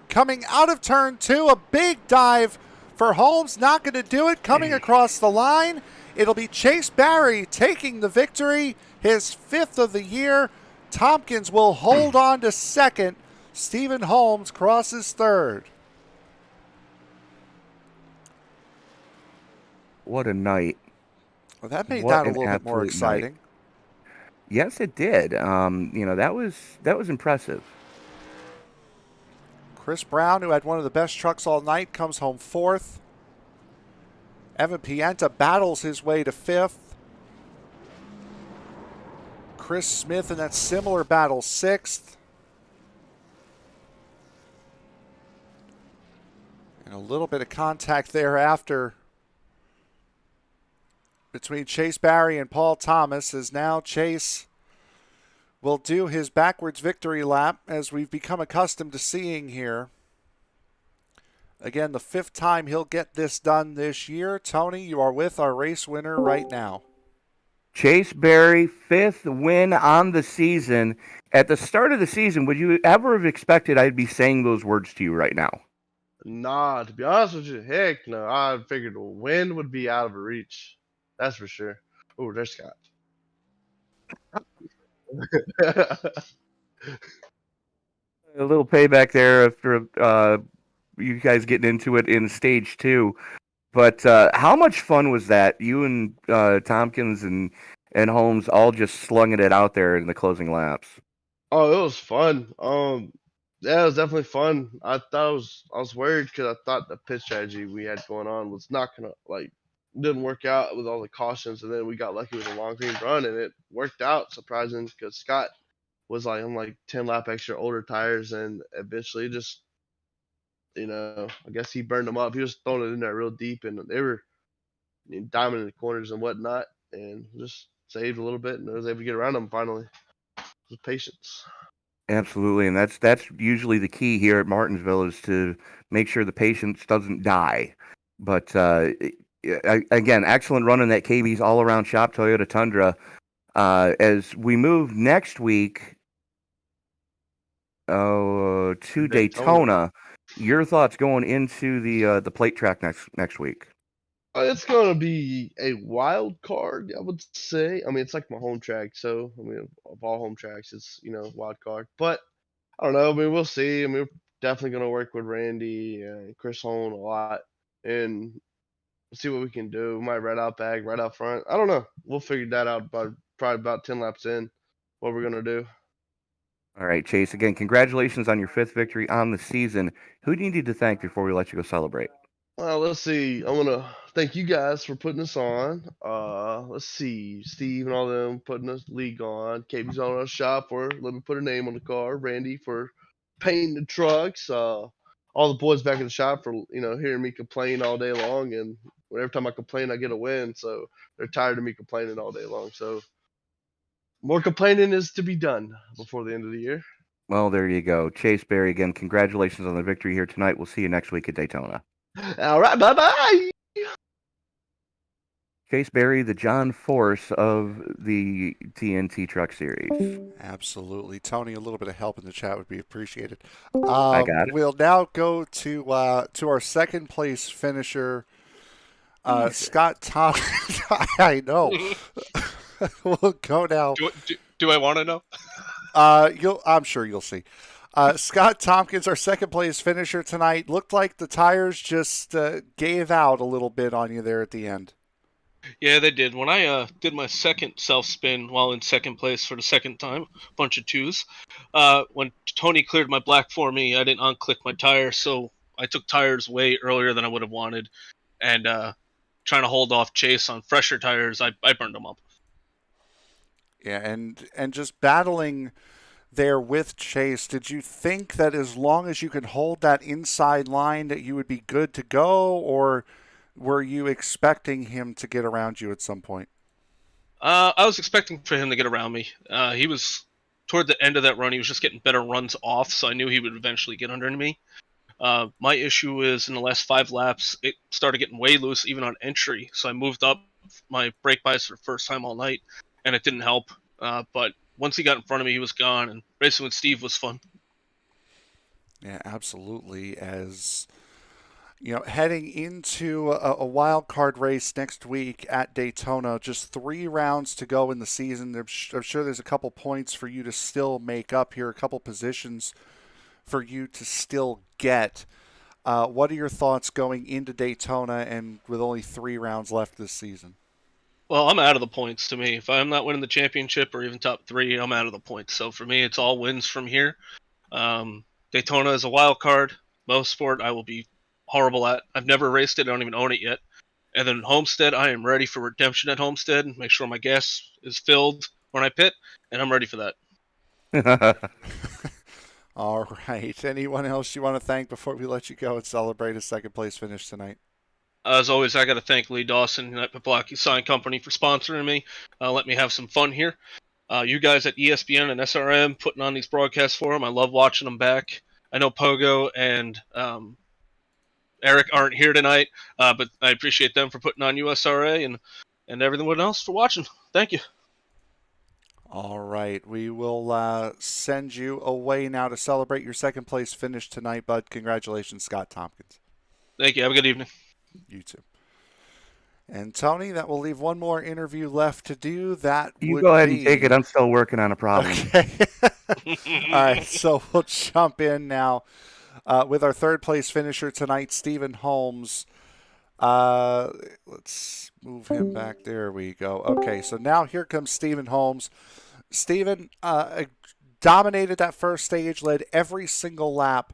Coming out of turn 2, a big dive for Holmes, not going to do it. Coming across the line, it'll be Chase Barry taking the victory, his 5th of the year. Tompkins will hold on to 2nd. Stephen Holmes crosses 3rd. What a night. Well, that made that a little bit more exciting. Night. Yes, it did. That was impressive. Chris Brown, who had one of the best trucks all night, comes home 4th. Evan Pienta battles his way to 5th. Chris Smith in that similar battle, 6th. And a little bit of contact thereafter between Chase Barry and Paul Thomas, as now Chase will do his backwards victory lap as we've become accustomed to seeing here. Again, the 5th time he'll get this done this year. Tony, you are with our race winner right now. Chase Barry, 5th win on the season. At the start of the season, would you ever have expected I'd be saying those words to you right now? Nah, to be honest with you, heck no. I figured a win would be out of reach. That's for sure. Oh, there's Scott. A little payback there after you guys getting into it in stage 2. But how much fun was that? You and Tompkins and Holmes all just slunging it out there in the closing laps. Oh, it was fun. Yeah, it was definitely fun. I was worried because I thought the pit strategy we had going on was not gonna didn't work out with all the cautions, and then we got lucky with a long green run, and it worked out surprising because Scott was on 10 lap extra older tires, and eventually just I guess he burned them up. He was throwing it in there real deep, and they were diamond in the corners and whatnot, and just saved a little bit, and I was able to get around them finally with patience. Absolutely, and that's usually the key here at Martinsville, is to make sure the patience doesn't die. But again, excellent run in that KB's all-around shop Toyota Tundra. As we move next week to Daytona, your thoughts going into the plate track next week? It's going to be a wild card, I would say. I mean, it's like my home track, so of all home tracks, it's wild card. But I don't know. I mean, we'll see. I mean, we're definitely going to work with Randy and Chris Hone a lot, and see what we can do. We might right out back, right out front. I don't know. We'll figure that out probably about 10 laps in, what we're going to do. All right, Chase, again, congratulations on your 5th victory on the season. Who do you need to thank before we let you go celebrate? Well, let's see. I want to thank you guys for putting us on. Let's see. Steve and all them putting us league on. KB's on our shop for let me put a name on the car. Randy for painting the trucks. All the boys back in the shop for hearing me complain all day long, and every time I complain I get a win, so they're tired of me complaining all day long. So more complaining is to be done before the end of the year. Well, there you go. Chase Berry, again, congratulations on the victory here tonight. We'll see you next week at Daytona. All right, bye bye. Chase Berry, the John Force of the TNT Truck Series. Absolutely. Tony, a little bit of help in the chat would be appreciated. I got it. We'll now go to our second place finisher, Scott Thompson. I know. We'll go now. Do I want to know? I'm sure you'll see. Scott Tompkins, our second place finisher tonight. Looked like the tires just gave out a little bit on you there at the end. Yeah, they did. When I did my second self spin while in second place for the second time, bunch of twos. When Tony cleared my black for me, I didn't unclick my tire, so I took tires way earlier than I would have wanted, and trying to hold off Chase on fresher tires, I burned them up. Yeah, and just battling there with Chase, did you think that as long as you can hold that inside line that you would be good to go, or were you expecting him to get around you at some point? I was expecting for him to get around me. He was toward the end of that run. He was just getting better runs off, so I knew he would eventually get under me. My issue is in the last 5 laps, it started getting way loose, even on entry. So I moved up my brake bias for the first time all night, and it didn't help. But once he got in front of me, he was gone. And racing with Steve was fun. Yeah, absolutely. As you know, heading into a wild card race next week at Daytona, just 3 rounds to go in the season. I'm sure there's a couple points for you to still make up here, a couple positions for you to still get. What are your thoughts going into Daytona and with only 3 rounds left this season? Well, I'm out of the points to me. If I'm not winning the championship or even top 3, I'm out of the points. So for me, it's all wins from here. Daytona is a wild card. Most sport I will be horrible at. I've never raced it. I don't even own it yet. And then Homestead, I am ready for redemption at Homestead. Make sure my gas is filled when I pit, and I'm ready for that. All right. Anyone else you want to thank before we let you go and celebrate a second place finish tonight? As always, I got to thank Lee Dawson at Pablaki Sign Company for sponsoring me. Let me have some fun here. You guys at ESBN and SRM putting on these broadcasts for them. I love watching them back. I know Pogo and Eric aren't here tonight, but I appreciate them for putting on USRA and everyone else for watching. Thank you. All right. We will send you away now to celebrate your second place finish tonight, bud. Congratulations, Scott Tompkins. Thank you. Have a good evening. You too. And Tony, that will leave one more interview left to do. That You would go ahead be... and take it. I'm still working on a problem. Okay. All right, so we'll jump in now with our third place finisher tonight, Stephen Holmes. Let's move him back. There we go. Okay, so now here comes Stephen Holmes. Stephen dominated that first stage, led every single lap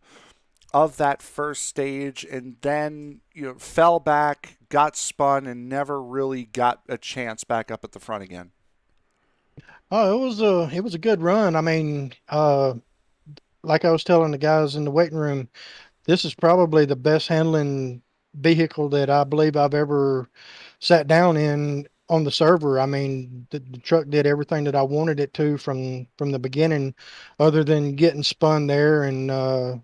of that first stage, and then fell back, got spun, and never really got a chance back up at the front again. Oh, it was a good run. I mean, like I was telling the guys in the waiting room, this is probably the best handling vehicle that I believe I've ever sat down in on the server. I mean, the truck did everything that I wanted it to from the beginning, other than getting spun there, and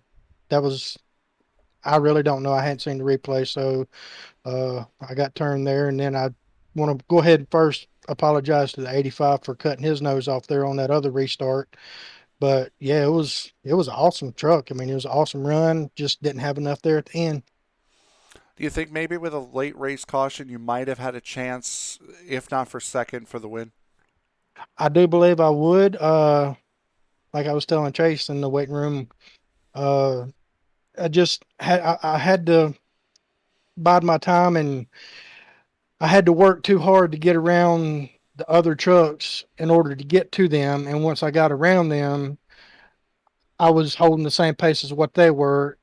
that was, I really don't know. I hadn't seen the replay, so I got turned there, and then I want to go ahead and first apologize to the 85 for cutting his nose off there on that other restart. But yeah, it was an awesome truck. I mean, it was an awesome run. Just didn't have enough there at the end. Do you think maybe with a late race caution you might have had a chance, if not for second, for the win? I do believe I would. Like I was telling Chase in the waiting room, I had to bide my time, and I had to work too hard to get around the other trucks in order to get to them. And once I got around them, I was holding the same pace as what they were.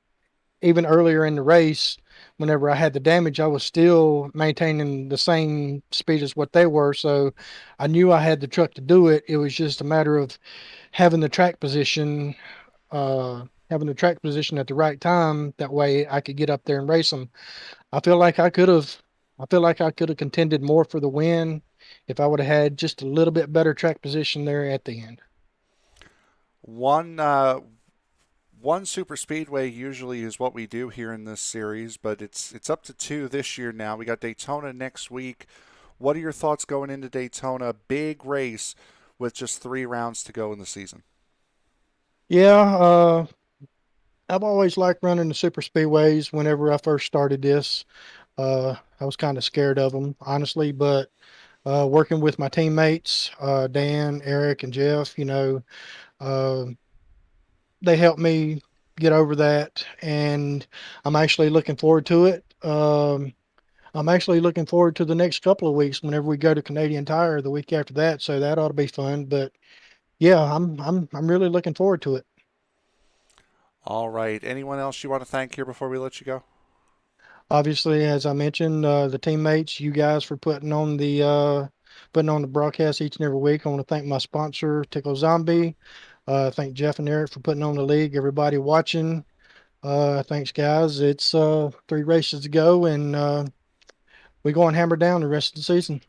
Even earlier in the race, whenever I had the damage, I was still maintaining the same speed as what they were. So I knew I had the truck to do it. It was just a matter of having the track position, at the right time. That way I could get up there and race them. I feel like I could have contended more for the win if I would have had just a little bit better track position there at the end. One super speedway usually is what we do here in this series, but it's up to 2 this year now. We got Daytona next week. What are your thoughts going into Daytona? Big race with just 3 rounds to go in the season. Yeah, I've always liked running the super speedways. Whenever I first started this, I was kind of scared of them, honestly, but working with my teammates, Dan, Eric, and Jeff, uh, they helped me get over that, and I'm actually looking forward to it. I'm actually looking forward to the next couple of weeks whenever we go to Canadian Tire the week after that, so that ought to be fun. But yeah, I'm really looking forward to it. All right. Anyone else you want to thank here before we let you go? Obviously, as I mentioned, the teammates, you guys for putting on the broadcast each and every week. I want to thank my sponsor, Tickle Zombie. Thank Jeff and Eric for putting on the league. Everybody watching. Thanks, guys. It's 3 races to go, and we go and hammer down the rest of the season.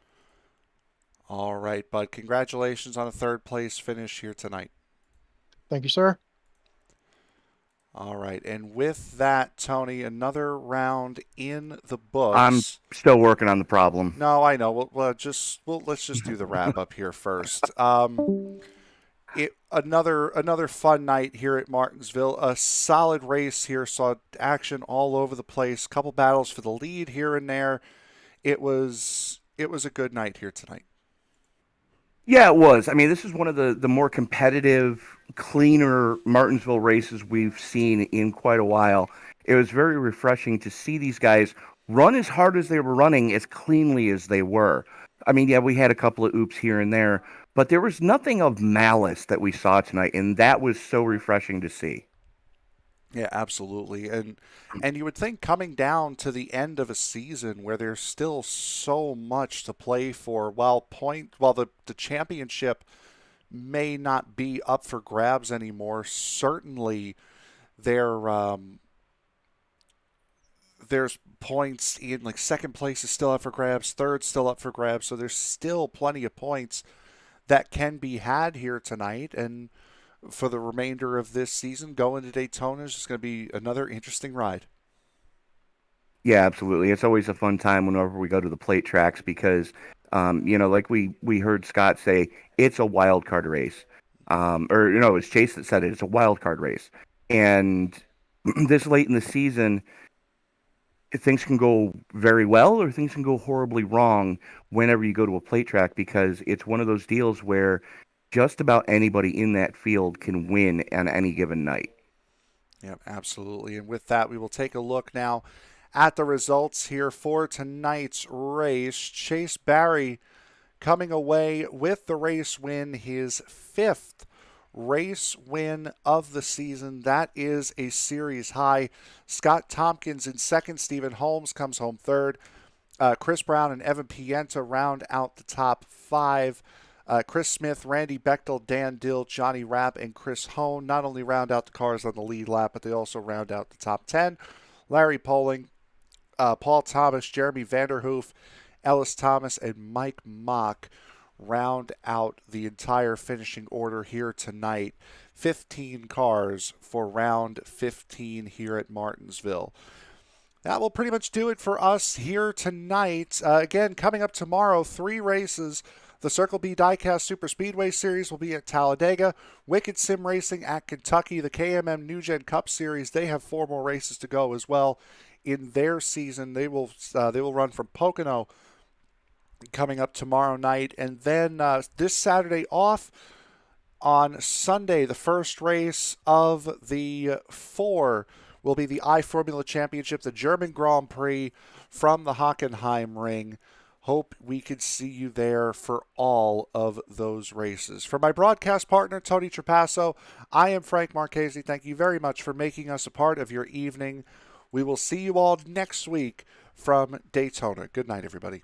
All right, bud. Congratulations on a 3rd place finish here tonight. Thank you, sir. All right, and with that, Tony, another round in the books. I'm still working on the problem. No, I know. Let's just do the wrap up here first. Another fun night here at Martinsville. A solid race here. Saw action all over the place. Couple battles for the lead here and there. It was a good night here tonight. Yeah, it was. I mean, this is one of the more competitive, cleaner Martinsville races we've seen in quite a while. It was very refreshing to see these guys run as hard as they were running, as cleanly as they were. I mean, yeah, we had a couple of oops here and there, but there was nothing of malice that we saw tonight, and that was so refreshing to see. Yeah, absolutely. And you would think coming down to the end of a season where there's still so much to play for, while the championship may not be up for grabs anymore, certainly there's points in, like, 2nd place is still up for grabs, 3rd still up for grabs, so there's still plenty of points that can be had here tonight. And for the remainder of this season, going to Daytona is just going to be another interesting ride. Yeah, absolutely. It's always a fun time whenever we go to the plate tracks because, like we heard Scott say, it's a wild card race. It's Chase that said it. It's a wild card race. And this late in the season, things can go very well or things can go horribly wrong whenever you go to a plate track, because it's one of those deals where just about anybody in that field can win on any given night. Yeah, absolutely. And with that, we will take a look now at the results here for tonight's race. Chase Barry coming away with the race win, his 5th race win of the season. That is a series high. Scott Tompkins in 2nd. Stephen Holmes comes home 3rd. Chris Brown and Evan Pienta round out the top 5. Chris Smith, Randy Bechdel, Dan Dill, Jonny Rapp, and Chris Hone not only round out the cars on the lead lap, but they also round out the top 10. Larry Poling, Paul Thomas, Jeremy Vanderhoof, Ellis Thomas, and Mike Mock round out the entire finishing order here tonight. 15 cars for round 15 here at Martinsville. That will pretty much do it for us here tonight. Again, coming up tomorrow, 3 races. The Circle B Diecast Super Speedway Series will be at Talladega. Wicked Sim Racing at Kentucky. The KMM New Gen Cup Series, they have 4 more races to go as well in their season. They will run from Pocono coming up tomorrow night. And then this Saturday off. On Sunday, the first race of the 4 will be the iFormula Championship, the German Grand Prix from the Hockenheim Ring. Hope we could see you there for all of those races. For my broadcast partner, Tony Trapasso, I am Frank Marchese. Thank you very much for making us a part of your evening. We will see you all next week from Daytona. Good night, everybody.